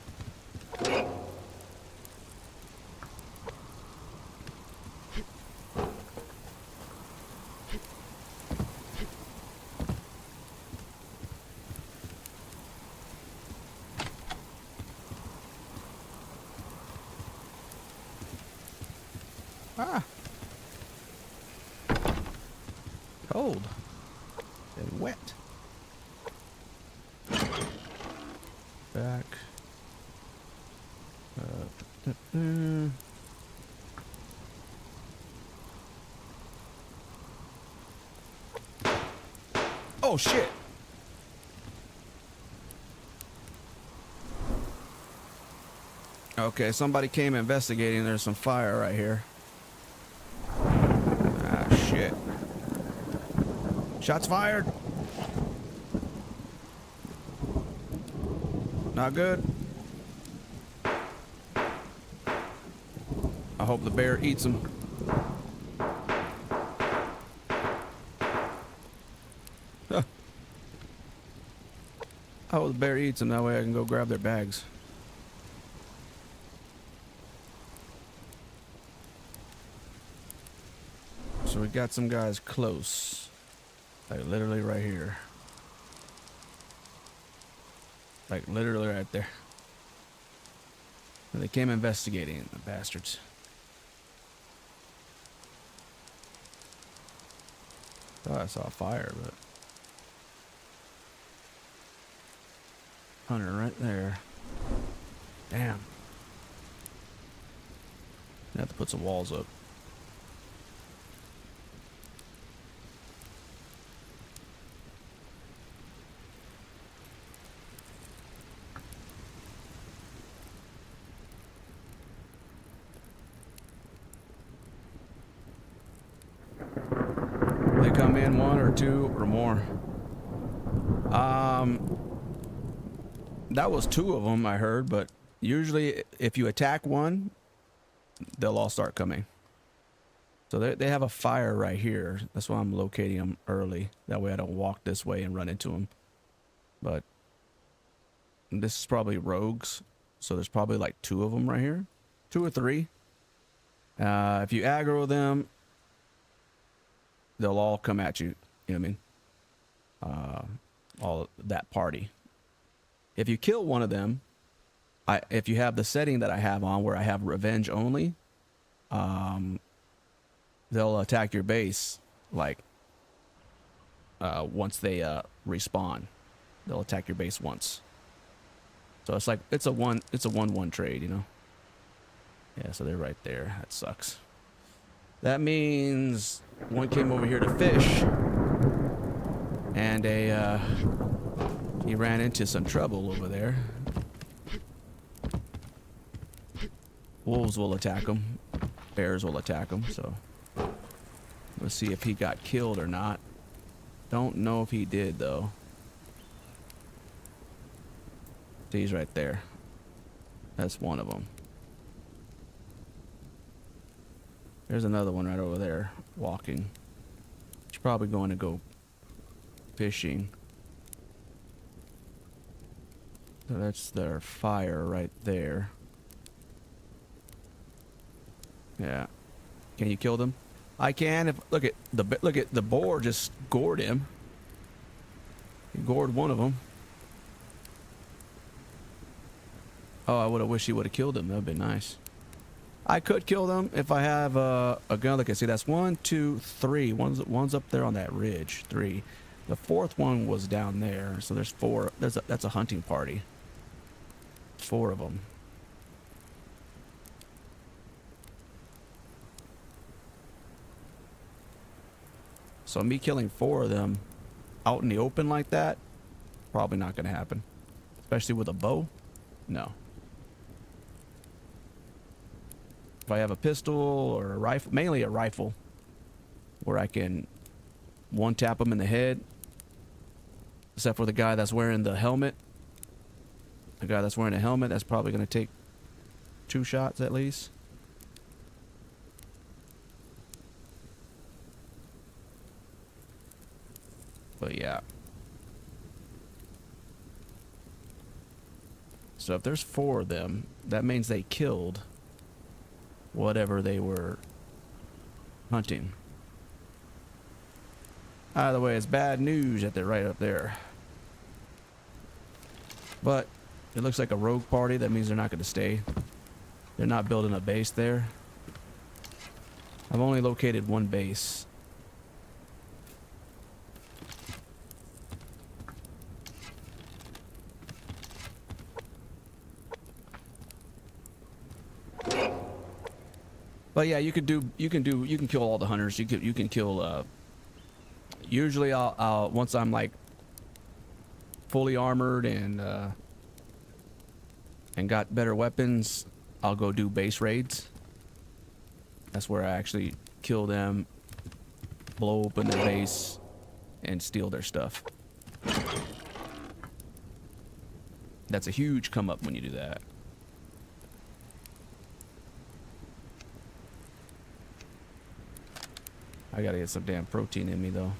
Ah, cold and wet. Back. Oh shit. Okay, somebody came investigating. There's some fire right here. Ah, shit. Shots fired. Not good. I hope the bear eats them. Huh. I hope the bear eats them. That way I can go grab their bags. So we got some guys close. Like literally right here. Like literally right there. And they came investigating, the bastards. Thought I saw a fire, but hunter right there. Damn. I have to put some walls up. They come in one or two or more. That was two of them I heard, but usually if you attack one, they'll all start coming. So they have a fire right here. That's why I'm locating them early. That way I don't walk this way and run into them. But this is probably rogues. So there's probably like two of them right here. Two or three. If you aggro them, they'll all come at you. You know what I mean? All that party. If you kill one of them, if you have the setting that I have on where I have revenge only, they'll attack your base like once they respawn. They'll attack your base once. So it's like it's a 1-1 trade, you know. Yeah, so they're right there. That sucks. That means one came over here to fish, and he ran into some trouble over there. Wolves will attack him. Bears will attack him. So let's see if he got killed or not. Don't know if he did though. He's right there. That's one of them. There's another one right over there walking. He's probably going to go fishing. So that's their fire right there. Yeah. Can you kill them? I can. If look at the boar just gored him. He gored one of them. Oh, I would have wished he would have killed him. That would be nice. I could kill them if I have a gun. Look, see, that's 1, 2, 3. One's up there on that ridge. 3. The fourth one was down there. So there's 4. That's a hunting party. 4 of them. So me killing 4 of them out in the open like that, probably not going to happen. Especially with a bow. No. If I have a pistol or a rifle, mainly a rifle, where I can one-tap them in the head, except for the guy that's wearing the helmet. The guy that's wearing a helmet, that's probably going to take 2 shots at least. But yeah. So if there's 4 of them, that means they killed whatever they were hunting. Either way, it's bad news that they're right up there. But it looks like a rogue party. That means they're not going to stay. They're not building a base there. I've only located 1 base. But yeah, you can kill all the hunters. You can kill. Usually, I'll once I'm like fully armored and got better weapons, I'll go do base raids. That's where I actually kill them, blow open their base, and steal their stuff. That's a huge come up when you do that. I gotta get some damn protein in me though.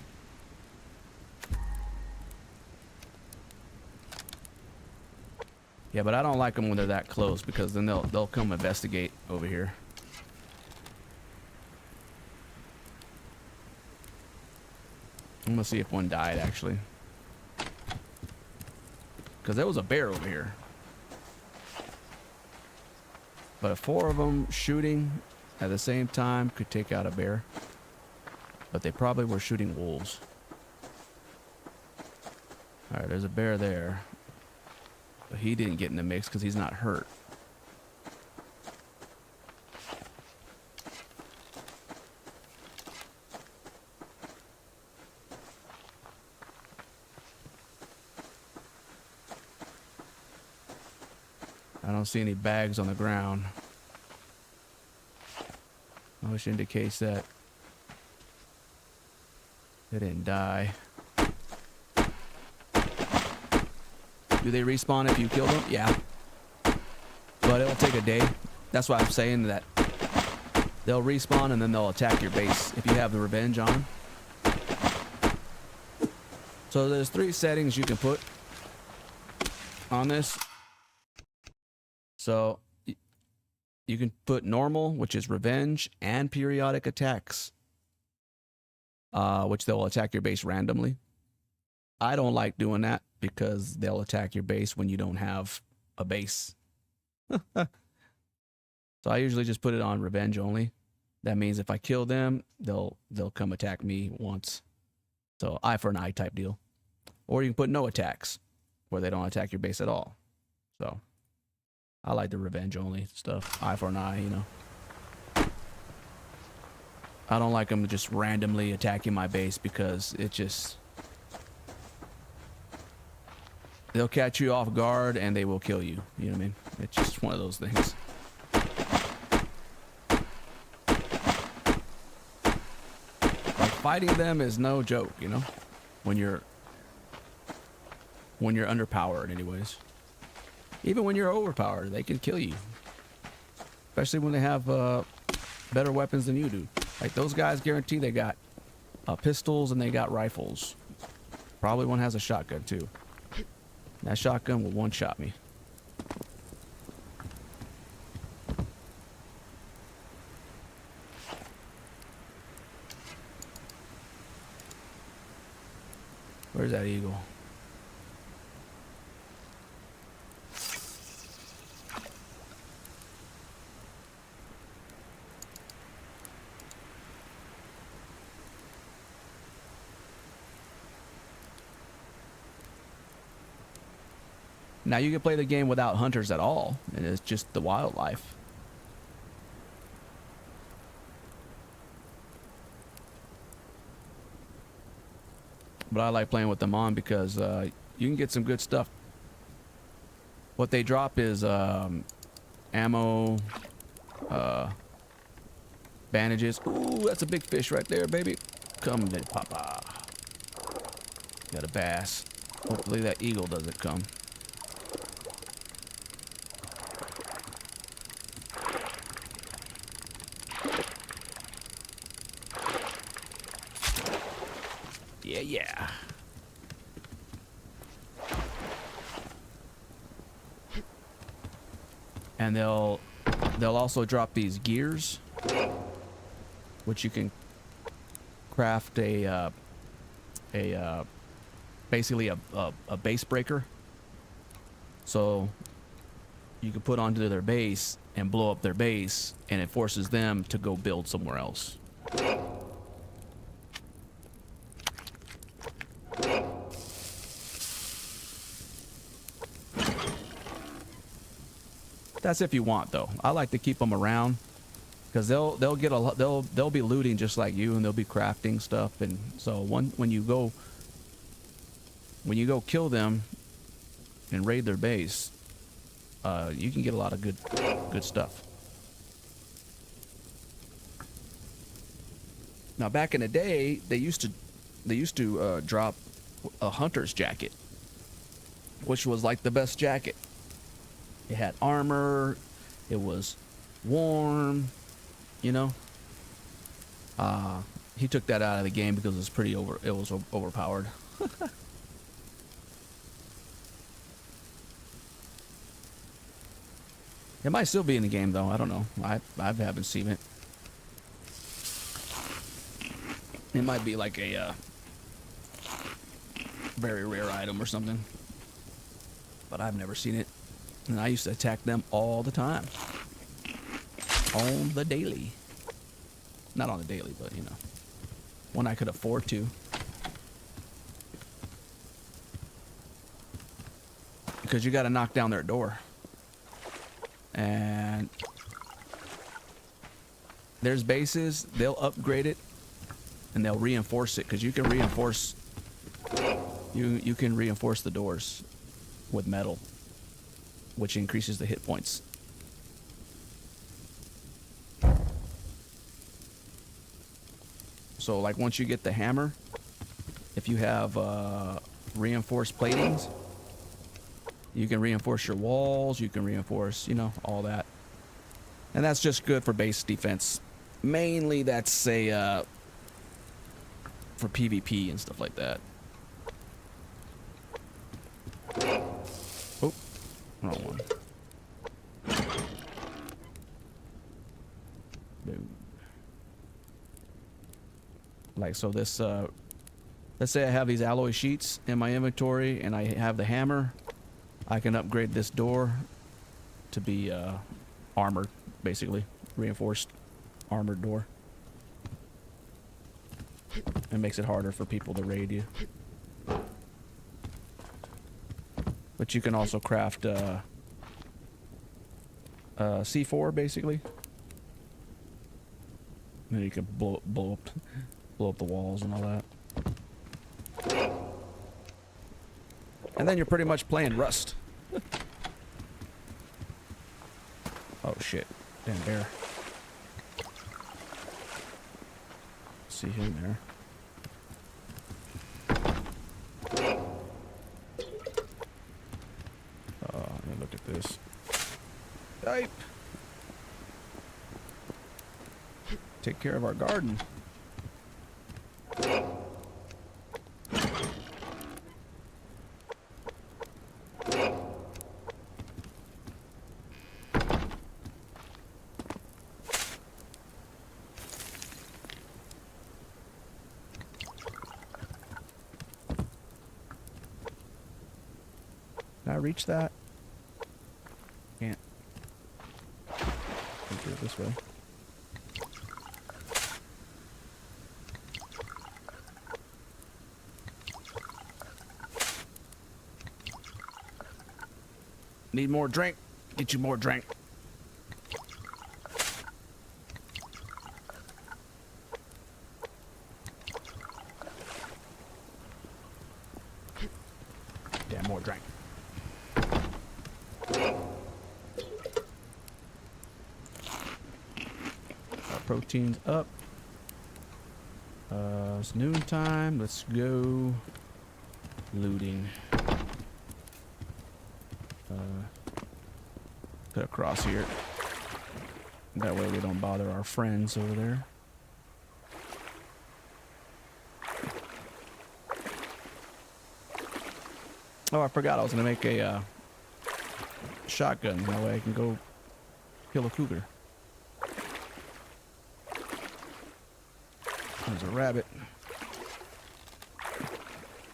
Yeah, but I don't like them when they're that close because then they'll come investigate over here. I'm gonna see if one died actually. Because there was a bear over here. But if 4 of them shooting at the same time could take out a bear. But they probably were shooting wolves. Alright, there's a bear there. But he didn't get in the mix because he's not hurt. I don't see any bags on the ground, which indicates that they didn't die. Do they respawn if you kill them? Yeah. But it'll take a day. That's why I'm saying that they'll respawn and then they'll attack your base if you have the revenge on them. So there's 3 settings you can put on this. So you can put normal, which is revenge, and periodic attacks. Which they'll attack your base randomly. I don't like doing that because they'll attack your base when you don't have a base. So I usually just put it on revenge only. That means if I kill them, they'll come attack me once. So eye for an eye type deal. Or you can put no attacks where they don't attack your base at all. So I like the revenge only stuff. Eye for an eye, you know. I don't like them just randomly attacking my base because it just... They'll catch you off guard and they will kill you. You know what I mean? It's just one of those things. Like fighting them is no joke, you know? When you're underpowered anyways. Even when you're overpowered, they can kill you. Especially when they have better weapons than you do. Like those guys guarantee they got pistols and they got rifles. Probably one has a shotgun too. That shotgun will one-shot me. Where's that eagle? Now you can play the game without hunters at all, and it's just the wildlife. But I like playing with them on because you can get some good stuff. What they drop is ammo, bandages. Ooh, that's a big fish right there, baby. Come then, papa. Got a bass. Hopefully that eagle doesn't come. Yeah. And they'll also drop these gears, which you can craft basically a base breaker. So you can put onto their base and blow up their base, and it forces them to go build somewhere else. That's if you want, though. I like to keep them around because they'll get they'll be looting just like you, and they'll be crafting stuff. And so when you go kill them and raid their base, you can get a lot of good stuff. Now, back in the day, they used to drop a hunter's jacket, which was like the best jacket. It had armor. It was warm, you know. He took that out of the game because it was overpowered. It might still be in the game though. I don't know. I haven't seen it. It might be like a very rare item or something. But I've never seen it. And I used to attack them all the time. On the daily. Not on the daily, but you know. When I could afford to. Because you got to knock down their door. And there's bases, they'll upgrade it and they'll reinforce it, because you can reinforce you can reinforce the doors with metal, which increases the hit points. So like once you get the hammer, if you have reinforced platings, you can reinforce your walls, you can reinforce, you know, all that. And that's just good for base defense. Mainly that's a for PvP and stuff like that. Oh, wrong one. Boom. Like so this let's say I have these alloy sheets in my inventory and I have the hammer. I can upgrade this door to be armored, basically. Reinforced armored door. It makes it harder for people to raid you. But you can also craft C4, basically. And then you can blow up the walls and all that. And then you're pretty much playing Rust. Oh shit. Damn bear. See him there. Oh, let me look at this. Type. Take care of our garden. Can I reach that? Can't. Can't do it this way. Need more drink. Get you more drink. Damn, more drink. Our protein's up. It's noon time. Let's go looting. Put a cross here. That way we don't bother our friends over there. Oh, I forgot I was gonna make a shotgun. That way I can go Kill a cougar. There's a rabbit.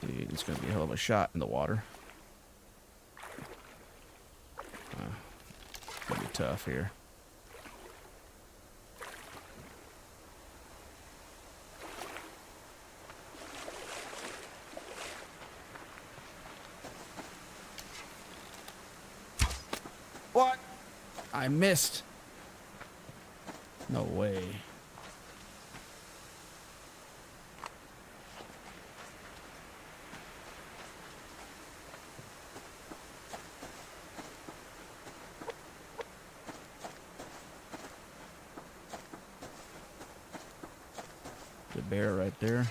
Dude, it's gonna be a hell of a shot in the water. Gonna be tough here. What? I missed. No way. The bear right there.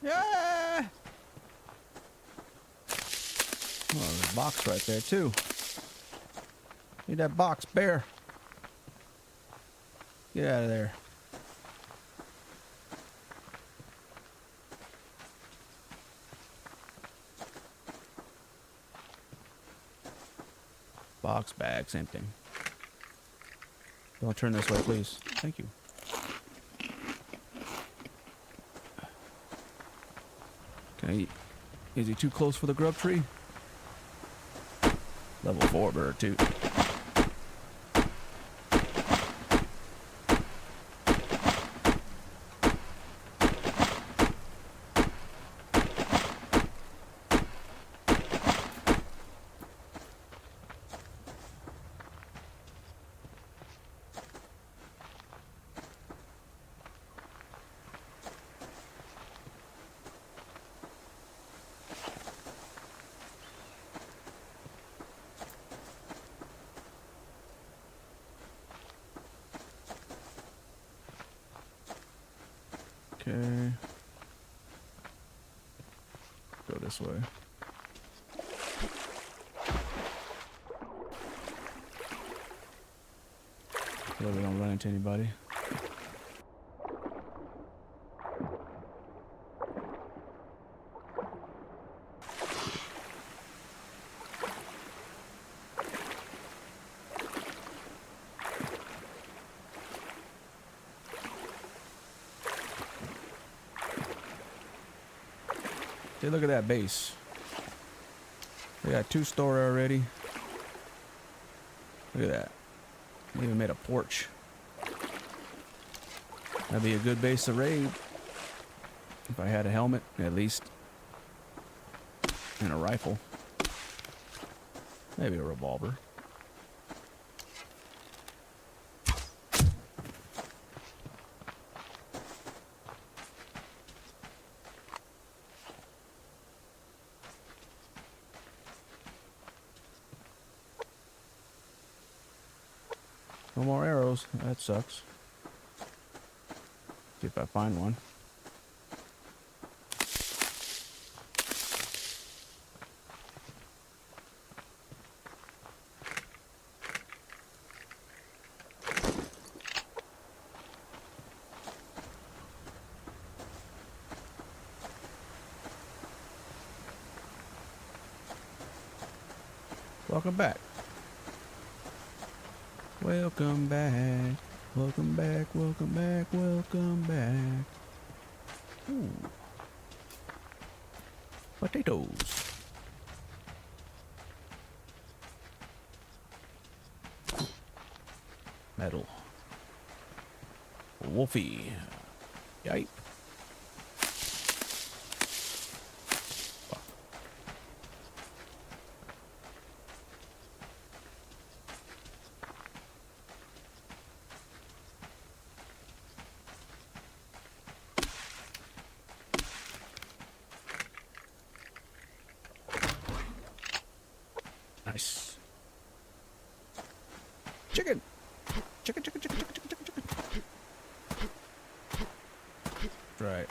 Yeah! Oh, there's a box right there too. Need that box, bear. Get out of there. Box bag, same thing. Don't turn this way, please. Thank you. Okay, is he too close for the grub tree? Level 4 bird too. Okay. Go this way. So we don't run into anybody. Hey, look at that base. We got 2 story already. Look at that. They even made a porch. That'd be a good base to raid. If I had a helmet, at least. And a rifle. Maybe a revolver. No more arrows. That sucks. See if I find one. Welcome back. Welcome back. Welcome back. Welcome back. Welcome back. Ooh. Potatoes. Metal. Wolfie. Yipe. Nice. Chicken. Chicken, chicken, chicken, chicken, chicken, chicken, chicken. Right.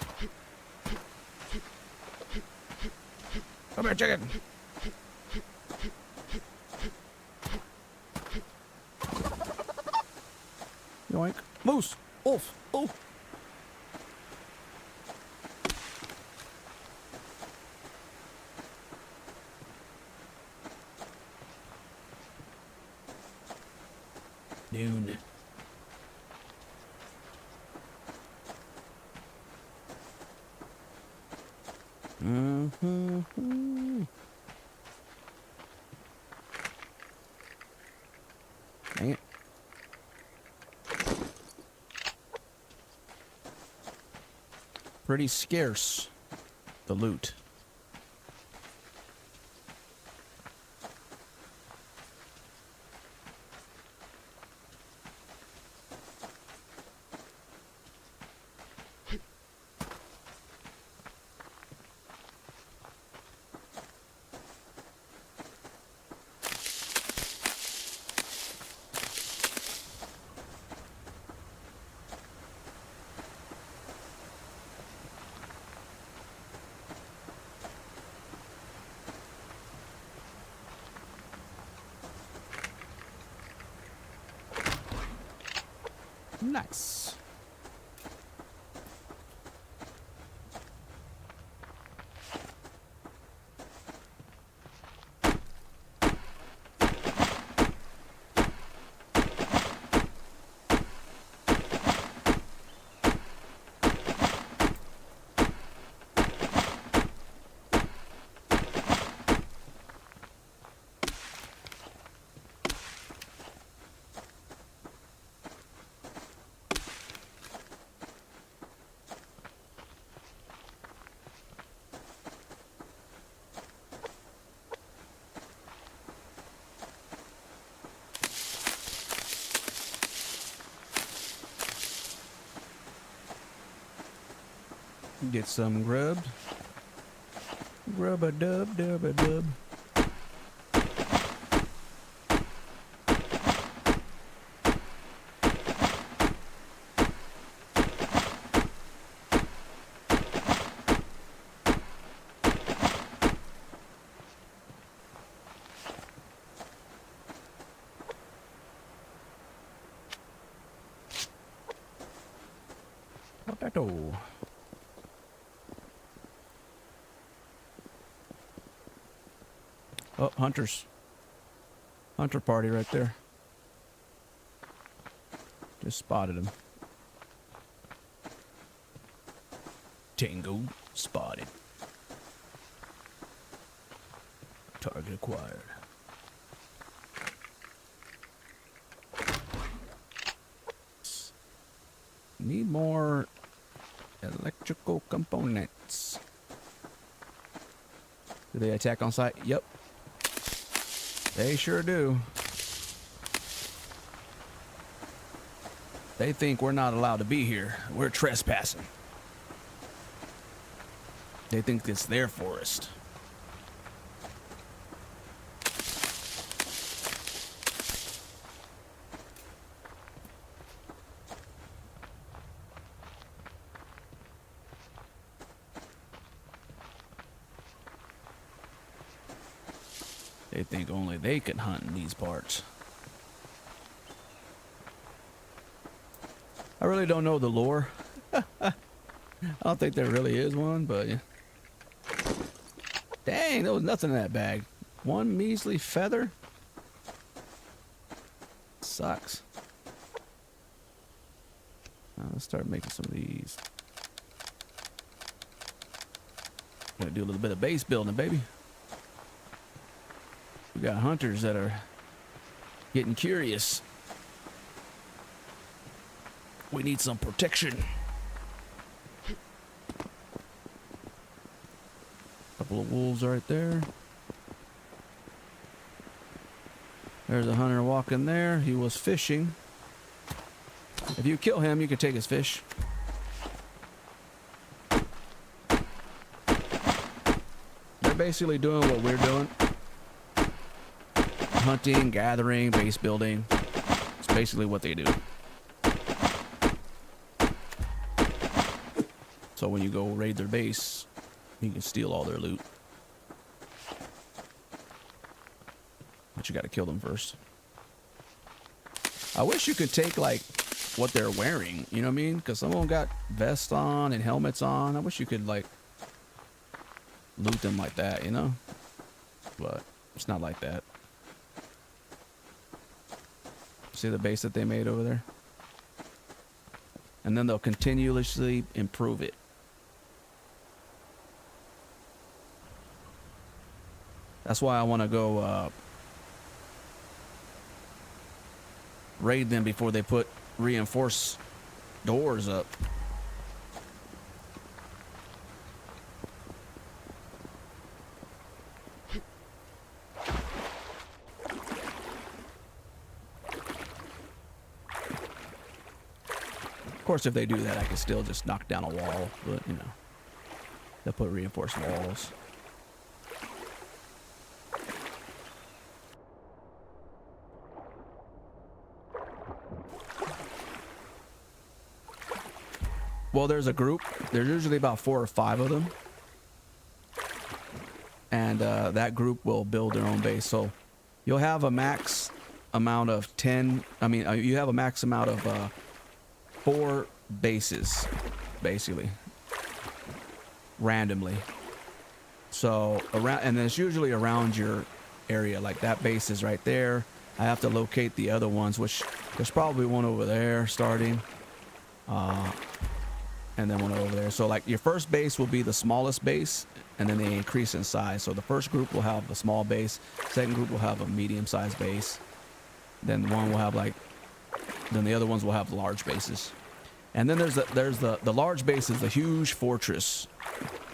Come here, chicken. Yoink. Moose. Wolf. Oh. Noon. Mm-hmm. Dang it. Pretty scarce, the loot. Nice. Get some grubbed. Grub a dub, dub a dub. Potato. Oh, hunters. Hunter party right there. Just spotted him. Tango spotted. Target acquired. Need more electrical components. Do they attack on sight? Yep. They sure do. They think we're not allowed to be here. We're trespassing. They think it's their forest. They think only they can hunt in these parts. I really don't know the lore. I don't think there really is one, but yeah. Dang, there was nothing in that bag. One measly feather? Sucks. Let's start making some of these. Gonna do a little bit of base building, baby. We got hunters that are getting curious. We need some protection. Couple of wolves right there. There's a hunter walking there. He was fishing. If you kill him, you can take his fish. They're basically doing what we're doing. Hunting, gathering, base building. It's basically what they do. So when you go raid their base, you can steal all their loot. But you gotta kill them first. I wish you could take, like, what they're wearing, you know what I mean? Because some of them got vests on and helmets on. I wish you could, like, loot them like that, you know? But it's not like that. See the base that they made over there? And then they'll continuously improve it. That's why I want to go raid them before they put reinforced doors up. Of course, if they do that, I can still just knock down a wall, but you know, they'll put reinforced walls. Well, there's a group. There's usually about 4 or 5 of them. And that group will build their own base. So you'll have a max amount of 10. I mean, you have a max amount of 4 bases, basically, randomly. So around, and it's usually around your area. Like that base is right there. I have to locate the other ones, which there's probably one over there starting. And then one over there. So like your first base will be the smallest base, and then they increase in size. So the first group will have the small base, second group will have a medium-sized base, then one will have then the other ones will have large bases. And then there's the large base is the huge fortress,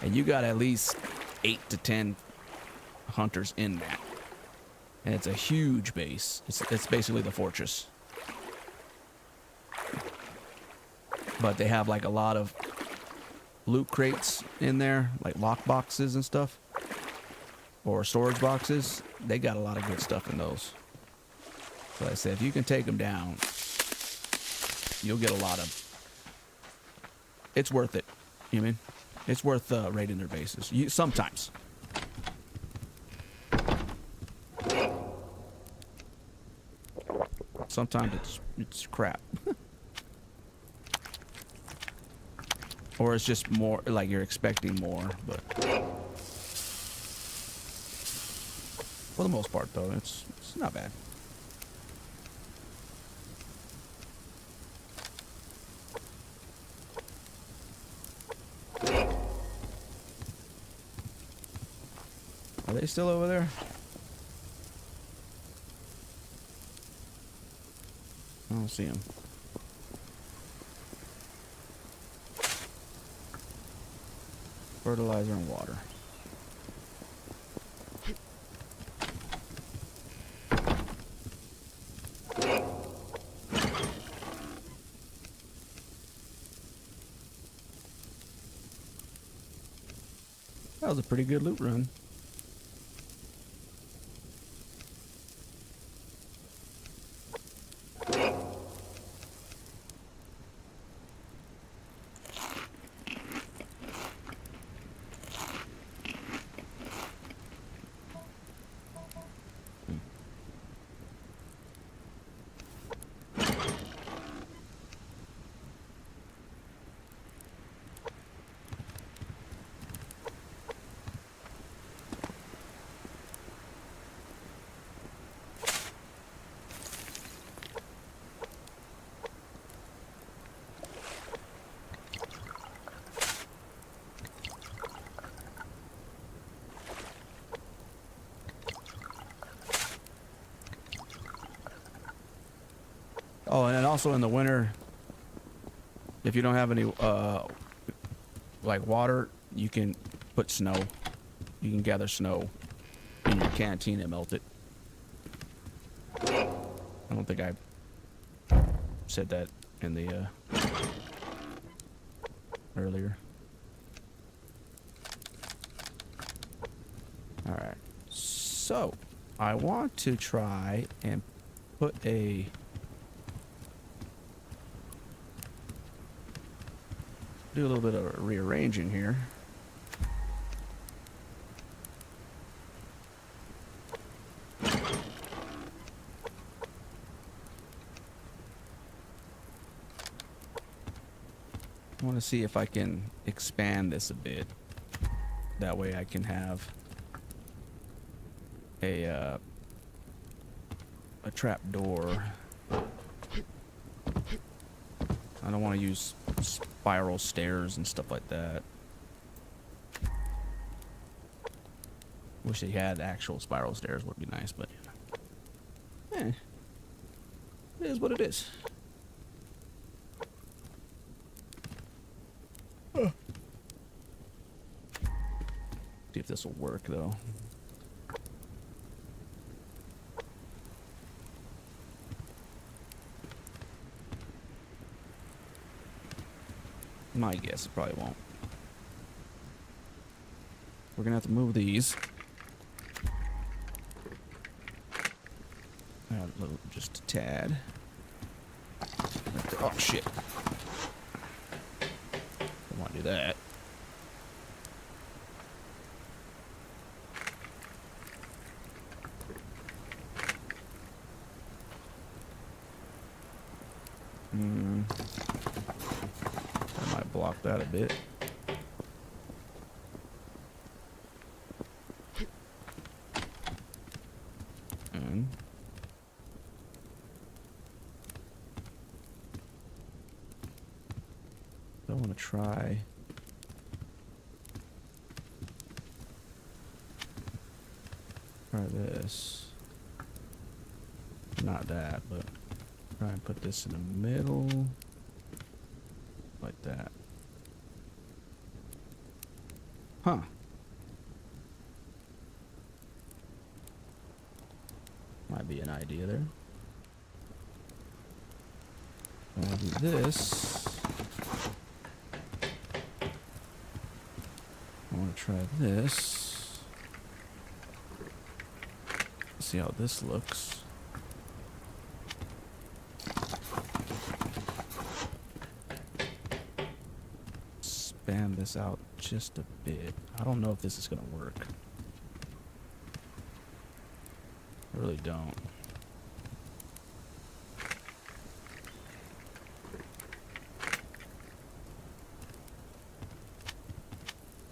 and you got at least 8 to 10 hunters in that, and it's a huge base. It's basically the fortress. But they have like a lot of loot crates in there, like lock boxes and stuff, or storage boxes. They got a lot of good stuff in those. So I said, if you can take them down, you'll get a lot of. It's worth it. You know what I mean? It's worth raiding their bases. Sometimes. Sometimes it's crap. Or it's just more like you're expecting more, but for the most part, though, it's not bad. Are they still over there? I don't see them. Fertilizer and water. That was a pretty good loot run. Oh, and then also in the winter, if you don't have any like water, you can put snow. You can gather snow in your canteen and melt it. I don't think I said that in the earlier. All right. So, I want to try and put a do a little bit of rearranging here. I want to see if I can expand this a bit. That way I can have a trap door I don't want to use spiral stairs and stuff like that. Wish they had actual spiral stairs, would be nice, but it is what it is. See if this will work though. My guess, it probably won't. We're gonna have to move these. A little, just a tad. Oh shit! Don't want to do that. I might block that a bit. And I want to try this. Not that, but try and put this in the middle. Like that. Huh. Might be an idea there. I'll do this. I want to try this. See how this looks. Span this out just a bit. I don't know if this is gonna work. I really don't.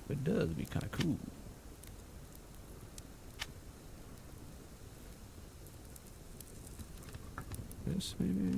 If it does, it'd be kind of cool. This maybe.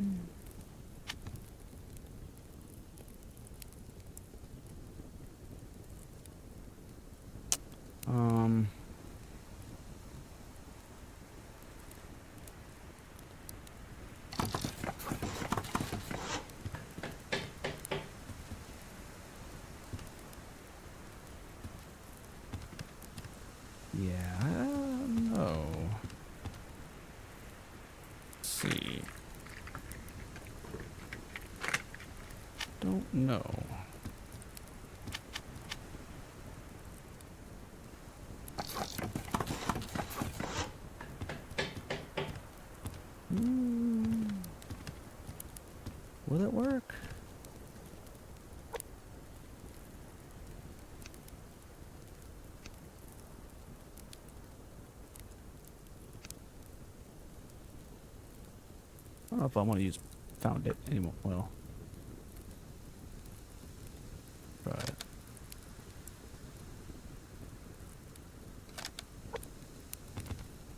Yeah, I don't know. Let's see. Don't know. Will it work? I don't know if I want to use found it anymore. Well, try it.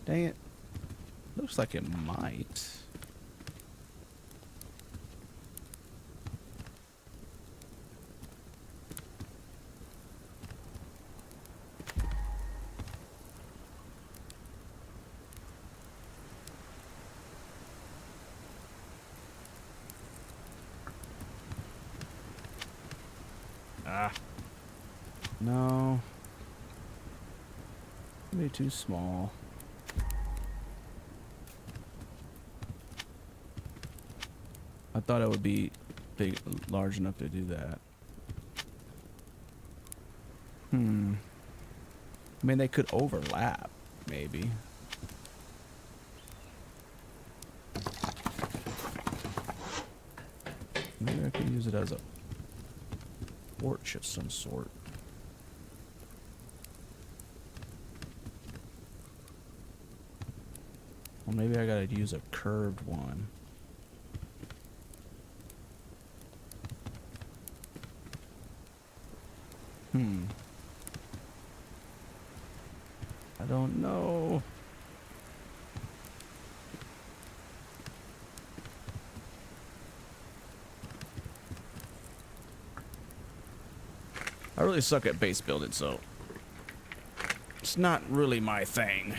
Dang it. Looks like it might. Ah. No. Maybe too small. I thought it would be big, large enough to do that. I mean, they could overlap, maybe. Maybe I could use it as a porch of some sort. Well, maybe I gotta use a curved one. I don't know. I really suck at base building, so it's not really my thing.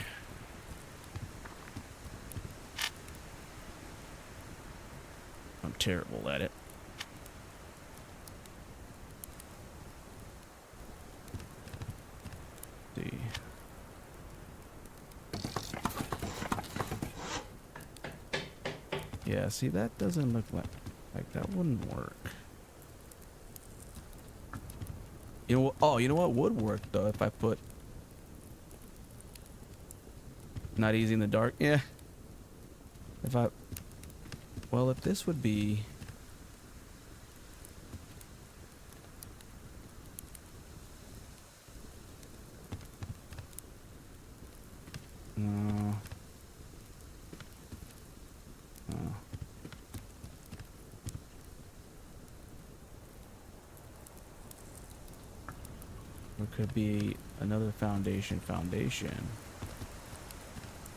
I'm terrible at it. See. Yeah, see, that doesn't look like that wouldn't work. You know what? Oh, you know what would work though if I put not easy in the dark. Yeah. If I, well, if this would be. No. No. It could be another foundation,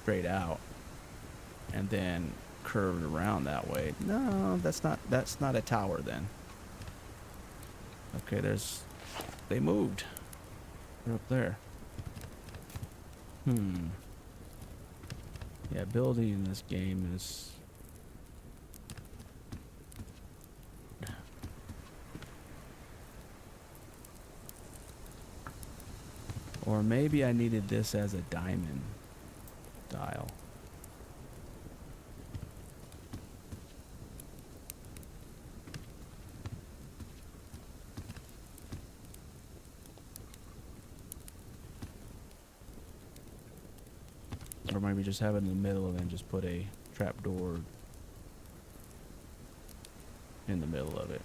straight out, and then curved around that way. No, that's not a tower then. Okay, they moved. They're up there. Yeah, building in this game is. Or maybe I needed this as a diamond dial. Or maybe just have it in the middle and then just put a trapdoor in the middle of it.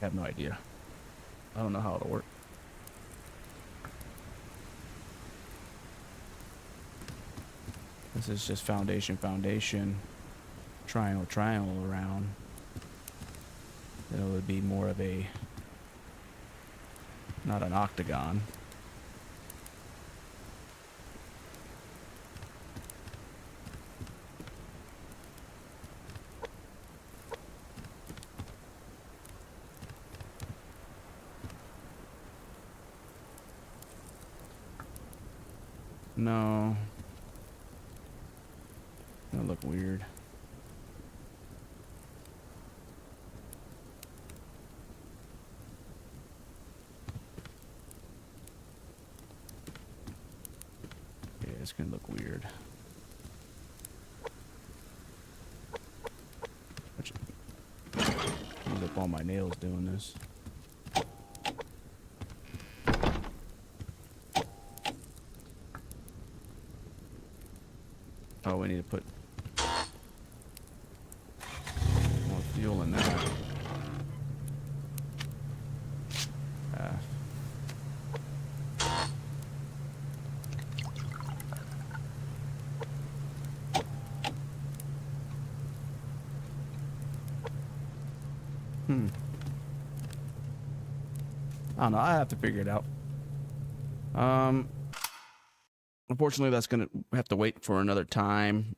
I have no idea. I don't know how it'll work. This is just foundation, triangle around. Then it would be more of a, not an octagon. No. That look weird. Yeah, it's gonna look weird. Use up all my nails doing this. Oh, we need to put more fuel in that. I don't know. I have to figure it out. Unfortunately, that's gonna have to wait for another time.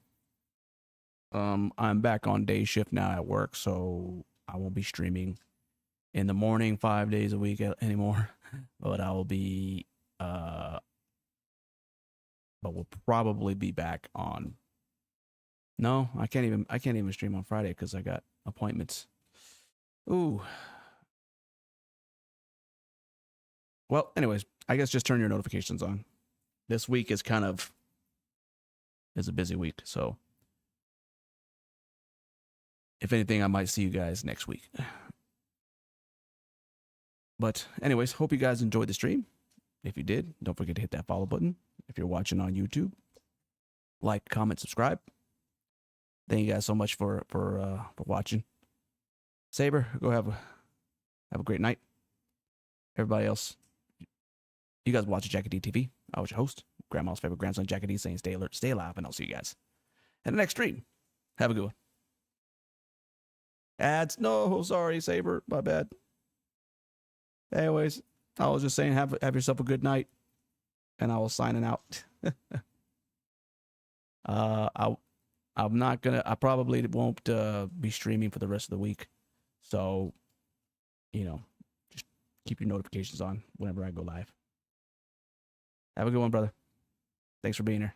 I'm back on day shift now at work, so I won't be streaming in the morning 5 days a week anymore. But I will be, but we'll probably be back on. No, I can't even stream on Friday because I got appointments. Ooh. Well, anyways, I guess just turn your notifications on. This week is a busy week, so if anything, I might see you guys next week. But anyways, hope you guys enjoyed the stream. If you did, don't forget to hit that follow button. If you're watching on YouTube, like, comment, subscribe. Thank you guys so much for watching. Saber, go have a great night. Everybody else, you guys watch Jackie D TV. I was your host, Grandma's favorite grandson, Jackie D, saying stay alert, stay alive, and I'll see you guys in the next stream. Have a good one. Ads, no, sorry, Saber, my bad. Anyways, I was just saying, have yourself a good night, and I was signing out. I'm not gonna. I probably won't be streaming for the rest of the week, so just keep your notifications on whenever I go live. Have a good one, brother. Thanks for being here.